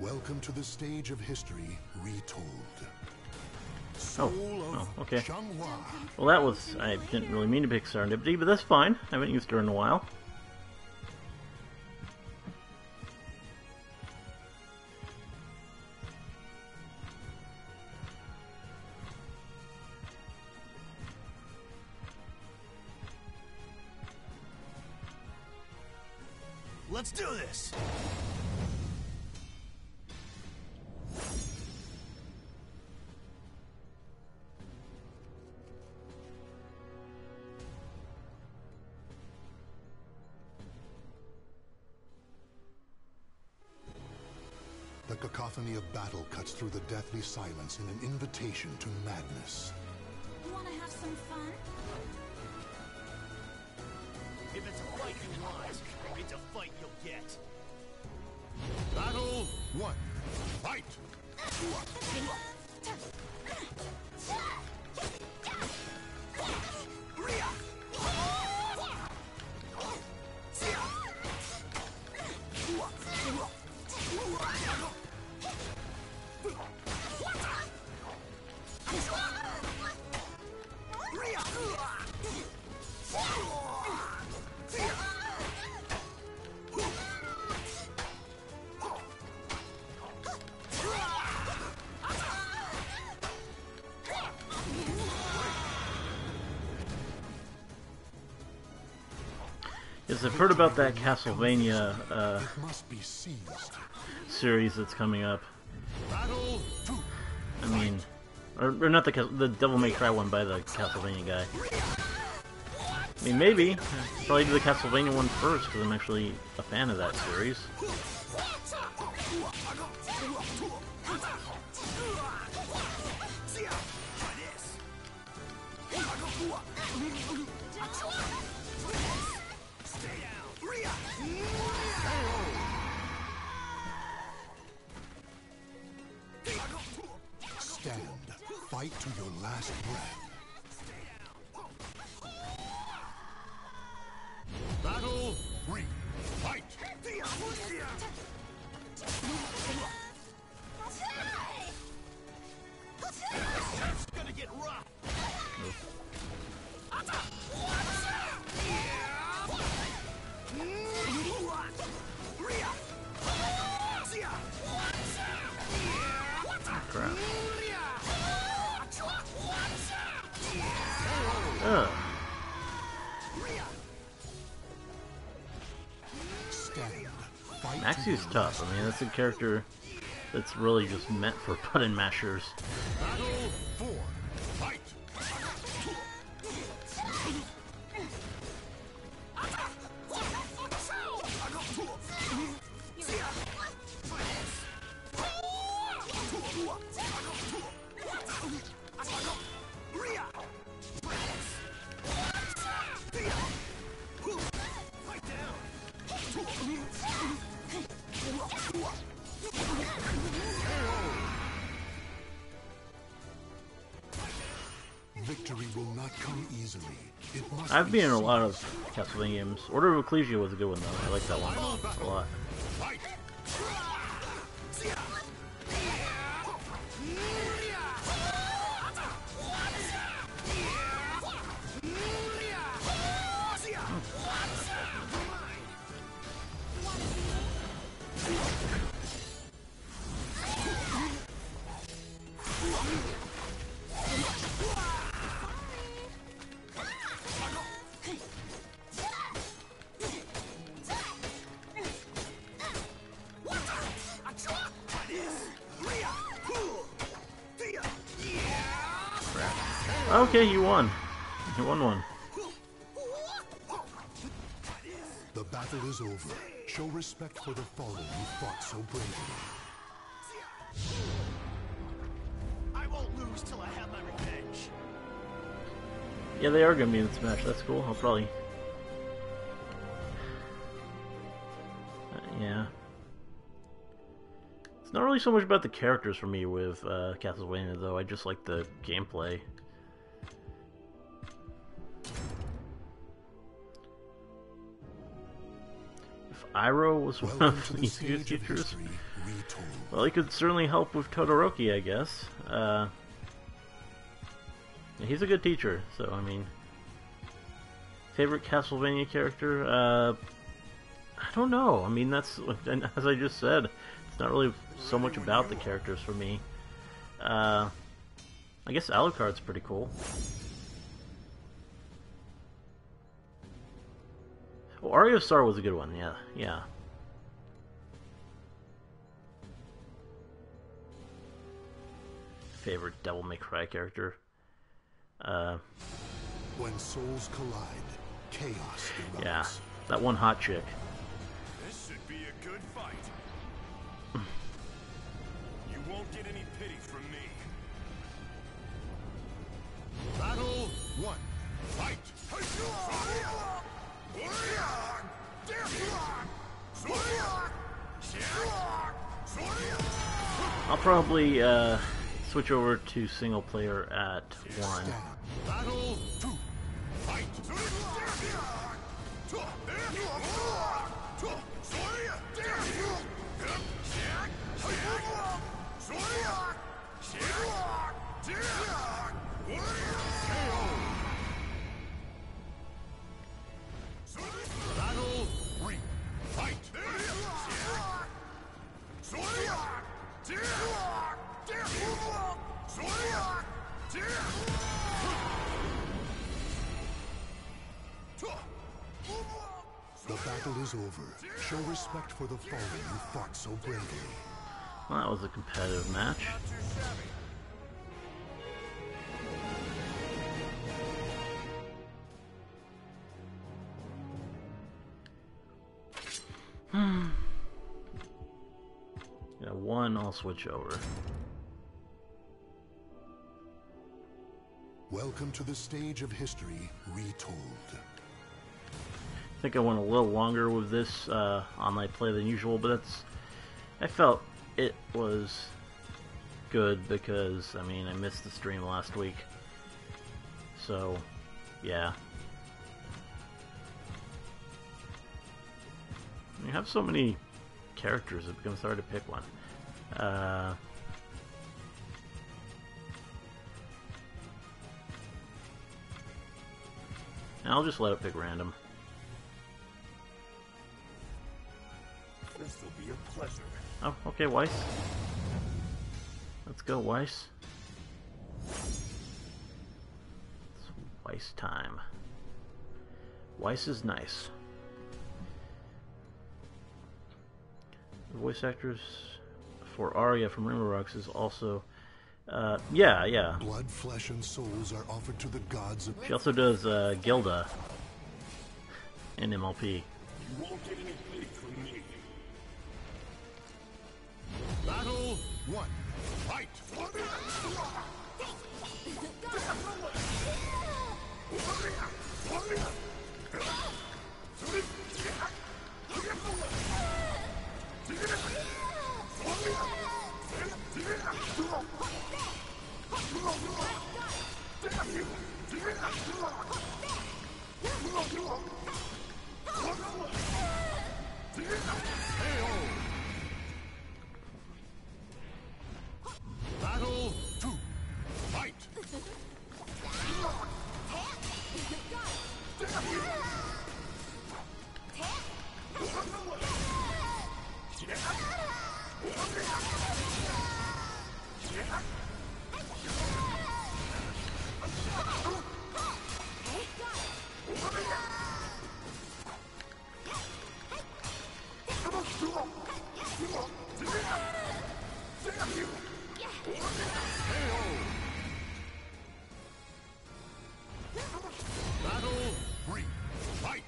Welcome to the stage of history retold. Oh, Soul of oh, okay. Changhua. Well, that was... I didn't really mean to pick Serendipity, but that's fine. I haven't used her in a while. Let's do this! The cacophony of battle cuts through the deathly silence in an invitation to madness. You wanna have some fun? If it's a fight you want, it's a fight you'll get. Battle 1. Fight! Yes, I've heard about that Castlevania It must be seized. series that's coming up. Battle 2. I mean, or not the Devil May Cry one by the Castlevania guy. I mean, maybe. Probably do the Castlevania one first, because I'm actually a fan of that series. Stand. Fight to your last breath. Battle 3. Fight! It's gonna get rough! Crap. Ugh. Stand. Fight Maxie's tough. I mean, that's a character that's really just meant for button mashers. Battle 4. Fight! Victory will not come easily. It must I've be been in a lot seized. of Castlevania games. Order of Ecclesia was a good one, though. I like that one a lot. Fight! Okay, you won. You won one. The battle is over. Show respect for the fallen who fought so bravely. I won't lose till I have my revenge. Yeah, they are gonna be in Smash. That's cool. I'll probably. Yeah. It's not really so much about the characters for me with Castlevania, though. I just like the gameplay. If Iroh was one Welcome of to the these stage of teachers, history retold. well, he could certainly help with Todoroki, I guess. He's a good teacher, so I mean, favorite Castlevania character? I don't know. I mean, that's, as I just said, it's not really so much about the characters for me. I guess Alucard's pretty cool. Oh, Aria of Star was a good one. Yeah. favorite Devil May Cry character. When souls collide, chaos erupts. Yeah, that one hot chick. This should be a good fight. You won't get any pity from me. Battle 1. Fight! I'll probably switch over to single player at 1. Battle 2. Fight! Battle 3. Fight! The battle is over. Show respect for the fallen who fought so bravely. Well, that was a competitive match. Not too shabby. Yeah, 1 I'll switch over. Welcome to the stage of history retold. I think I went a little longer with this online play than usual, but I felt it was good because, I mean, I missed the stream last week. So, yeah. You have so many characters, it becomes hard to pick one. I'll just let it pick random. This will be a pleasure. Oh, okay, Weiss. Let's go, Weiss. It's Weiss time. Weiss is nice. The voice actress for Arya from Rimmer Rocks is also... yeah. Blood, flesh, and souls are offered to the gods of... She also does Gilda in MLP. You won't get any pity from me. Battle 1. Fight! Battle 2. Fight! Battle 3. Fight!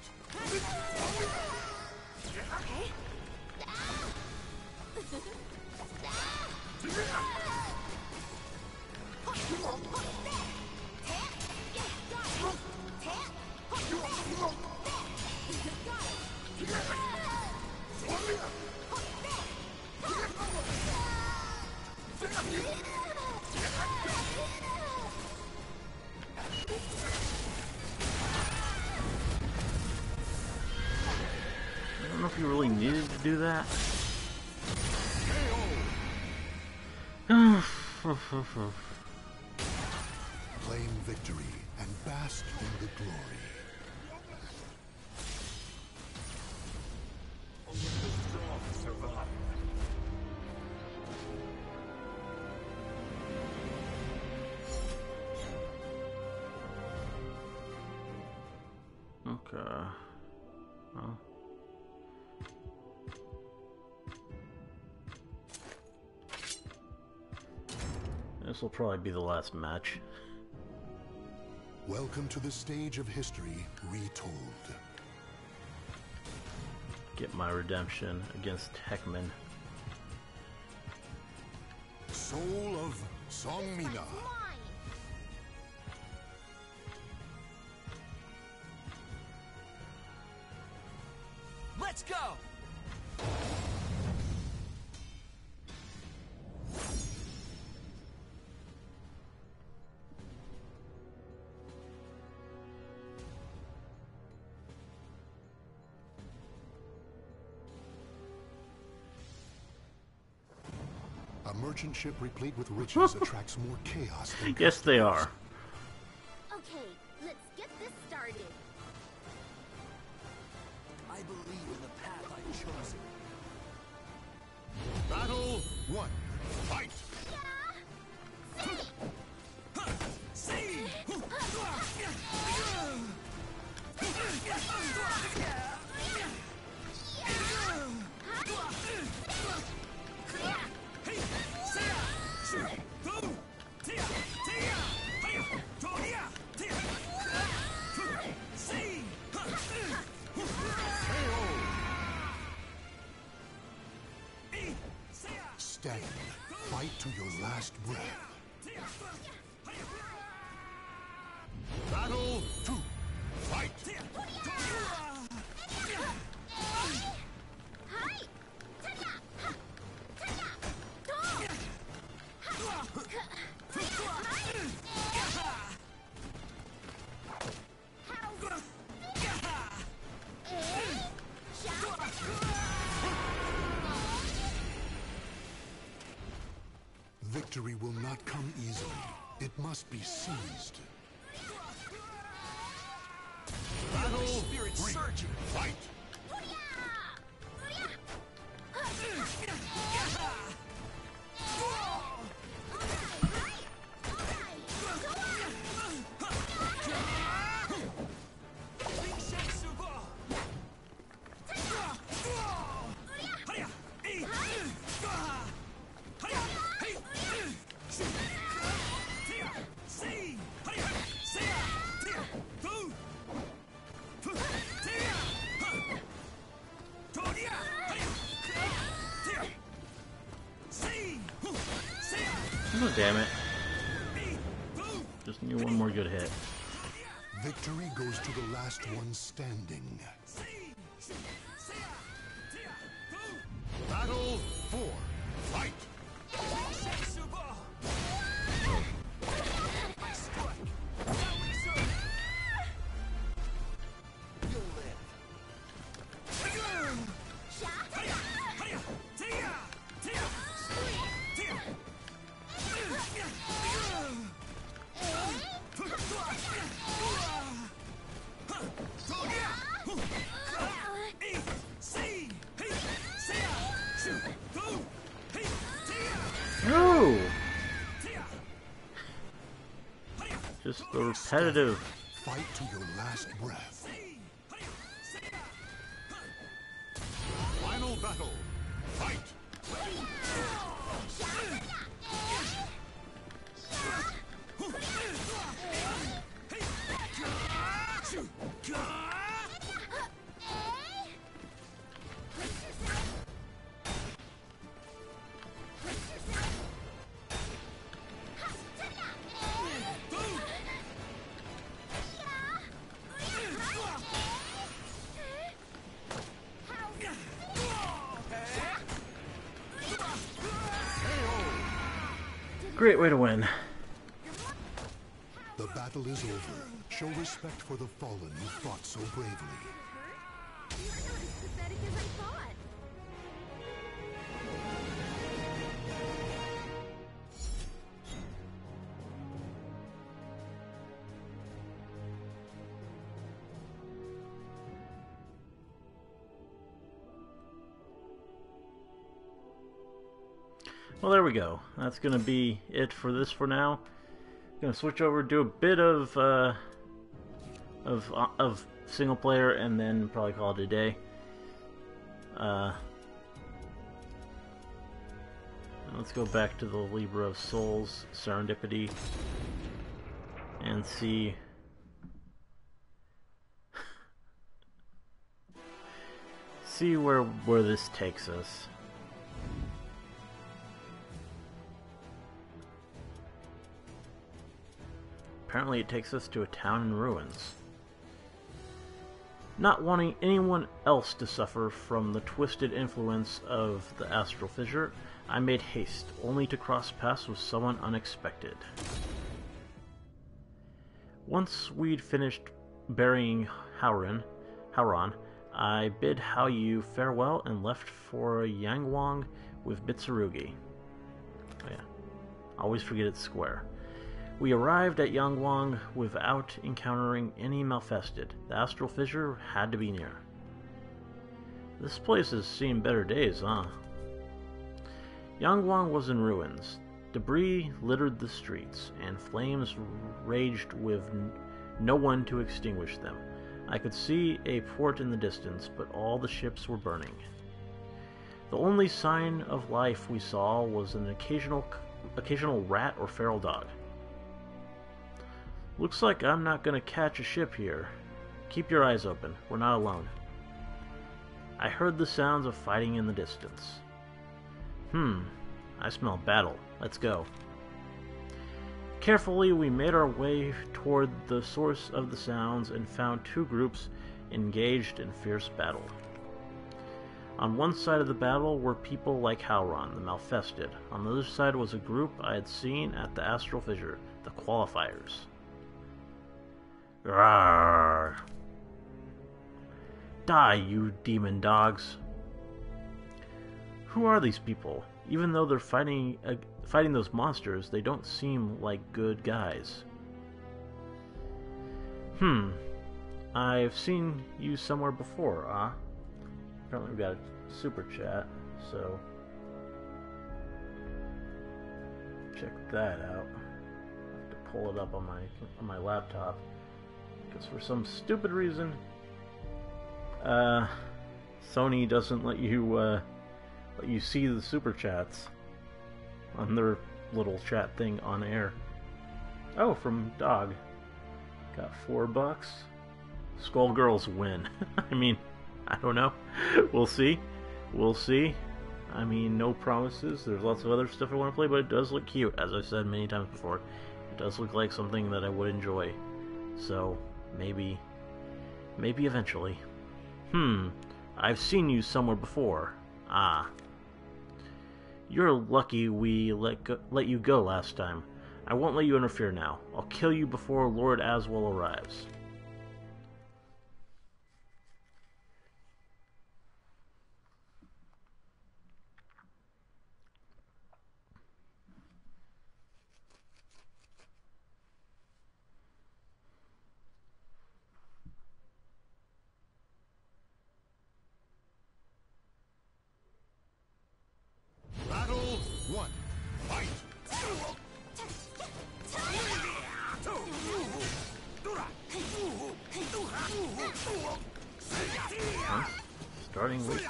I don't know if you really needed to do that. Claim victory and bask in the glory. Only the strong survive. Okay. Well. This will probably be the last match. Welcome to the stage of history retold. Get my redemption against Heckman. Soul of Songmina. Mine. Let's go! A merchant ship replete with riches attracts more chaos than Yes, they are. Okay, let's get this started. I believe in the path I've chosen. Battle 1. Fight! See! Stand. Fight to your last breath. Battle 2. Fight! Victory will not come easily. It must be seized. Battle Spirit 3. surging. Fight! Oh, damn it. Just need one more good hit. Victory goes to the last one standing. Battle 4. Fight! No! Just the repetitive. Fight to your last breath. Final battle. Fight! Great way to win. The battle is over. Show respect for the fallen who fought so bravely. You're not as pathetic as I thought. Well, there we go. That's gonna be it for this for now. Gonna switch over, do a bit of single player, and then probably call it a day. And let's go back to the Libra of Souls, Serendipity, and see... see where this takes us. Apparently it takes us to a town in ruins. Not wanting anyone else to suffer from the twisted influence of the astral fissure, I made haste, only to cross paths with someone unexpected. Once we'd finished burying Hauran, I bid Hao Yu farewell and left for Yangwang with Bitsurugi. Oh yeah, always forget it's square. We arrived at Yangwang without encountering any Malfested. The astral fissure had to be near. This place has seen better days, huh? Yangwang was in ruins. Debris littered the streets, and flames raged with no one to extinguish them. I could see a port in the distance, but all the ships were burning. The only sign of life we saw was an occasional rat or feral dog. Looks like I'm not gonna catch a ship here. Keep your eyes open. We're not alone. I heard the sounds of fighting in the distance. I smell battle. Let's go. Carefully, we made our way toward the source of the sounds and found two groups engaged in fierce battle. On one side of the battle were people like Hauran, the Malfested. On the other side was a group I had seen at the Astral Fissure, the Qualifiers. Rawr. Die, you demon dogs! Who are these people? Even though they're fighting those monsters, they don't seem like good guys. I've seen you somewhere before, Apparently we've got a super chat, so check that out. I have to pull it up on my laptop because for some stupid reason, Sony doesn't let you see the super chats on their little chat thing on air. Oh, from Dog. Got $4. Skullgirls win. I mean, I don't know. We'll see. We'll see. I mean, no promises. There's lots of other stuff I want to play, but it does look cute. As I've said many times before, it does look like something that I would enjoy. So, maybe eventually. I've seen you somewhere before. You're lucky we let you go last time. I won't let you interfere now. I'll kill you before Lord Aswell arrives. Starting with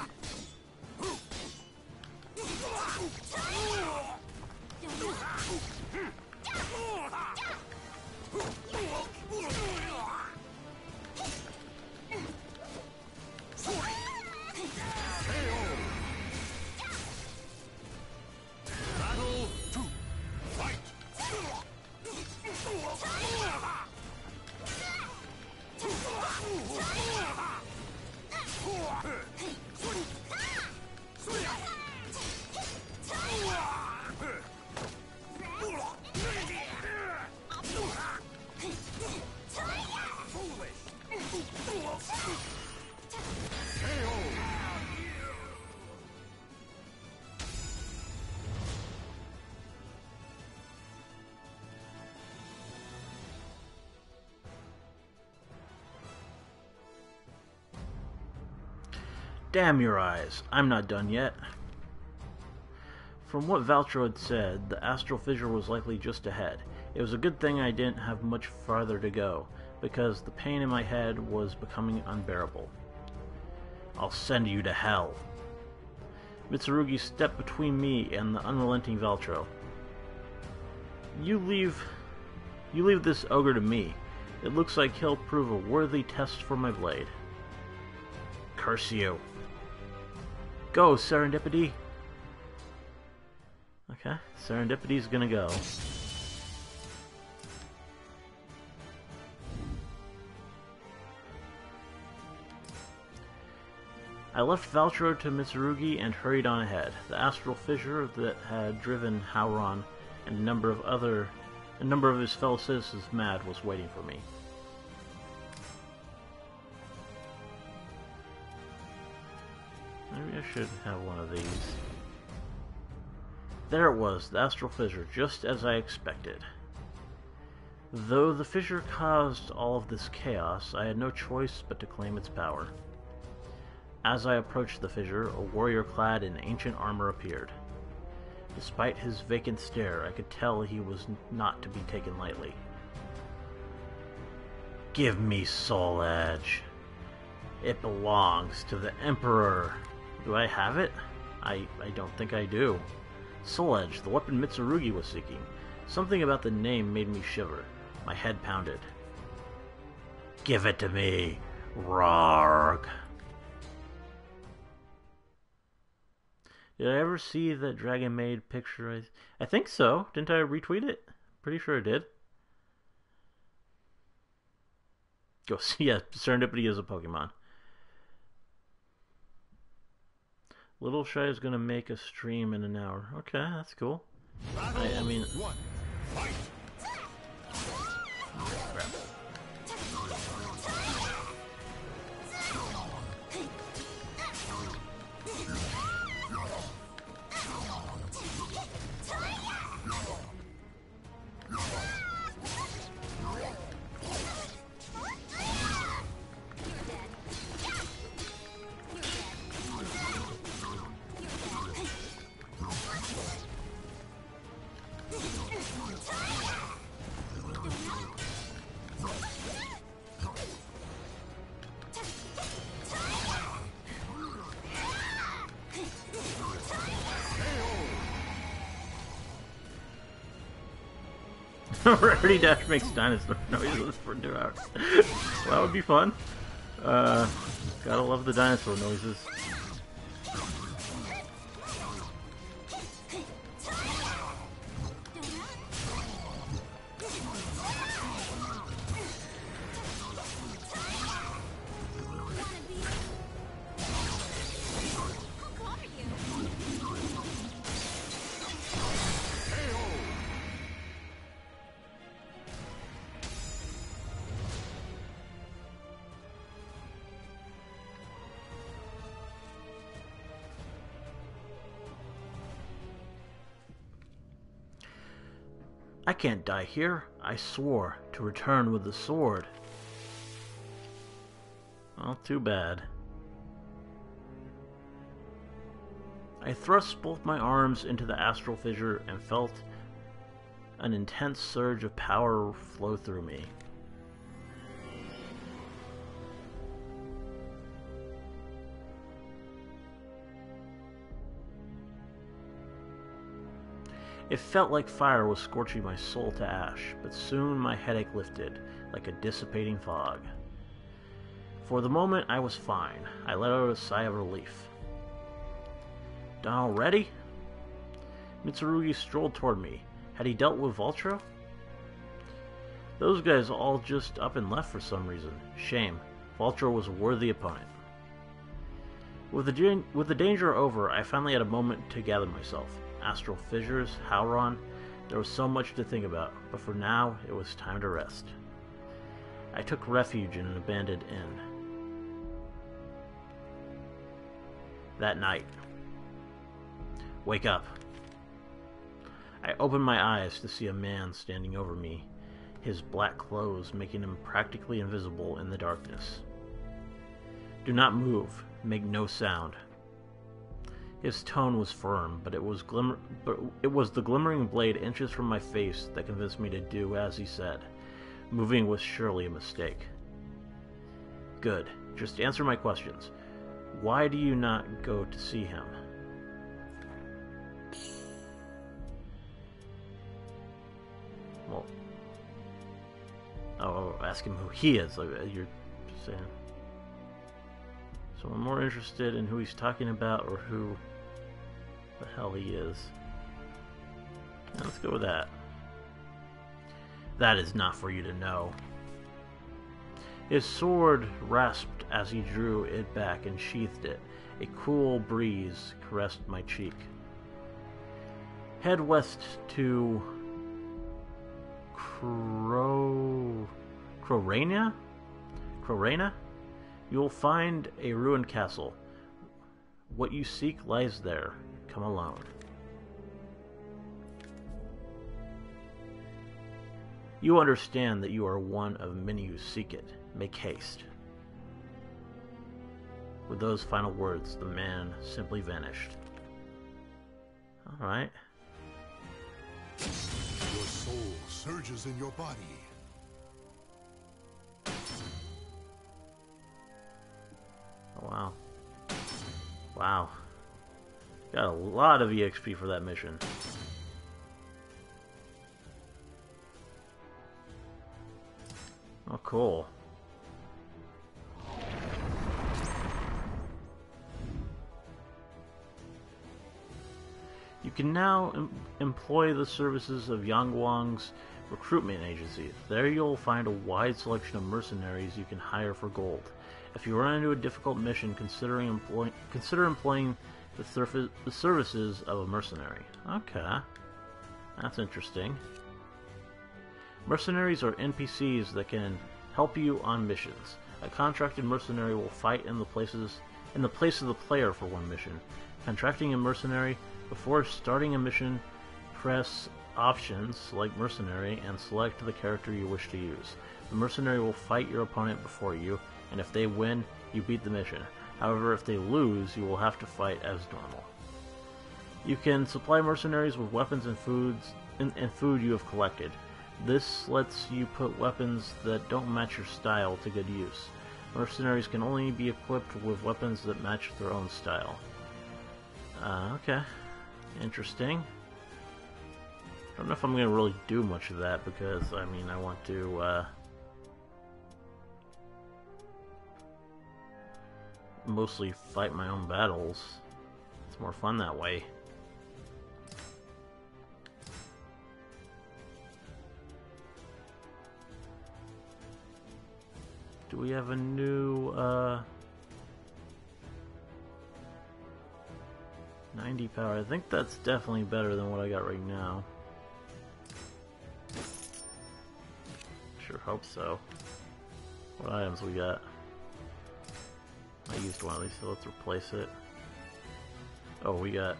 Damn your eyes, I'm not done yet. From what Valtro had said, the astral fissure was likely just ahead. It was a good thing I didn't have much farther to go, because the pain in my head was becoming unbearable. I'll send you to hell. Mitsurugi stepped between me and the unrelenting Valtro. You leave this ogre to me. It looks like he'll prove a worthy test for my blade. Curse you. Go, Serendipity. Okay, Serendipity's gonna go. I left Valtro to Mitsurugi and hurried on ahead. The astral fissure that had driven Hauron and a number of his fellow citizens mad was waiting for me. Maybe I should have one of these. There it was, the astral fissure, just as I expected. Though the fissure caused all of this chaos, I had no choice but to claim its power. As I approached the fissure, a warrior clad in ancient armor appeared. Despite his vacant stare, I could tell he was not to be taken lightly. Give me Soul Edge. It belongs to the Emperor. Do I have it? I don't think I do. Soul Edge, the weapon Mitsurugi was seeking. Something about the name made me shiver. My head pounded. Give it to me, Rarg. Did I ever see that Dragon Maid picture? I think so. Didn't I retweet it? Pretty sure I did. Go see. Yeah, Serendipity is a Pokemon. Little Shy is gonna make a stream in an hour. Okay, that's cool. I mean. One, fight! Crap. Rarity Dash makes dinosaur noises for 2 hours. Well, that would be fun. Gotta love the dinosaur noises. I can't die here. I swore to return with the sword. Well, too bad. I thrust both my arms into the astral fissure and felt an intense surge of power flow through me. It felt like fire was scorching my soul to ash, but soon my headache lifted, like a dissipating fog. For the moment, I was fine. I let out a sigh of relief. Done already? Mitsurugi strolled toward me. Had he dealt with Valtro? Those guys all just up and left for some reason. Shame. Valtro was a worthy opponent. With the danger over, I finally had a moment to gather myself. Astral fissures, Hauron, there was so much to think about, but for now, it was time to rest. I took refuge in an abandoned inn. That night. Wake up. I opened my eyes to see a man standing over me, his black clothes making him practically invisible in the darkness. Do not move. Make no sound. His tone was firm, but it was the glimmering blade inches from my face that convinced me to do as he said. Moving was surely a mistake. Good. Just answer my questions. Why do you not go to see him? Oh, ask him who he is. Like you're saying. So I'm more interested in who he's talking about or who the hell he is. Yeah, let's go with that. That is not for you to know. His sword rasped as he drew it back and sheathed it. A cool breeze caressed my cheek. Head west to Crorena? You'll find a ruined castle. What you seek lies there. Come alone. You understand that you are one of many who seek it. Make haste. With those final words, the man simply vanished. Alright. Your soul surges in your body. Oh, wow. Wow. Got a lot of EXP for that mission. Oh, cool. You can now employ the services of Yangwang's recruitment agency. There you'll find a wide selection of mercenaries you can hire for gold. If you run into a difficult mission, consider employing the services of a mercenary. Okay. That's interesting. Mercenaries are NPCs that can help you on missions. A contracted mercenary will fight in the place of the player for one mission. Contracting a mercenary before starting a mission, press options select mercenary and select the character you wish to use. The mercenary will fight your opponent before you, and if they win, you beat the mission. However, if they lose, you will have to fight as normal. You can supply mercenaries with weapons and food you have collected. This lets you put weapons that don't match your style to good use. Mercenaries can only be equipped with weapons that match their own style. Okay. Interesting. Don't know if I'm going to really do much of that because, I mean, I want to, mostly fight my own battles. It's more fun that way. Do we have a new, 90 power? I think that's definitely better than what I got right now. Sure hope so. What items we got? I used one of these, so let's replace it. Oh, we got...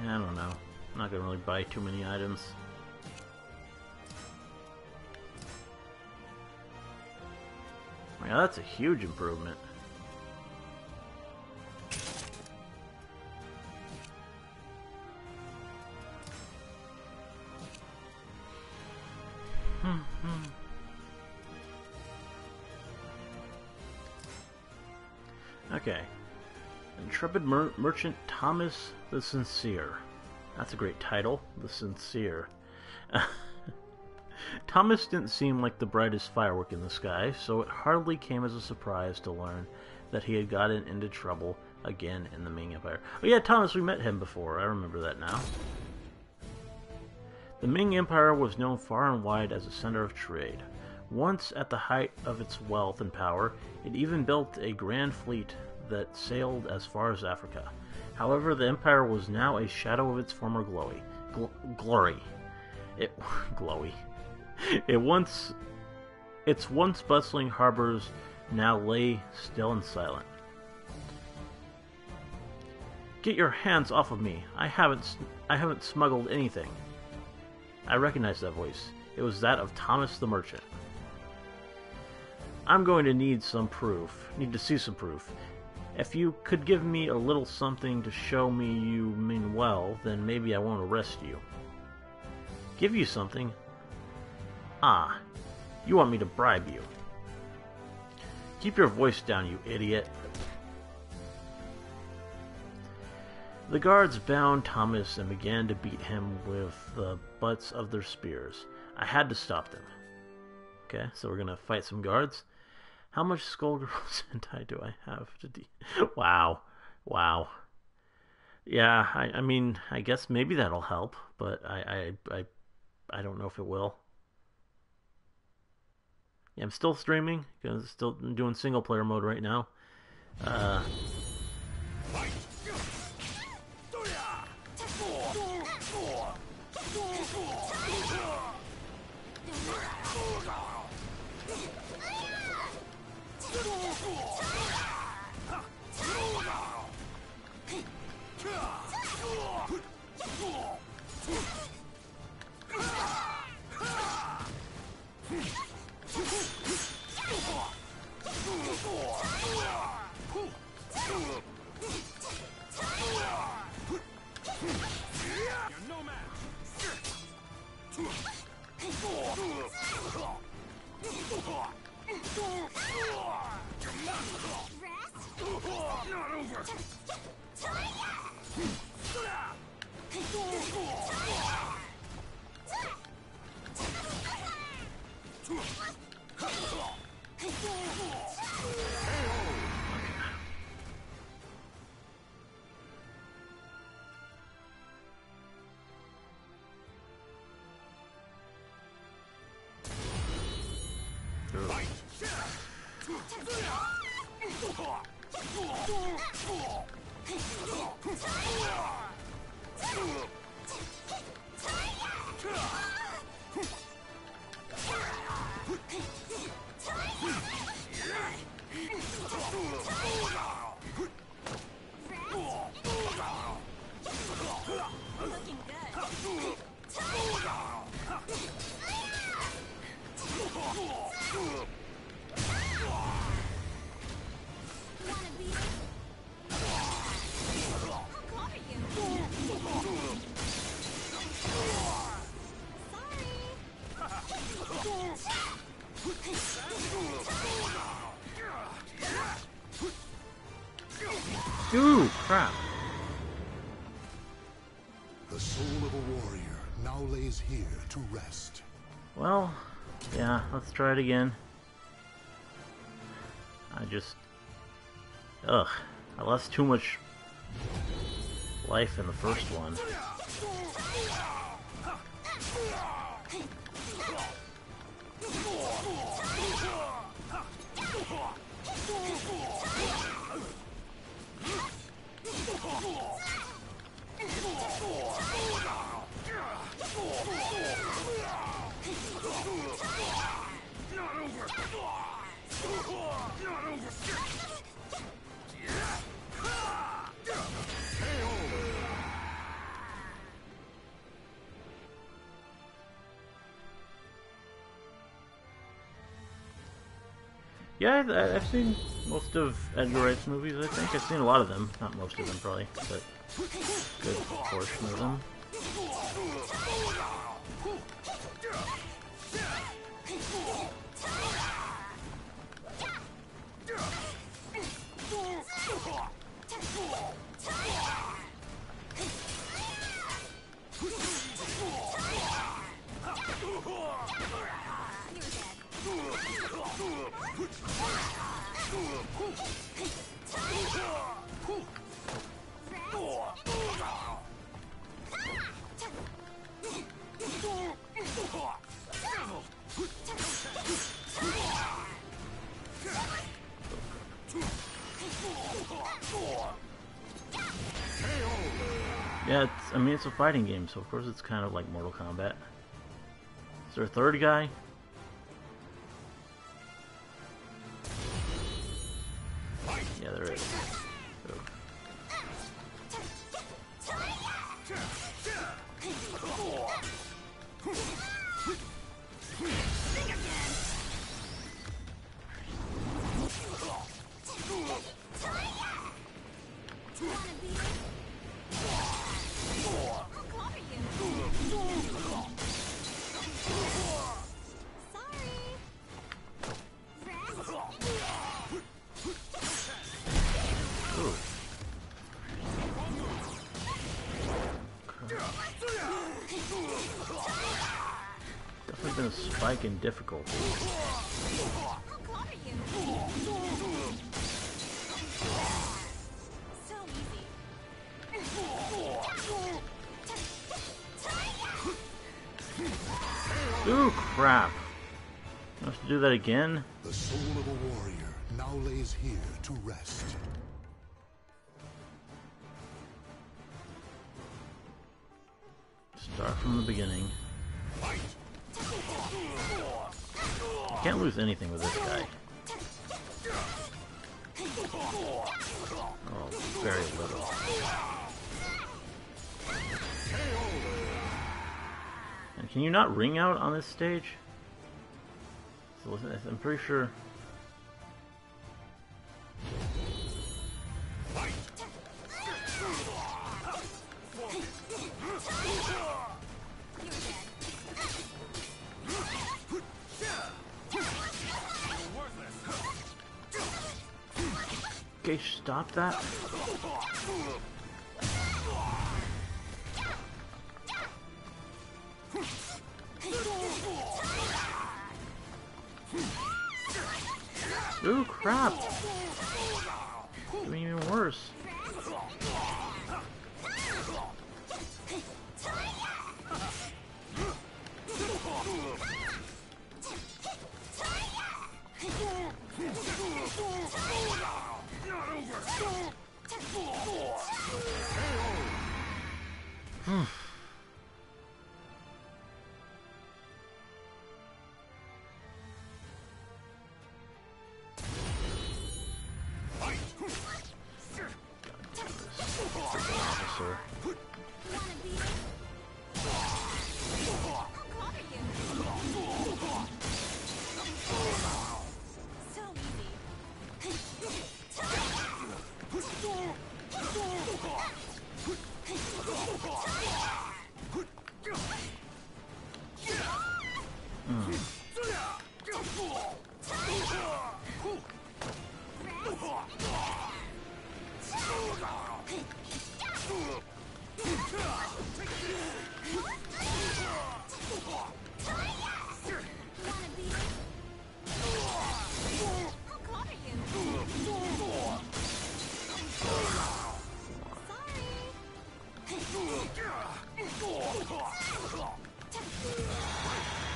I don't know. I'm not gonna really buy too many items. Yeah, that's a huge improvement. Okay. Intrepid Merchant Thomas the Sincere. That's a great title, The Sincere. Thomas didn't seem like the brightest firework in the sky, so it hardly came as a surprise to learn that he had gotten into trouble again in the Ming Empire. Oh yeah, Thomas, we met him before. I remember that now. The Ming Empire was known far and wide as a center of trade. Once at the height of its wealth and power, it even built a grand fleet that sailed as far as Africa. However, the empire was now a shadow of its former glory. Its once bustling harbors now lay still and silent. Get your hands off of me! I haven't smuggled anything. I recognized that voice. It was that of Thomas the Merchant. I'm going to need to see some proof. If you could give me a little something to show me you mean well, then maybe I won't arrest you. Give you something? Ah, you want me to bribe you. Keep your voice down, you idiot. The guards bound Thomas and began to beat him with the butts of their spears. I had to stop them. Okay, so we're gonna fight some guards. How much Skullgirl Sentai do I have to Wow. Wow. Yeah, I mean, I guess maybe that'll help, but I don't know if it will. Yeah, I'm still streaming, because still doing single player mode right now. Ooh, crap. The soul of a warrior now lays here to rest. Well, yeah, let's try it again. Ugh, I lost too much life in the first one. Yeah, I've seen most of Edgar Wright's movies, I think. I've seen a lot of them. Not most of them, probably, but a good portion of them. Yeah, I mean, it's a fighting game, so of course it's kind of like Mortal Kombat. Is there a third guy? Yeah, there is. Oh. even a spike in difficulty. How caught are you? So easy. Ooh, crap. I have to do that again? The soul of a warrior now lays here to rest. Start from the beginning. I can't lose anything with this guy. Oh, very little. And can you not ring out on this stage? So I'm pretty sure. Okay, stop that. Ooh, crap! Doing even worse. Officer.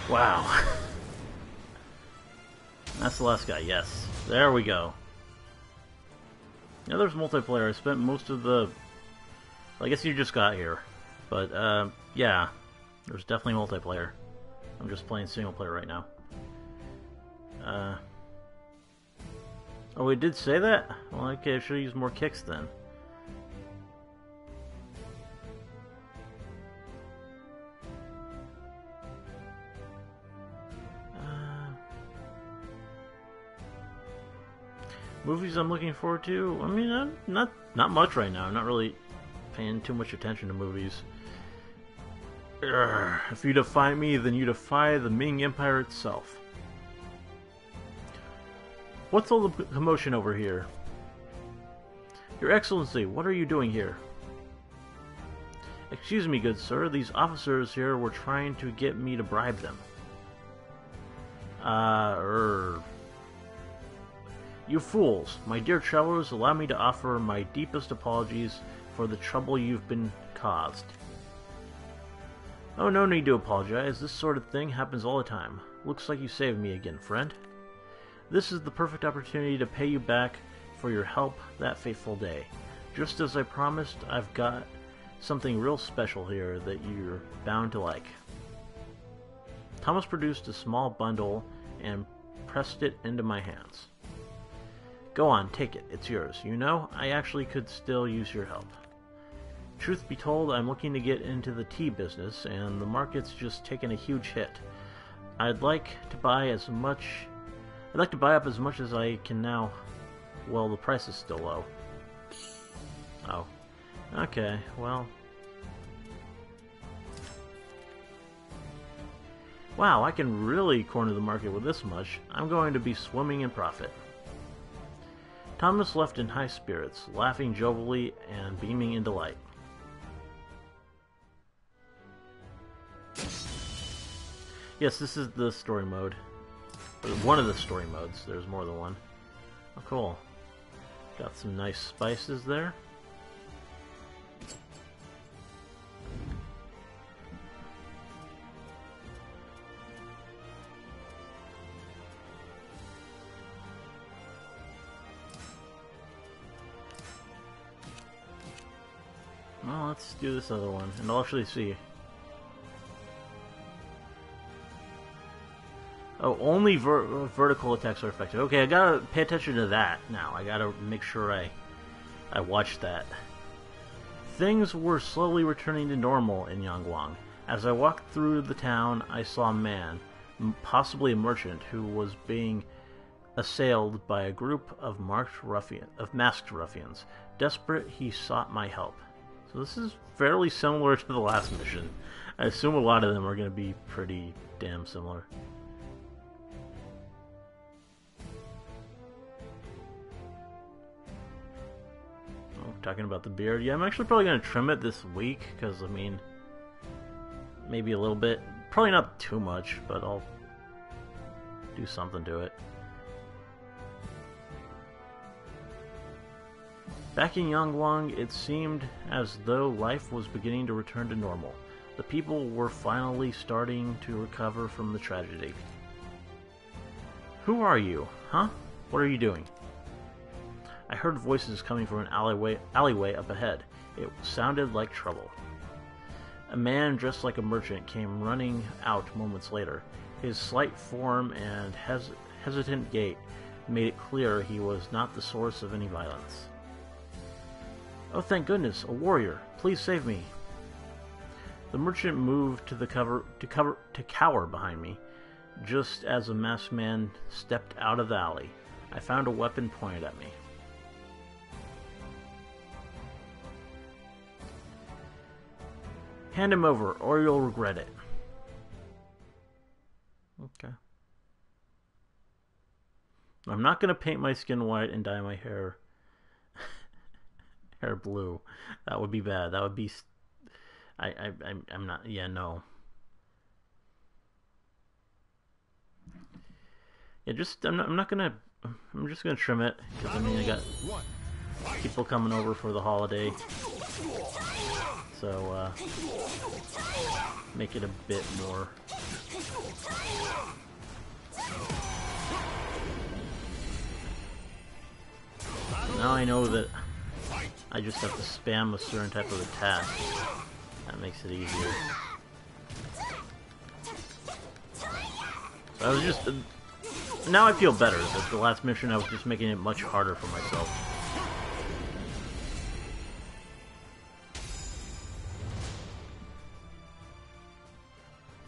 Wow. That's the last guy, yes. There we go. Yeah, there's multiplayer. I spent most of the... I guess you just got here. But, yeah. There's definitely multiplayer. I'm just playing single player right now. Oh, we did say that? Well, okay, I should use more kicks then. Movies I'm looking forward to? I mean, not much right now. I'm not really paying too much attention to movies. Urgh. If you defy me, then you defy the Ming Empire itself. What's all the commotion over here? Your Excellency, what are you doing here? Excuse me, good sir. These officers here were trying to get me to bribe them. You fools! My dear travelers, allow me to offer my deepest apologies for the trouble you've been caused. Oh, no need to apologize. This sort of thing happens all the time. Looks like you saved me again, friend. This is the perfect opportunity to pay you back for your help that fateful day. Just as I promised, I've got something real special here that you're bound to like. Thomas produced a small bundle and pressed it into my hands. Go on, take it. It's yours. You know, I actually could still use your help. Truth be told, I'm looking to get into the tea business, and the market's just taken a huge hit. I'd like to buy up as much as I can now. Well, the price is still low. Oh. Okay, well. Wow, I can really corner the market with this much. I'm going to be swimming in profit. Thomas left in high spirits, laughing jovially and beaming in delight. Yes, this is the story mode. One of the story modes. There's more than one. Oh, cool. Got some nice spices there. Well, let's do this other one, and I'll actually see. Oh, only vertical attacks are effective. Okay, I gotta pay attention to that now. I gotta make sure I watch that. Things were slowly returning to normal in Yangguang. As I walked through the town, I saw a man, possibly a merchant, who was being assailed by a group of masked ruffians. Desperate, he sought my help. So this is fairly similar to the last mission. I assume a lot of them are going to be pretty damn similar. Oh, talking about the beard. Yeah, I'm actually probably going to trim it this week, because, I mean, maybe a little bit. Probably not too much, but I'll do something to it. Back in Yangguang, it seemed as though life was beginning to return to normal. The people were finally starting to recover from the tragedy. Who are you, huh? What are you doing? I heard voices coming from an alleyway up ahead. It sounded like trouble. A man dressed like a merchant came running out moments later. His slight form and hesitant gait made it clear he was not the source of any violence. Oh, thank goodness, a warrior. Please save me. The merchant moved to cower behind me, just as a masked man stepped out of the alley. I found a weapon pointed at me. Hand him over, or you'll regret it. Okay. I'm not going to paint my skin white and dye my hair blue. That would be bad. That would be... I'm not... Yeah, no. Yeah, just... I'm not gonna... I'm just gonna trim it. Because, I mean, I got people coming over for the holiday. So, make it a bit more... Now I know that I just have to spam a certain type of attack. That makes it easier. So I was just... now I feel better. But the last mission I was just making it much harder for myself.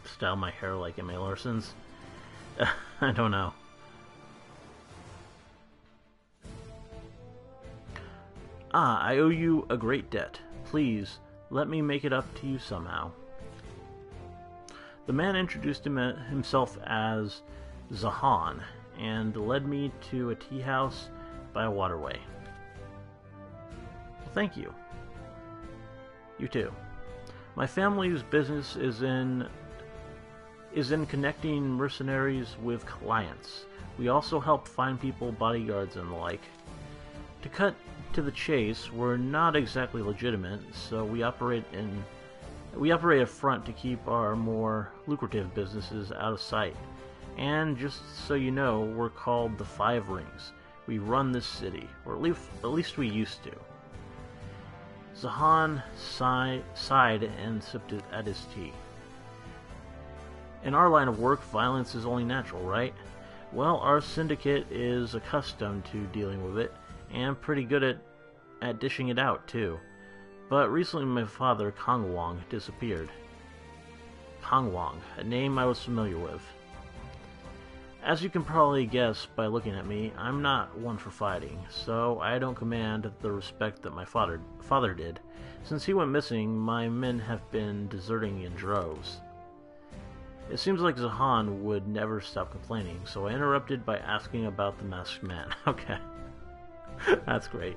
Style my hair like M.A. Larson's? I don't know. Ah, I owe you a great debt. Please, let me make it up to you somehow. The man introduced himself as Zahan, and led me to a tea house by a waterway. Well, thank you. You too. My family's business is in connecting mercenaries with clients. We also help find people, bodyguards, and the like. To cut to the chase, we're not exactly legitimate, so we operate a front to keep our more lucrative businesses out of sight. And just so you know, we're called the Five Rings. We run this city, or at least we used to. Zahan sighed and sipped at his tea. In our line of work, violence is only natural, right? Well, our syndicate is accustomed to dealing with it, and pretty good at dishing it out, too. But recently my father, Kong Wong, disappeared. Kong Wong, a name I was familiar with. As you can probably guess by looking at me, I'm not one for fighting, so I don't command the respect that my father did. Since he went missing, my men have been deserting in droves. It seems like Zahan would never stop complaining, so I interrupted by asking about the masked man. Okay. That's great.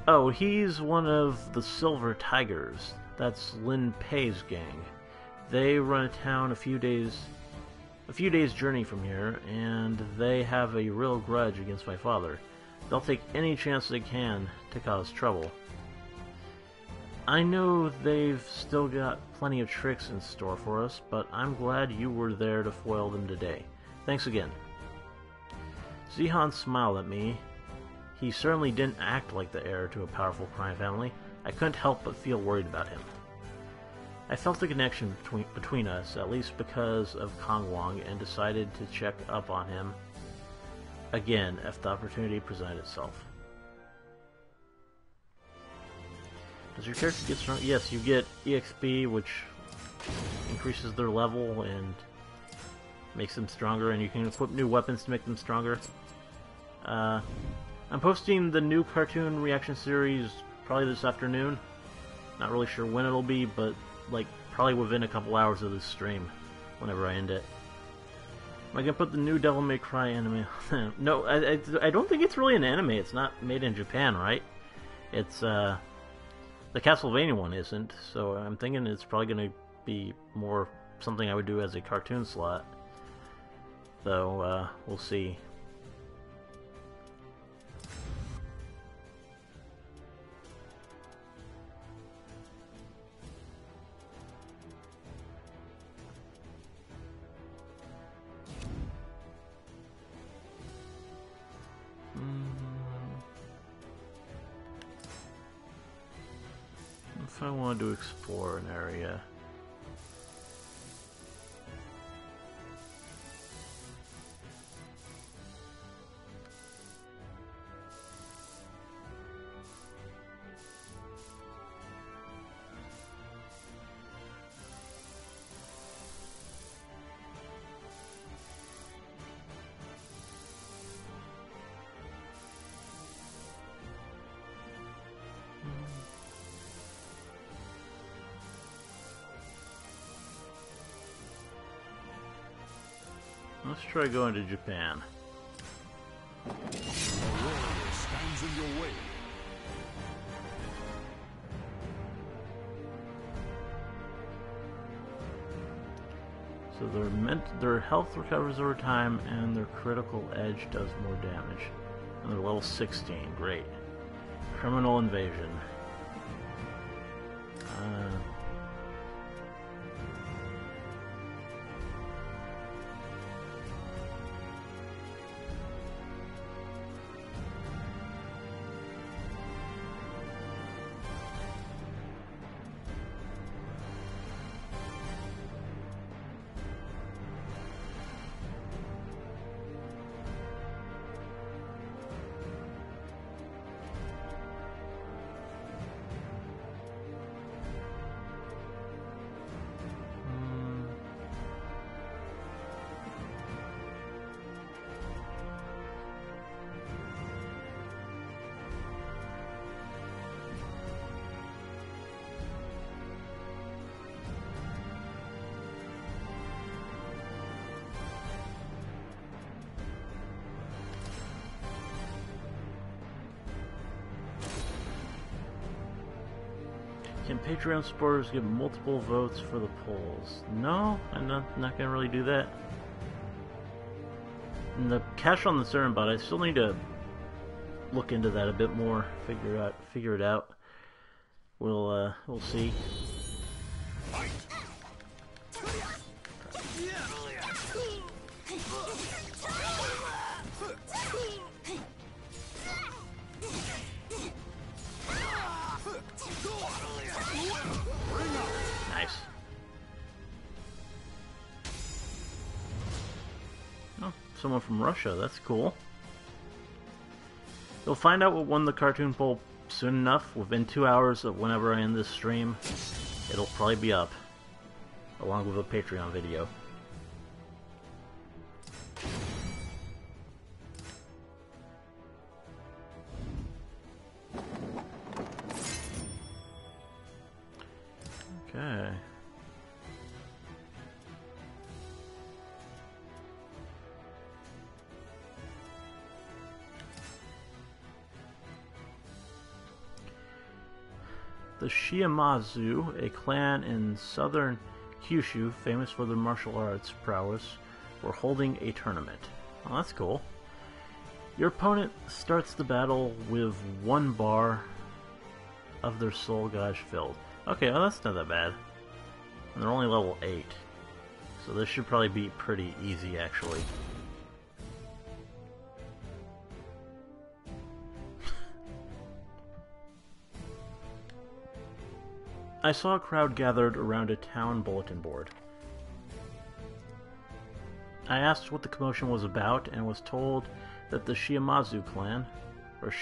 Oh, he's one of the Silver Tigers. That's Lin Pei's gang. They run a town a few days a few days' journey from here, and they have a real grudge against my father. They'll take any chance they can to cause trouble. I know they've still got plenty of tricks in store for us, but I'm glad you were there to foil them today. Thanks again. Zihan smiled at me. He certainly didn't act like the heir to a powerful crime family. I couldn't help but feel worried about him. I felt a connection between us, at least because of Kong Wong, and decided to check up on him again if the opportunity presented itself. Does your character get strong? Yes, you get EXP, which increases their level and makes them stronger, and you can equip new weapons to make them stronger. I'm posting the new cartoon reaction series probably this afternoon. Not really sure when it'll be, but like probably within a couple hours of this stream, whenever I end it. Am I gonna put the new Devil May Cry anime? No, I don't think it's really an anime. It's not made in Japan, right? It's the Castlevania one isn't, so I'm thinking it's probably gonna be more something I would do as a cartoon slot. Though we'll see. If I wanted to explore an area. Let's try going to Japan. A warrior stands in your way. So their health recovers over time, and their critical edge does more damage. And they're level 16. Great. Criminal invasion. Can Patreon supporters get multiple votes for the polls? No, I'm not gonna really do that. And the cash on the server bot, I still need to look into that a bit more, figure it out. We'll see. Nice. Oh, someone from Russia, that's cool. You'll find out what won the cartoon poll soon enough. Within 2 hours of whenever I end this stream, it'll probably be up, along with a Patreon video. Okay. The Shiamazu, a clan in southern Kyushu famous for their martial arts prowess, we're holding a tournament. Oh, that's cool. Your opponent starts the battle with 1 bar of their soul gauge filled. Okay, oh, that's not that bad. And they're only level 8. So this should probably be pretty easy, actually. I saw a crowd gathered around a town bulletin board. I asked what the commotion was about and was told that the Shimazu clan, or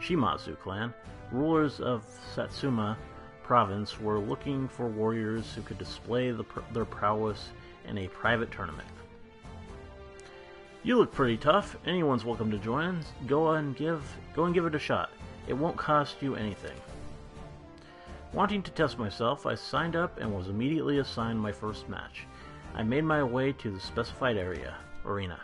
Shimazu clan, rulers of Satsuma province, were looking for warriors who could display their prowess in a private tournament. You look pretty tough. Anyone's welcome to join. Go and give it a shot. It won't cost you anything. Wanting to test myself, I signed up and was immediately assigned my first match. I made my way to the specified arena.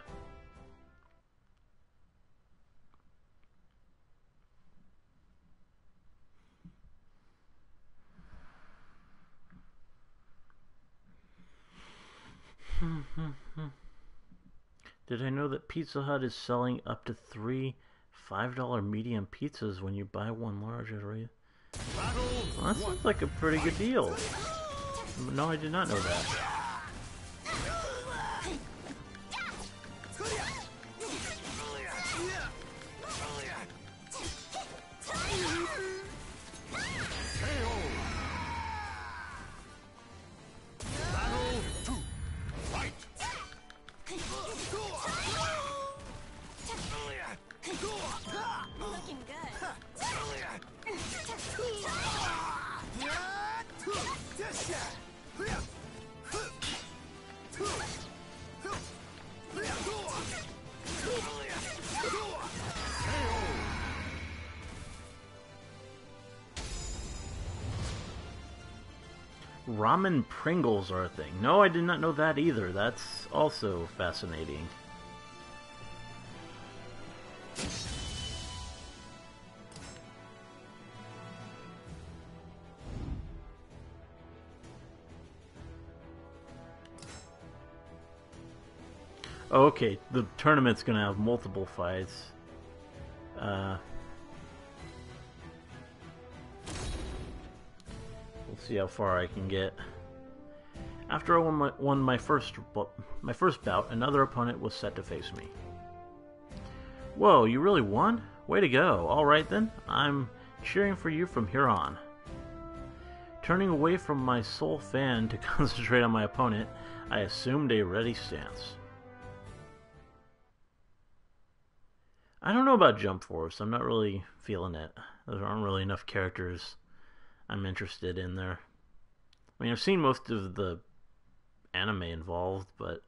Did I know that Pizza Hut is selling up to 3 $5 medium pizzas when you buy 1 large at a... Well, that sounds like a pretty good deal. No, I did not know that. Looking good. Ramen Pringles are a thing. No, I did not know that either. That's also fascinating. Okay, the tournament's gonna have multiple fights. We'll see how far I can get. After I won my first bout, another opponent was set to face me. Whoa, you really won? Way to go. Alright then, I'm cheering for you from here on. Turning away from my sole fan to concentrate on my opponent, I assumed a ready stance. I don't know about Jump Force. I'm not really feeling it. There aren't really enough characters I'm interested in there. I mean, I've seen most of the anime involved, but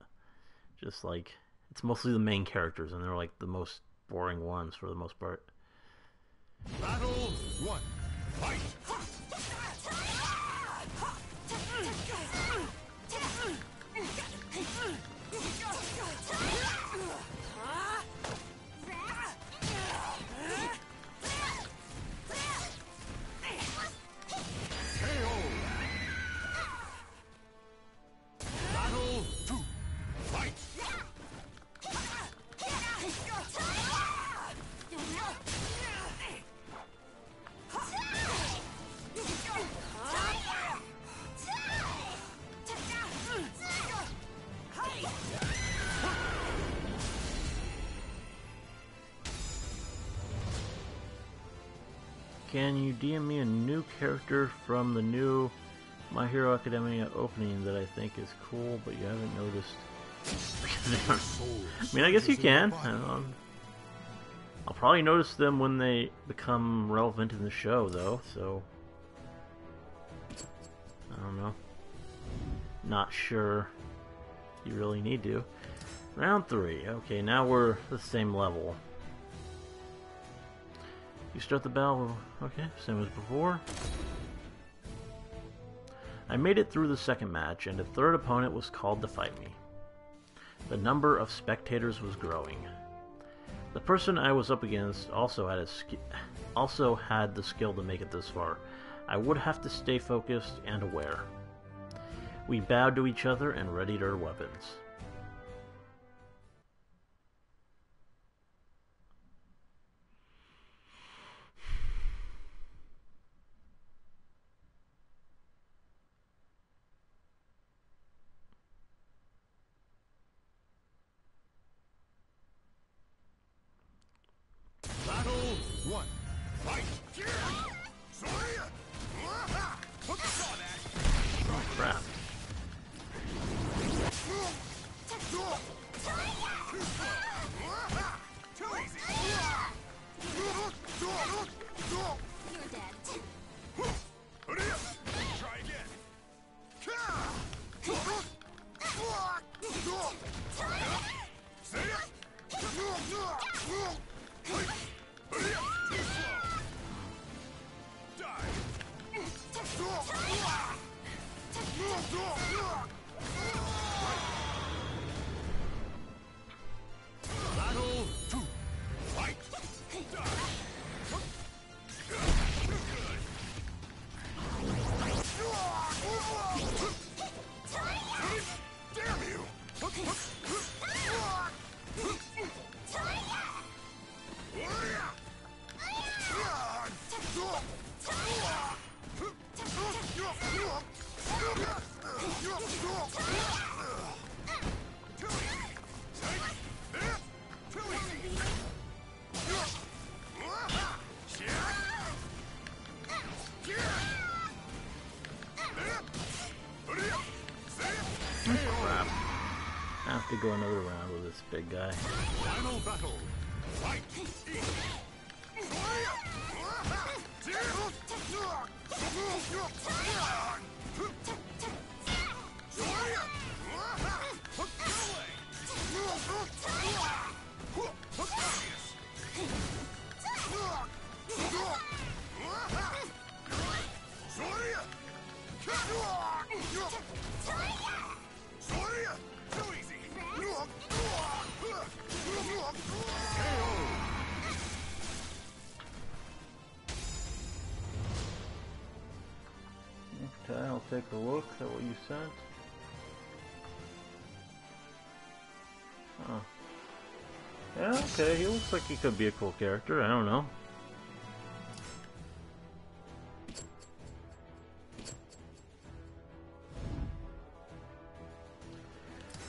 just like, it's mostly the main characters, and they're like the most boring ones for the most part. Battle 1. Fight! Can you DM me a new character from the new My Hero Academia opening that I think is cool, but you haven't noticed? I mean, I guess you can. I'll probably notice them when they become relevant in the show, though, so... I don't know. Not sure you really need to. Round 3. Okay, now we're the same level. You start the battle, okay, same as before. I made it through the second match, and a third opponent was called to fight me. The number of spectators was growing. The person I was up against also had the skill to make it this far. I would have to stay focused and aware. We bowed to each other and readied our weapons. Battle 2. Fight. Damn you! Crap. I have to go another round with this big guy. Final battle. Fight. Too easy. Okay, I'll take a look at what you sent. Huh. Yeah, okay, he looks like he could be a cool character, I don't know.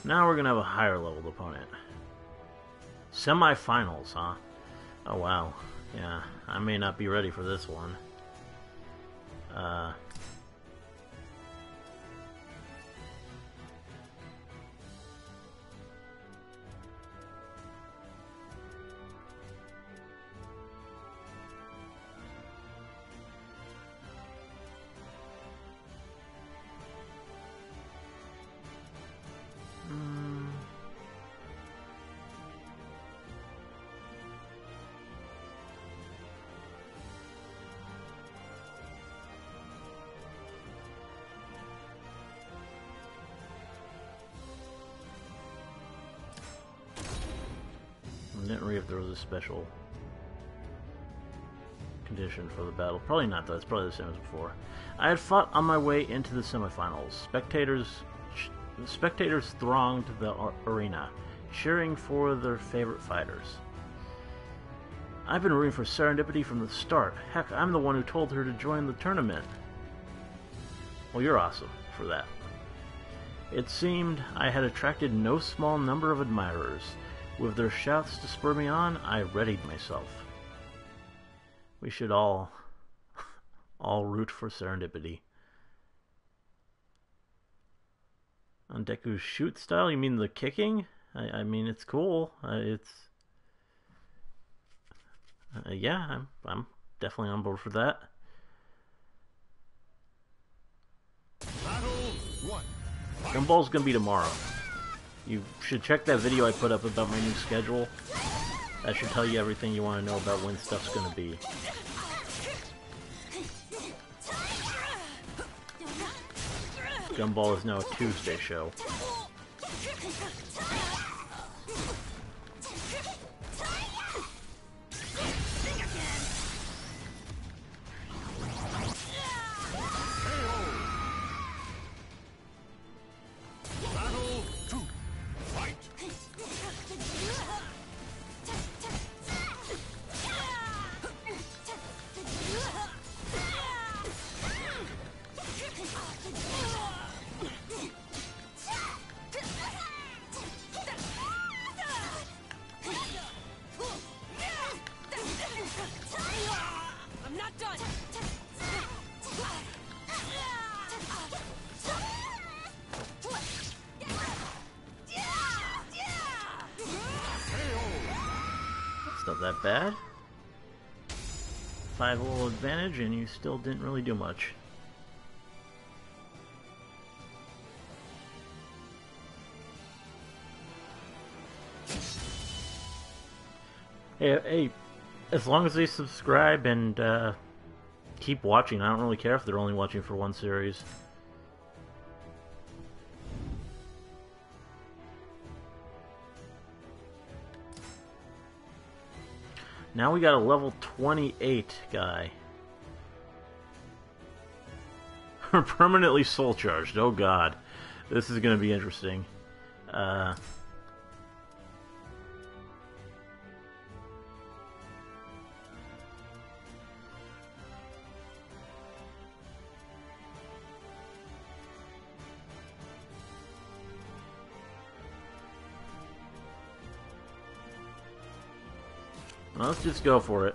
Now we're gonna have a higher leveled opponent. Semi-finals, huh? Oh wow. Yeah, I may not be ready for this one. I didn't read if there was a special condition for the battle. Probably not, though. It's probably the same as before. I had fought on my way into the semifinals. Spectators thronged the arena, cheering for their favorite fighters. I've been rooting for Serendipity from the start. Heck, I'm the one who told her to join the tournament. Well, you're awesome for that. It seemed I had attracted no small number of admirers. With their shouts to spur me on, I readied myself. We should all root for Serendipity. On Deku's shoot style, you mean the kicking? I mean, it's cool. Yeah, I'm definitely on board for that. Battle 1. Gumball's gonna be tomorrow. You should check that video I put up about my new schedule. That should tell you everything you want to know about when stuff's gonna be. Gumball is now a Tuesday show. Battle 2. Fight. I'm not done. It's not that bad. 5-0 advantage, and you still didn't really do much. Hey, as long as they subscribe and keep watching, I don't really care if they're only watching for one series. Now we got a level 28 guy. Permanently soul charged. Oh god. This is going to be interesting. Let's just go for it.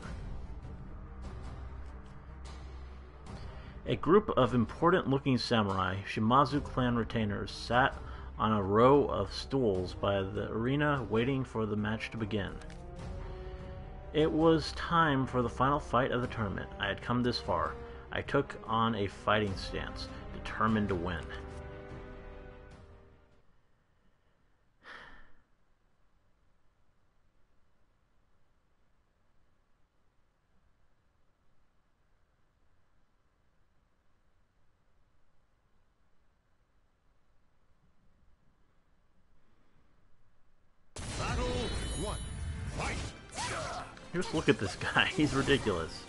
A group of important-looking samurai, Shimazu clan retainers, sat on a row of stools by the arena waiting for the match to begin. It was time for the final fight of the tournament. I had come this far. I took on a fighting stance, determined to win. Just look at this guy. He's ridiculous.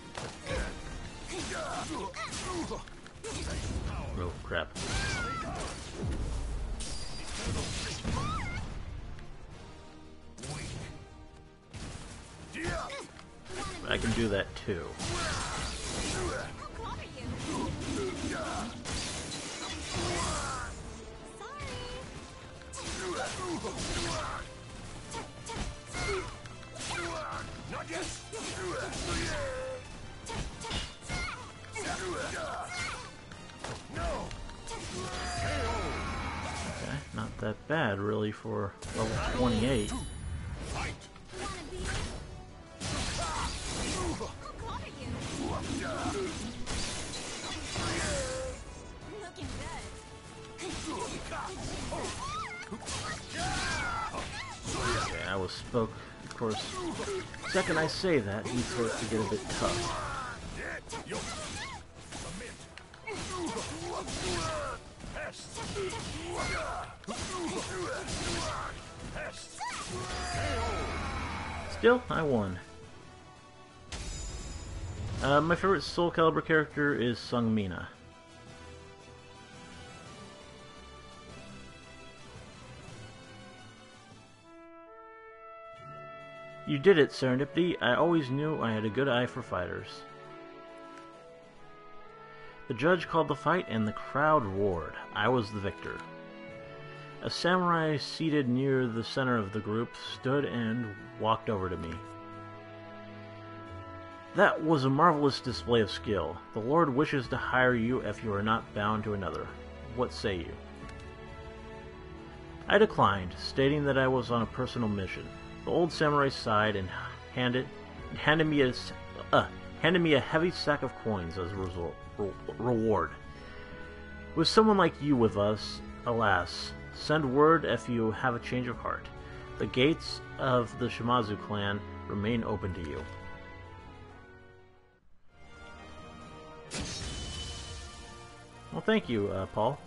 Oh, crap. I can do that too. Okay, not that bad really for level 28. Okay, I was spoke. Of course, the second I say that, he starts to get a bit tough. Still, I won. My favorite Soul Calibur character is Sung Mina. You did it, Serendipity. I always knew I had a good eye for fighters. The judge called the fight, and the crowd roared. I was the victor. A samurai seated near the center of the group stood and walked over to me. That was a marvelous display of skill. The Lord wishes to hire you if you are not bound to another. What say you? I declined, stating that I was on a personal mission. The old samurai sighed and handed me a heavy sack of coins as a reward. With someone like you with us, alas, send word if you have a change of heart. The gates of the Shimazu clan remain open to you. Well, thank you, Paul.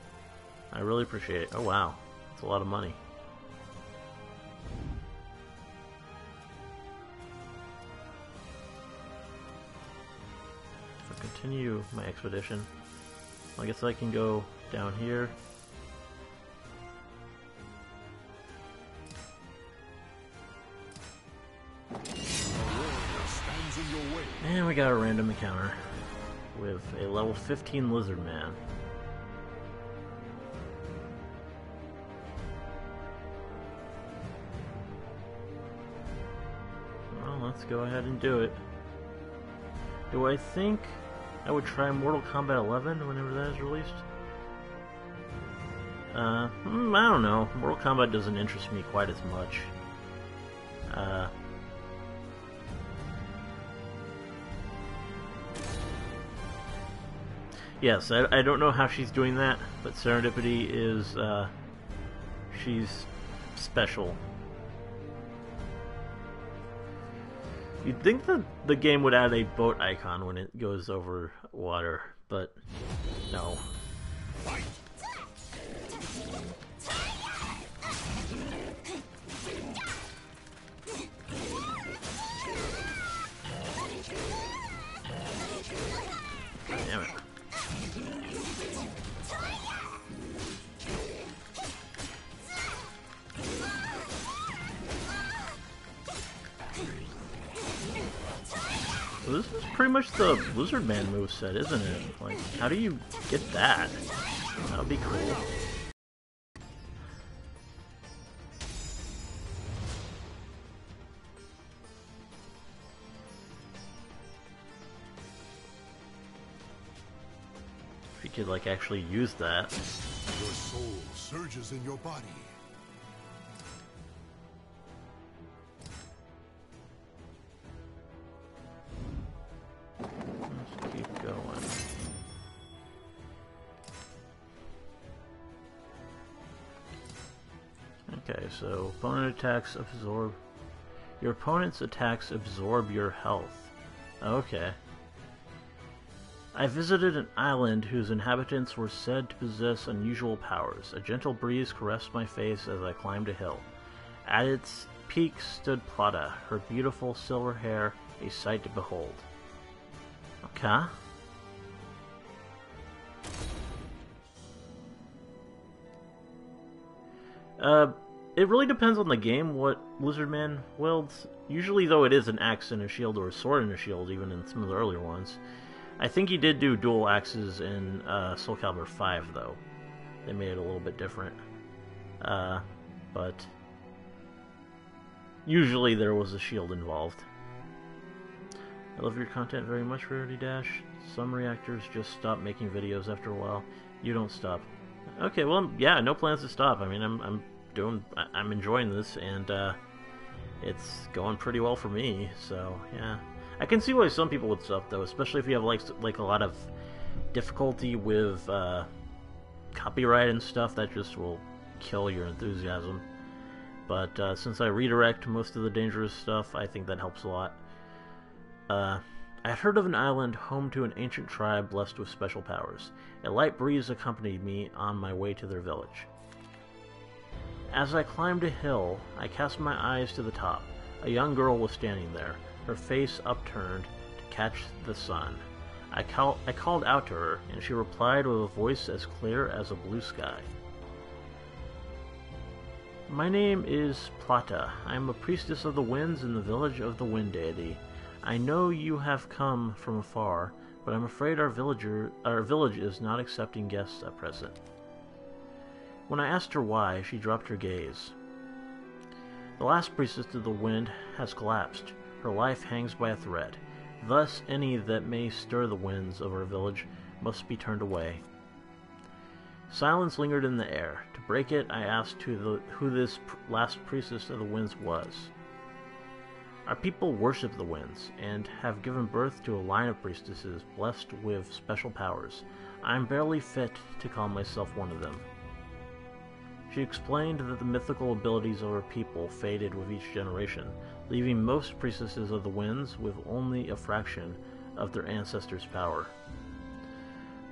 I really appreciate it. Oh, wow. That's a lot of money. Continue my expedition. I guess I can go down here. And we got a random encounter with a level 15 lizard man. Well, let's go ahead and do it. Do I think I would try Mortal Kombat 11 whenever that is released? I don't know. Mortal Kombat doesn't interest me quite as much. Yes, I don't know how she's doing that, but Serendipity is, she's special. You'd think that the game would add a boat icon when it goes over water, but no. pretty much the Lizard Man moveset, isn't it? Like, how do you get that? That would be cool. If you could, like, actually use that. Your soul surges in your body. Let's keep going. Okay, so opponent attacks absorb. Your opponent's attacks absorb your health. Okay. I visited an island whose inhabitants were said to possess unusual powers. A gentle breeze caressed my face as I climbed a hill. At its peak stood Plata, her beautiful silver hair a sight to behold. Okay. It really depends on the game what Lizardman wields. Usually, though, it is an axe and a shield or a sword and a shield, even in some of the earlier ones. I think he did do dual axes in Soul Calibur 5, though. They made it a little bit different. But usually there was a shield involved. I love your content very much, Rarity Dash. Some reactors just stop making videos after a while. You don't stop. Okay, well, yeah, no plans to stop. I mean, I'm enjoying this, and it's going pretty well for me. So yeah, I can see why some people would stop though, especially if you have like a lot of difficulty with copyright and stuff. That just will kill your enthusiasm. But since I redirect most of the dangerous stuff, I think that helps a lot. I had heard of an island home to an ancient tribe blessed with special powers. A light breeze accompanied me on my way to their village. As I climbed a hill, I cast my eyes to the top. A young girl was standing there, her face upturned to catch the sun. I called out to her, and she replied with a voice as clear as a blue sky. My name is Plata. I am a priestess of the winds in the village of the wind deity. I know you have come from afar, but I'm afraid our village is not accepting guests at present. When I asked her why, she dropped her gaze. The last priestess of the wind has collapsed. Her life hangs by a thread. Thus, any that may stir the winds of our village must be turned away. Silence lingered in the air. To break it, I asked who this last priestess of the winds was. Our people worship the winds, and have given birth to a line of priestesses blessed with special powers. I am barely fit to call myself one of them. She explained that the mythical abilities of her people faded with each generation, leaving most priestesses of the winds with only a fraction of their ancestors' power.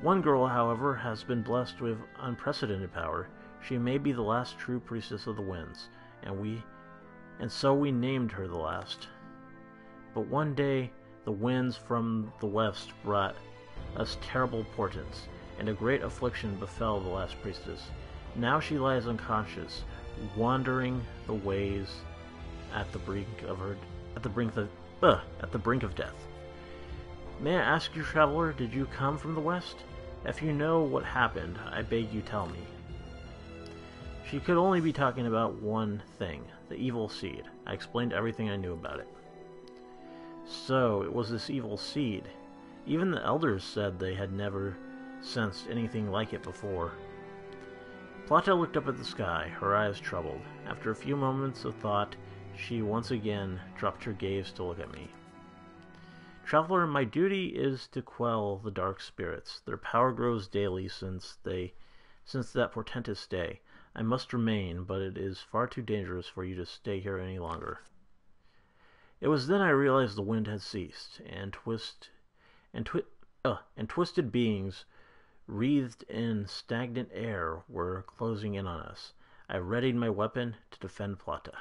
One girl, however, has been blessed with unprecedented power. She may be the last true priestess of the winds, and so we named her the last. But one day, the winds from the west brought us terrible portents, and a great affliction befell the last priestess. Now she lies unconscious, wandering the ways at the brink of death. May I ask you, traveler, did you come from the west? If you know what happened, I beg you tell me. She could only be talking about one thing, the evil seed. I explained everything I knew about it. So, it was this evil seed. Even the elders said they had never sensed anything like it before. Plata looked up at the sky, her eyes troubled. After a few moments of thought, she once again dropped her gaze to look at me. Traveler, my duty is to quell the dark spirits. Their power grows daily since that portentous day. I must remain, but it is far too dangerous for you to stay here any longer. It was then I realized the wind had ceased, and twisted beings wreathed in stagnant air were closing in on us. I readied my weapon to defend Plata.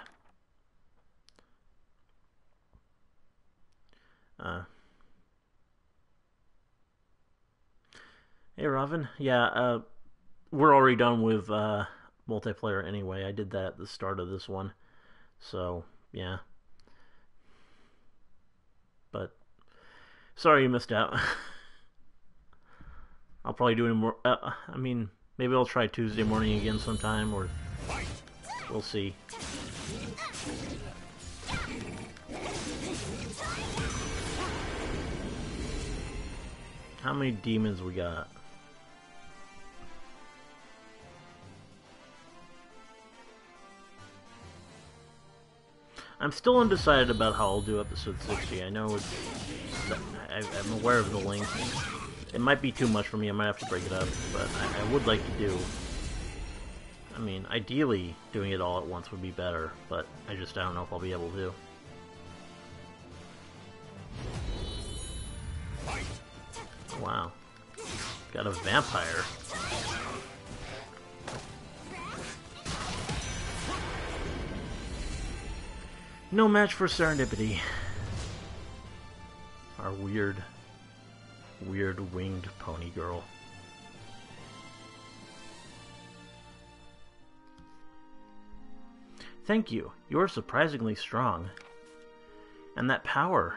Hey, Robin. Yeah, we're already done with multiplayer anyway. I did that at the start of this one. So, yeah. But Sorry you missed out. I'll probably do it more. I mean, maybe I'll try Tuesday morning again sometime, or we'll see. How many demons we got? I'm still undecided about how I'll do episode 60. I know I'm aware of the length. It might be too much for me. I might have to break it up, but I would like to do. I mean, ideally, doing it all at once would be better, but I don't know if I'll be able to. Wow. Got a vampire. No match for Serendipity. Our weird winged pony girl. Thank you. You're surprisingly strong. And that power.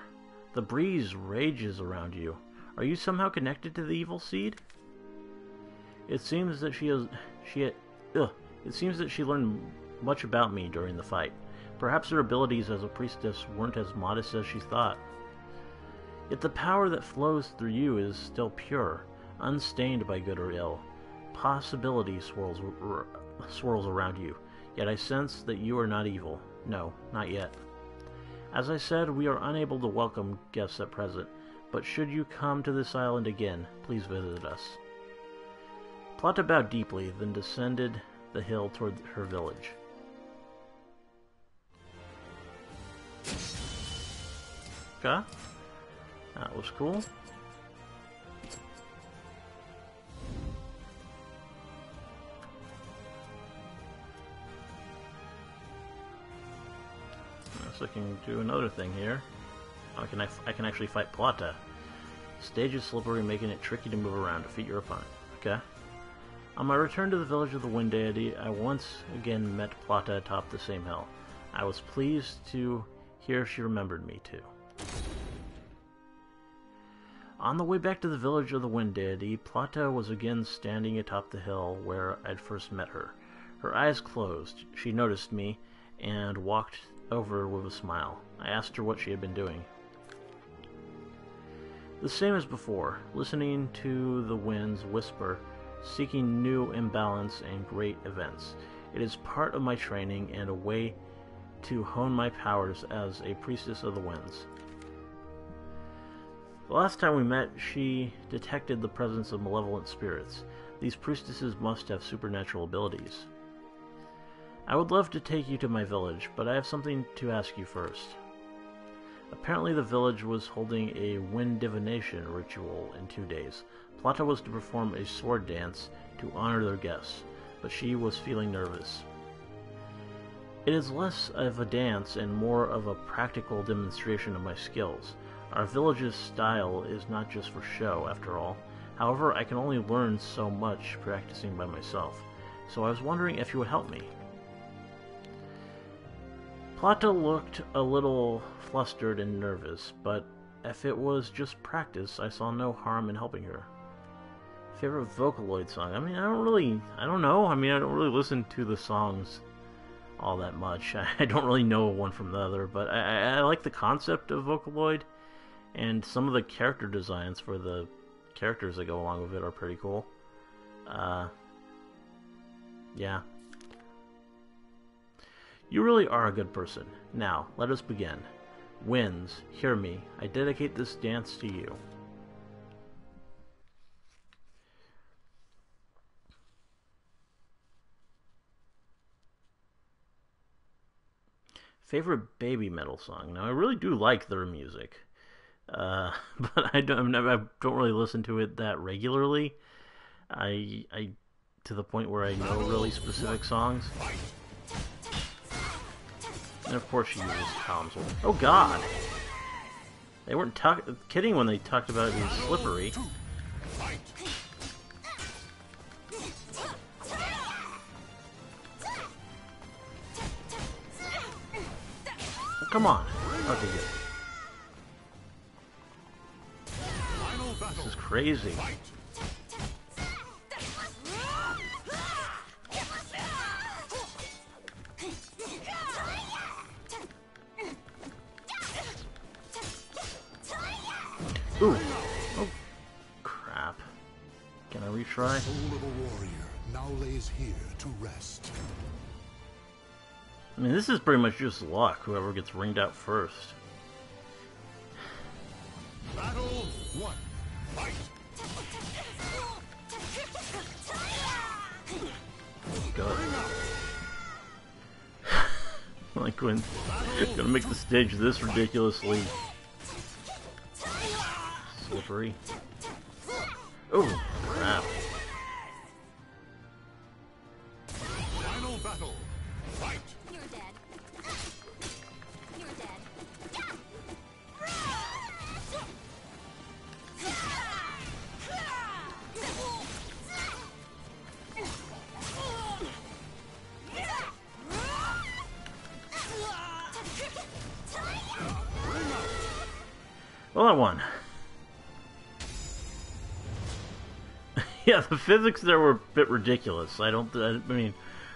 The breeze rages around you. Are you somehow connected to the evil seed? It seems that she learned much about me during the fight. Perhaps her abilities as a priestess weren't as modest as she thought. Yet the power that flows through you is still pure, unstained by good or ill. Possibility swirls around you, yet I sense that you are not evil. No, not yet. As I said, we are unable to welcome guests at present, but should you come to this island again, please visit us. Plata bowed deeply, then descended the hill toward her village. Okay. That was cool. So I can do another thing here. I can actually fight Plata. The stage is slippery, making it tricky to move around. Defeat your opponent. Okay. On my return to the village of the Wind Deity, I once again met Plata atop the same hill. I was pleased to hear she remembered me too. On the way back to the village of the Wind Deity, Plata was again standing atop the hill where I'd first met her. Her eyes closed. She noticed me and walked over with a smile. I asked her what she had been doing. The same as before, listening to the winds whisper, seeking new imbalance and great events. It is part of my training and a way to hone my powers as a priestess of the winds. The last time we met, she detected the presence of malevolent spirits. These priestesses must have supernatural abilities. I would love to take you to my village, but I have something to ask you first. Apparently the village was holding a wind divination ritual in 2 days. Plata was to perform a sword dance to honor their guests, but she was feeling nervous. It is less of a dance and more of a practical demonstration of my skills. Our village's style is not just for show, after all. However, I can only learn so much practicing by myself, so I was wondering if you would help me. Plata looked a little flustered and nervous, but if it was just practice, I saw no harm in helping her. Favorite Vocaloid song? I mean, I don't know. I mean, I don't really listen to the songs all that much. I don't really know one from the other, but I like the concept of Vocaloid, and some of the character designs for the characters that go along with it are pretty cool. Yeah. You really are a good person. Now, let us begin. Winds, hear me. I dedicate this dance to you. Favorite baby metal song? Now, I really do like their music, but I don't really listen to it that regularly. I to the point where I know really specific songs. And of course she uses palms. Oh god! They weren't kidding when they talked about it being slippery. Oh, come on. Okay, good. crazy. Ooh. Oh, crap. Can I retry? Soul of a warrior now lays here to rest. I mean, this is pretty much just luck, whoever gets ringed out first. Battle 1. Fight! God. Like when gonna make the stage this ridiculously slippery. Oh, crap. Final battle. Fight! You're dead. You're dead. Well, I won. Yeah, the physics there were a bit ridiculous. I mean,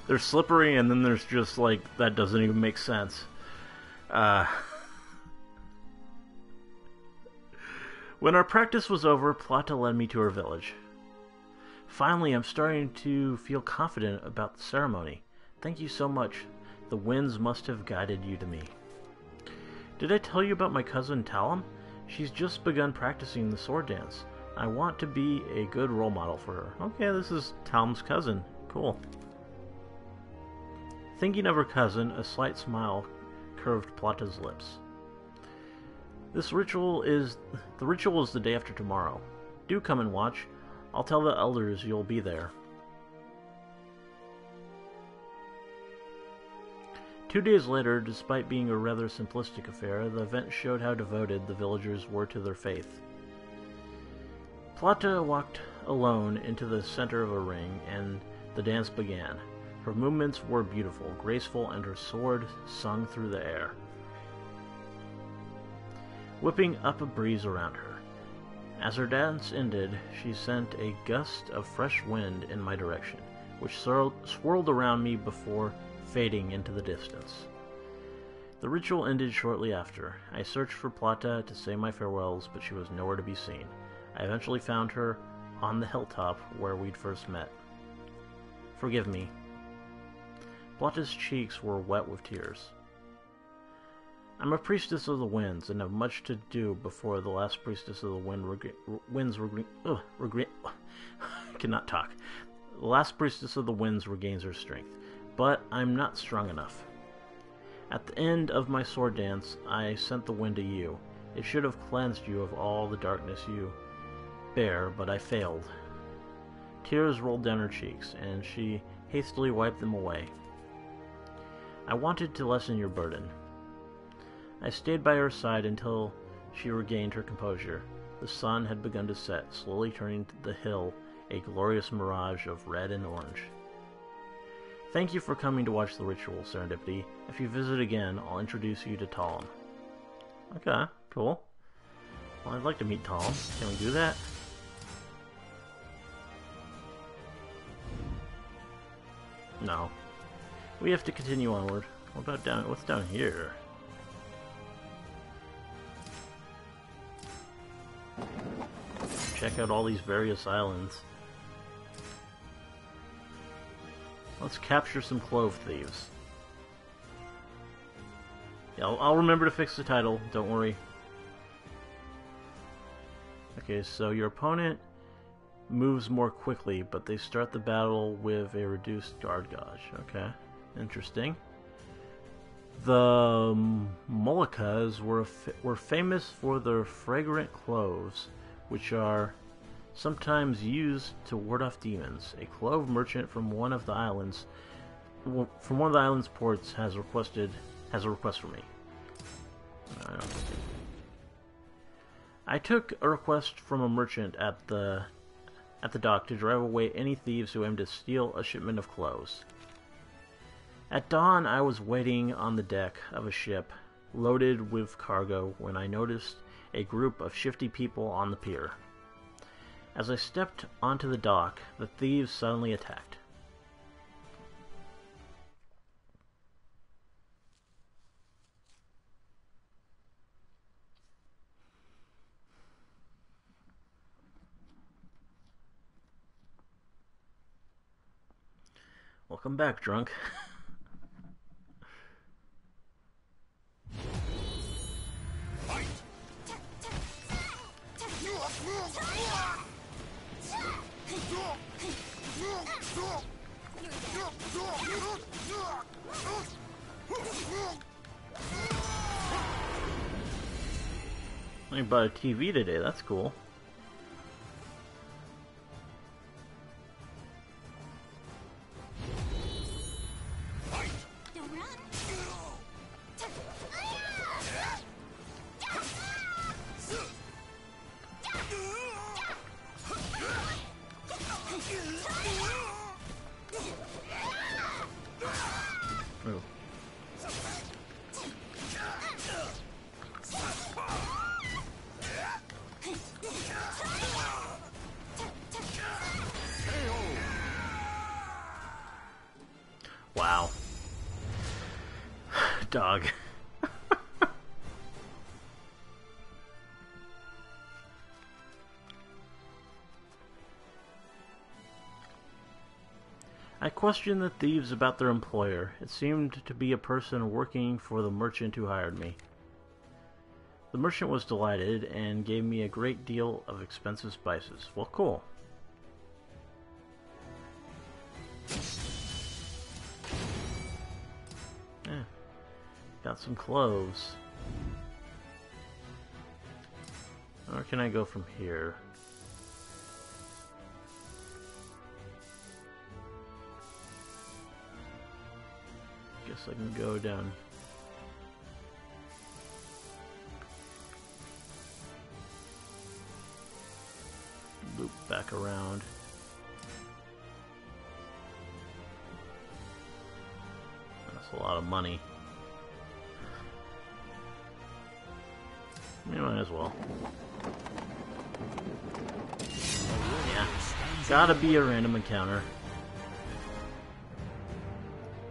they're slippery, and then there's just, like, that doesn't even make sense. When our practice was over, Plata led me to her village. Finally, I'm starting to feel confident about the ceremony. Thank you so much. The winds must have guided you to me. Did I tell you about my cousin Talum? She's just begun practicing the sword dance. I want to be a good role model for her. Okay, this is Talum's cousin. Cool. Thinking of her cousin, a slight smile curved Plata's lips. The ritual is the day after tomorrow. Do come and watch. I'll tell the elders you'll be there. 2 days later, despite being a rather simplistic affair, the event showed how devoted the villagers were to their faith. Plata walked alone into the center of a ring, and the dance began. Her movements were beautiful, graceful, and her sword sung through the air, whipping up a breeze around her. As her dance ended, she sent a gust of fresh wind in my direction, which swirled around me before fading into the distance. The ritual ended shortly after. I searched for Plata to say my farewells, but she was nowhere to be seen. I eventually found her on the hilltop where we'd first met. Forgive me. Plata's cheeks were wet with tears. I'm a priestess of the winds, and have much to do before the last priestess of the cannot talk. The last priestess of the winds regains her strength, but I'm not strong enough. At the end of my sword dance, I sent the wind to you. It should have cleansed you of all the darkness you bear, but I failed. Tears rolled down her cheeks, and she hastily wiped them away. I wanted to lessen your burden. I stayed by her side until she regained her composure. The sun had begun to set, slowly turning the hill a glorious mirage of red and orange. Thank you for coming to watch the ritual, Serendipity. If you visit again, I'll introduce you to Talum. Okay, cool. Well, I'd like to meet Talum. Can we do that? No. We have to continue onward. What about what's down here? Check out all these various islands. Let's capture some clove thieves. Yeah, I'll remember to fix the title, don't worry. Okay, so your opponent moves more quickly, but they start the battle with a reduced guard gauge. Okay, interesting. The Moluccas were famous for their fragrant cloves, which are sometimes used to ward off demons. A clove merchant from one of the island's ports has a request for me. I took a request from a merchant at the dock to drive away any thieves who aimed to steal a shipment of cloves. At dawn, I was waiting on the deck of a ship loaded with cargo when I noticed a group of shifty people on the pier. As I stepped onto the dock, the thieves suddenly attacked. Welcome back, drunk. I bought a TV today, that's cool. Don't run. Ooh. Wow. Dog. I questioned the thieves about their employer. It seemed to be a person working for the merchant who hired me. The merchant was delighted and gave me a great deal of expensive spices. Well, cool. Yeah. Got some clothes. Where can I go from here? Guess I can go down. Loop back around. That's a lot of money. You might as well. Yeah. Gotta be a random encounter.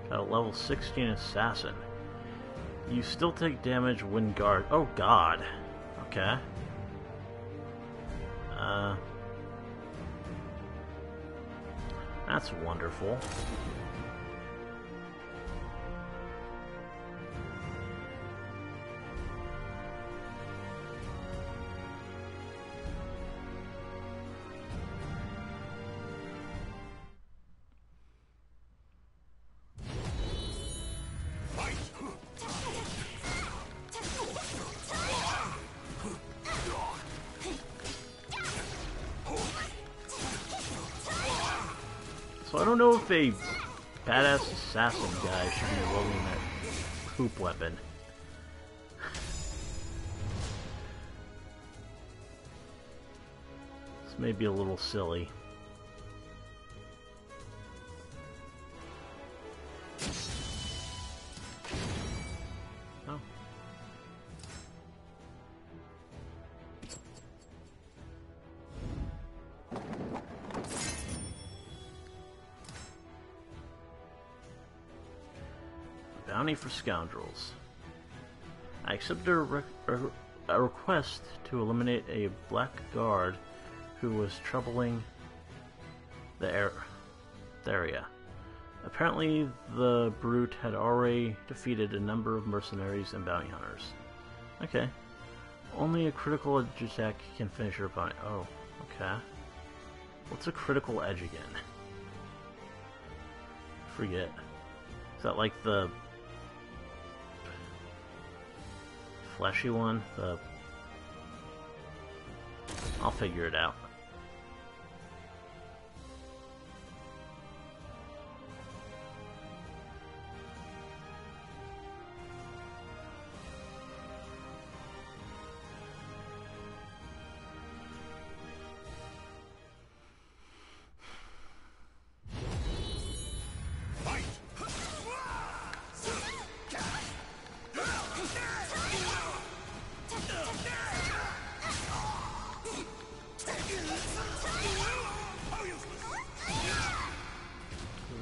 Got a level 16 assassin. You still take damage when guard. Oh god. Okay. That's wonderful. So I don't know if a badass assassin guy should be rolling that poop weapon. This may be a little silly. Oh. Bounty for scoundrels. I accepted a request to eliminate a black guard who was troubling the area. Apparently, the brute had already defeated a number of mercenaries and bounty hunters. Okay. Only a critical edge attack can finish your bounty. Oh, okay. What's a critical edge again? Forget. Is that like the fleshy one? I'll figure it out.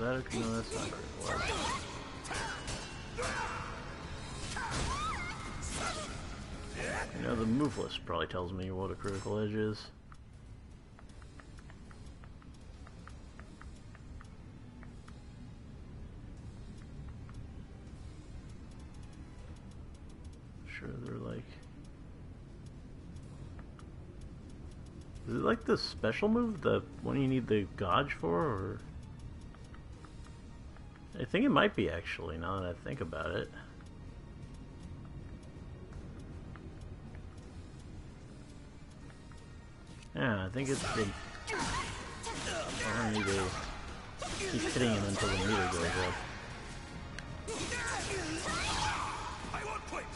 that a... No, that's not critical edge. You know, the move list probably tells me what a critical edge is. Sure, they're like... Is it like the special move, the one you need the gauge for, or... I think it might be, actually, now that I think about it. Yeah, I think it's the... I need to keep hitting him until the meter goes up. I won't quit.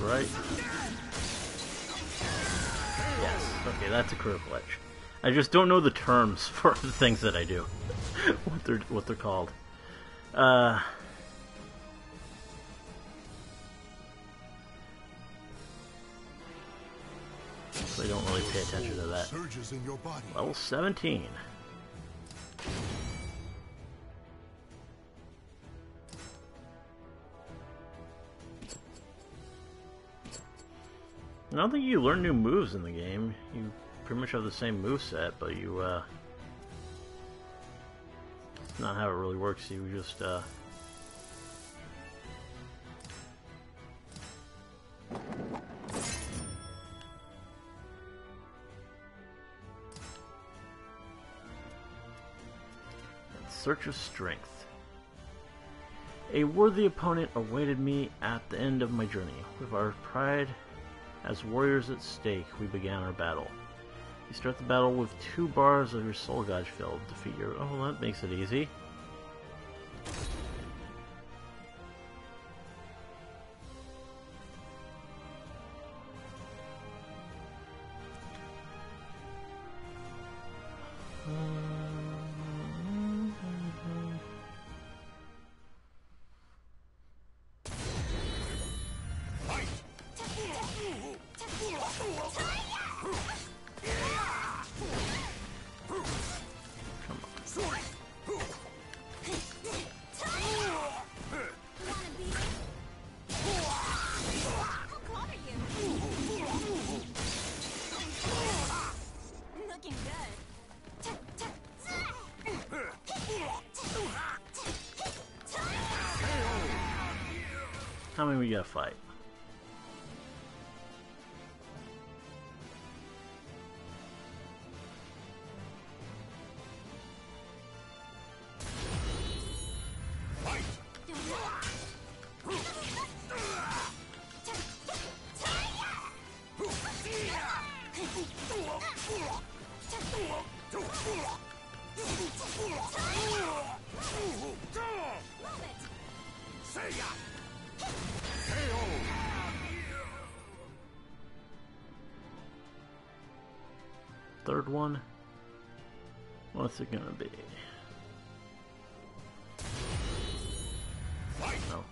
Right? Yes. Okay, that's a critical edge. I just don't know the terms for the things that I do. what they're called. So I don't really pay attention to that. Surges in your body. Level 17. I don't think you learn new moves in the game. You pretty much have the same moveset, but you, it's not how it really works. You just, Search of Strength. A worthy opponent awaited me at the end of my journey. With our pride as warriors at stake, we began our battle. You start the battle with 2 bars of your soul gauge filled. Defeat your... Oh, that makes it easy. How many we gotta fight? Third one? What's it gonna be? No.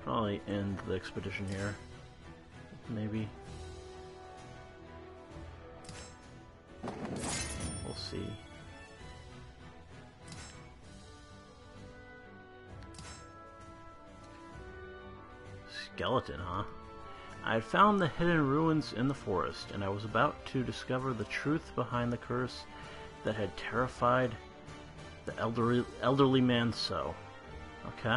Probably end the expedition here. Maybe. We'll see. see. Skeleton, huh? I had found the hidden ruins in the forest, and I was about to discover the truth behind the curse that had terrified the elderly man so. Okay.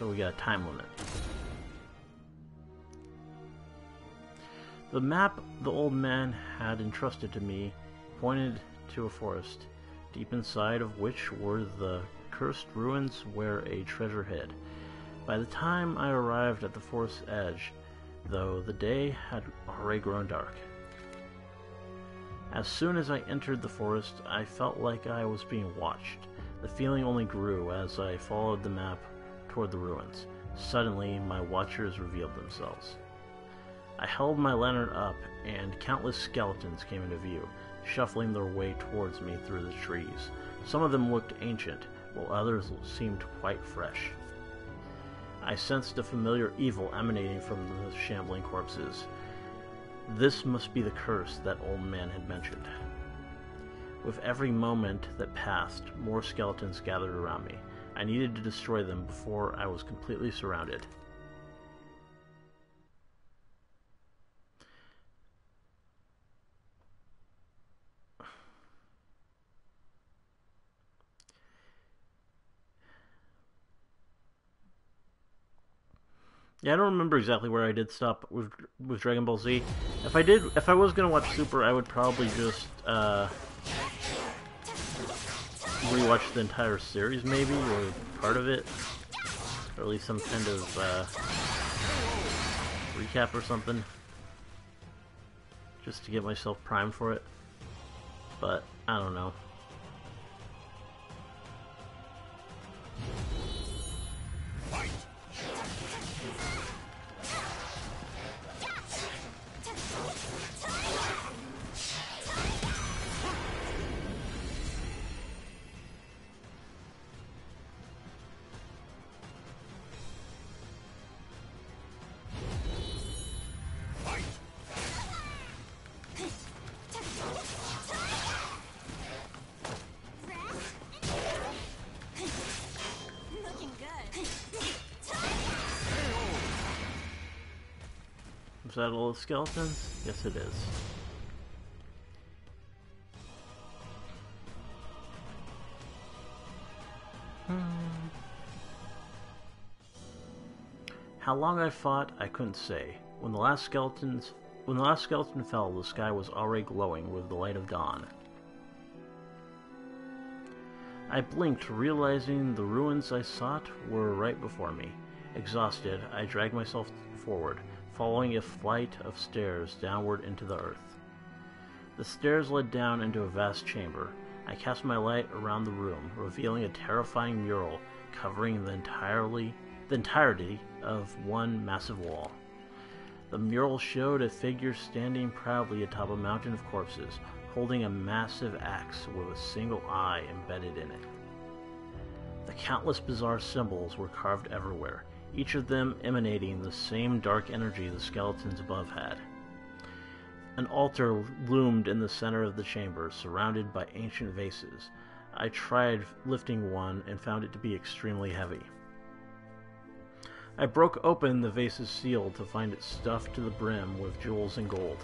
Oh, we got a time limit. The map the old man had entrusted to me pointed to a forest, deep inside of which were the cursed ruins where a treasure hid. By the time I arrived at the forest's edge, though, the day had already grown dark. As soon as I entered the forest, I felt like I was being watched. The feeling only grew as I followed the map toward the ruins. Suddenly, my watchers revealed themselves. I held my lantern up, and countless skeletons came into view, shuffling their way towards me through the trees. Some of them looked ancient, while others seemed quite fresh. I sensed a familiar evil emanating from the shambling corpses. This must be the curse that old man had mentioned. With every moment that passed, more skeletons gathered around me. I needed to destroy them before I was completely surrounded. Yeah, I don't remember exactly where I did stop with Dragon Ball Z. If I was gonna watch Super, I would probably just rewatch the entire series, maybe, or part of it, or at least some kind of recap or something, just to get myself primed for it. But I don't know. Is that all the skeletons? Yes, it is. How long I fought, I couldn't say. When the last skeleton fell, the sky was already glowing with the light of dawn. I blinked, realizing the ruins I sought were right before me. Exhausted, I dragged myself forward, following a flight of stairs downward into the earth. The stairs led down into a vast chamber. I cast my light around the room, revealing a terrifying mural covering the entirety of one massive wall. The mural showed a figure standing proudly atop a mountain of corpses, holding a massive axe with a single eye embedded in it. The countless bizarre symbols were carved everywhere, each of them emanating the same dark energy the skeletons above had. An altar loomed in the center of the chamber, surrounded by ancient vases. I tried lifting one and found it to be extremely heavy. I broke open the vase's seal to find it stuffed to the brim with jewels and gold.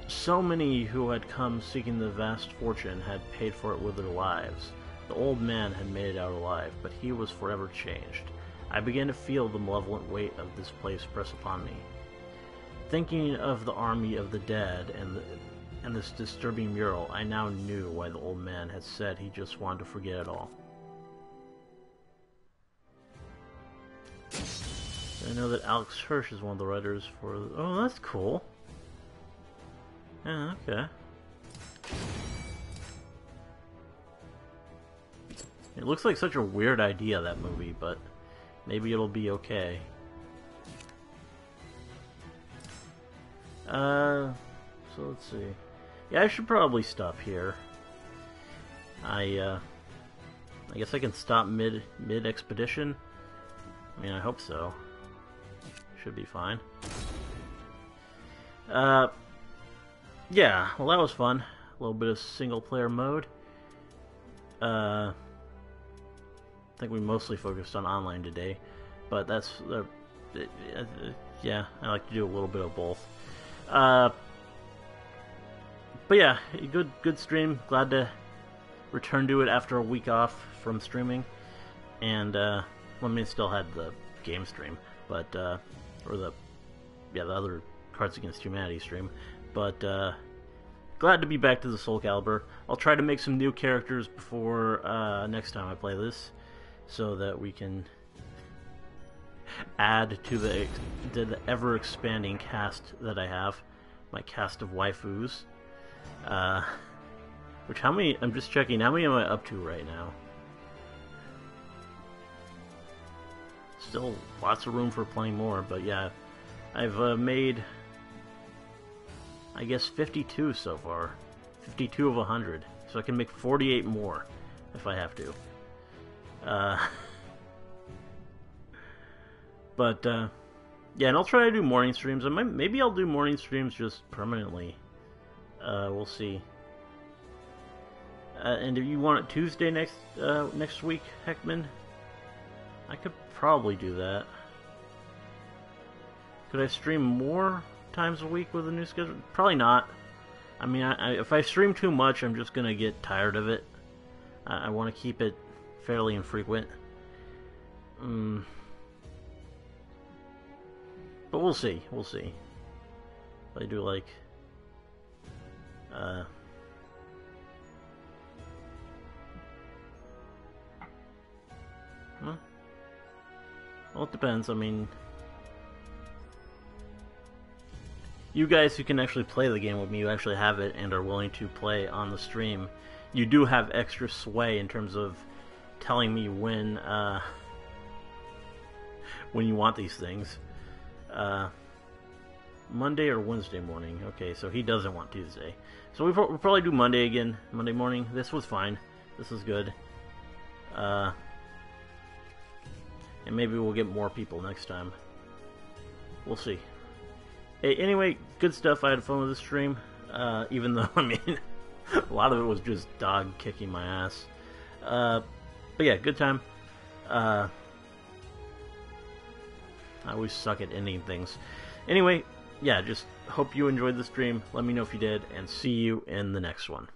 So many who had come seeking the vast fortune had paid for it with their lives. The old man had made it out alive, but he was forever changed. I began to feel the malevolent weight of this place press upon me. Thinking of the army of the dead and this disturbing mural, I now knew why the old man had said he just wanted to forget it all. I know that Alex Hirsch is one of the writers for... Oh, that's cool. Yeah, okay. It looks like such a weird idea, that movie, but maybe it'll be okay. So let's see. Yeah, I should probably stop here. I guess I can stop mid-expedition. I mean, I hope so. Should be fine. Yeah, well, that was fun. A little bit of single-player mode. I think we mostly focused on online today, but that's yeah, I like to do a little bit of both. But yeah, good stream. Glad to return to it after a week off from streaming, and I mean, still had the game stream, but or the other Cards Against Humanity stream, but glad to be back to the Soul Calibur. I'll try to make some new characters before next time I play this, so that we can add to the ever-expanding cast that I have, my cast of waifus. Which, how many, I'm just checking, how many am I up to right now? Still lots of room for playing more, but yeah, I've made, I guess, 52 so far. 52 of 100. So I can make 48 more if I have to. But yeah, and I'll try to do morning streams. Maybe I'll do morning streams just permanently. We'll see. And if you want it Tuesday next week, Heckman, I could probably do that. Could I stream more times a week with a new schedule? Probably not. I mean, if I stream too much, I'm just gonna get tired of it. I want to keep it fairly infrequent. But we'll see. We'll see. If I do like. Well, it depends. I mean, you guys who can actually play the game with me, you actually have it and are willing to play on the stream, you do have extra sway in terms of telling me when you want these things. Monday or Wednesday morning. Okay, so he doesn't want Tuesday. So we'll probably do Monday again. Monday morning. This was fine. This is good. And maybe we'll get more people next time. We'll see. Hey, anyway, good stuff. I had fun with the stream. Even though, I mean, a lot of it was just dog kicking my ass. But yeah, good time. I always suck at ending things. Anyway, yeah, just hope you enjoyed the stream. Let me know if you did, and see you in the next one.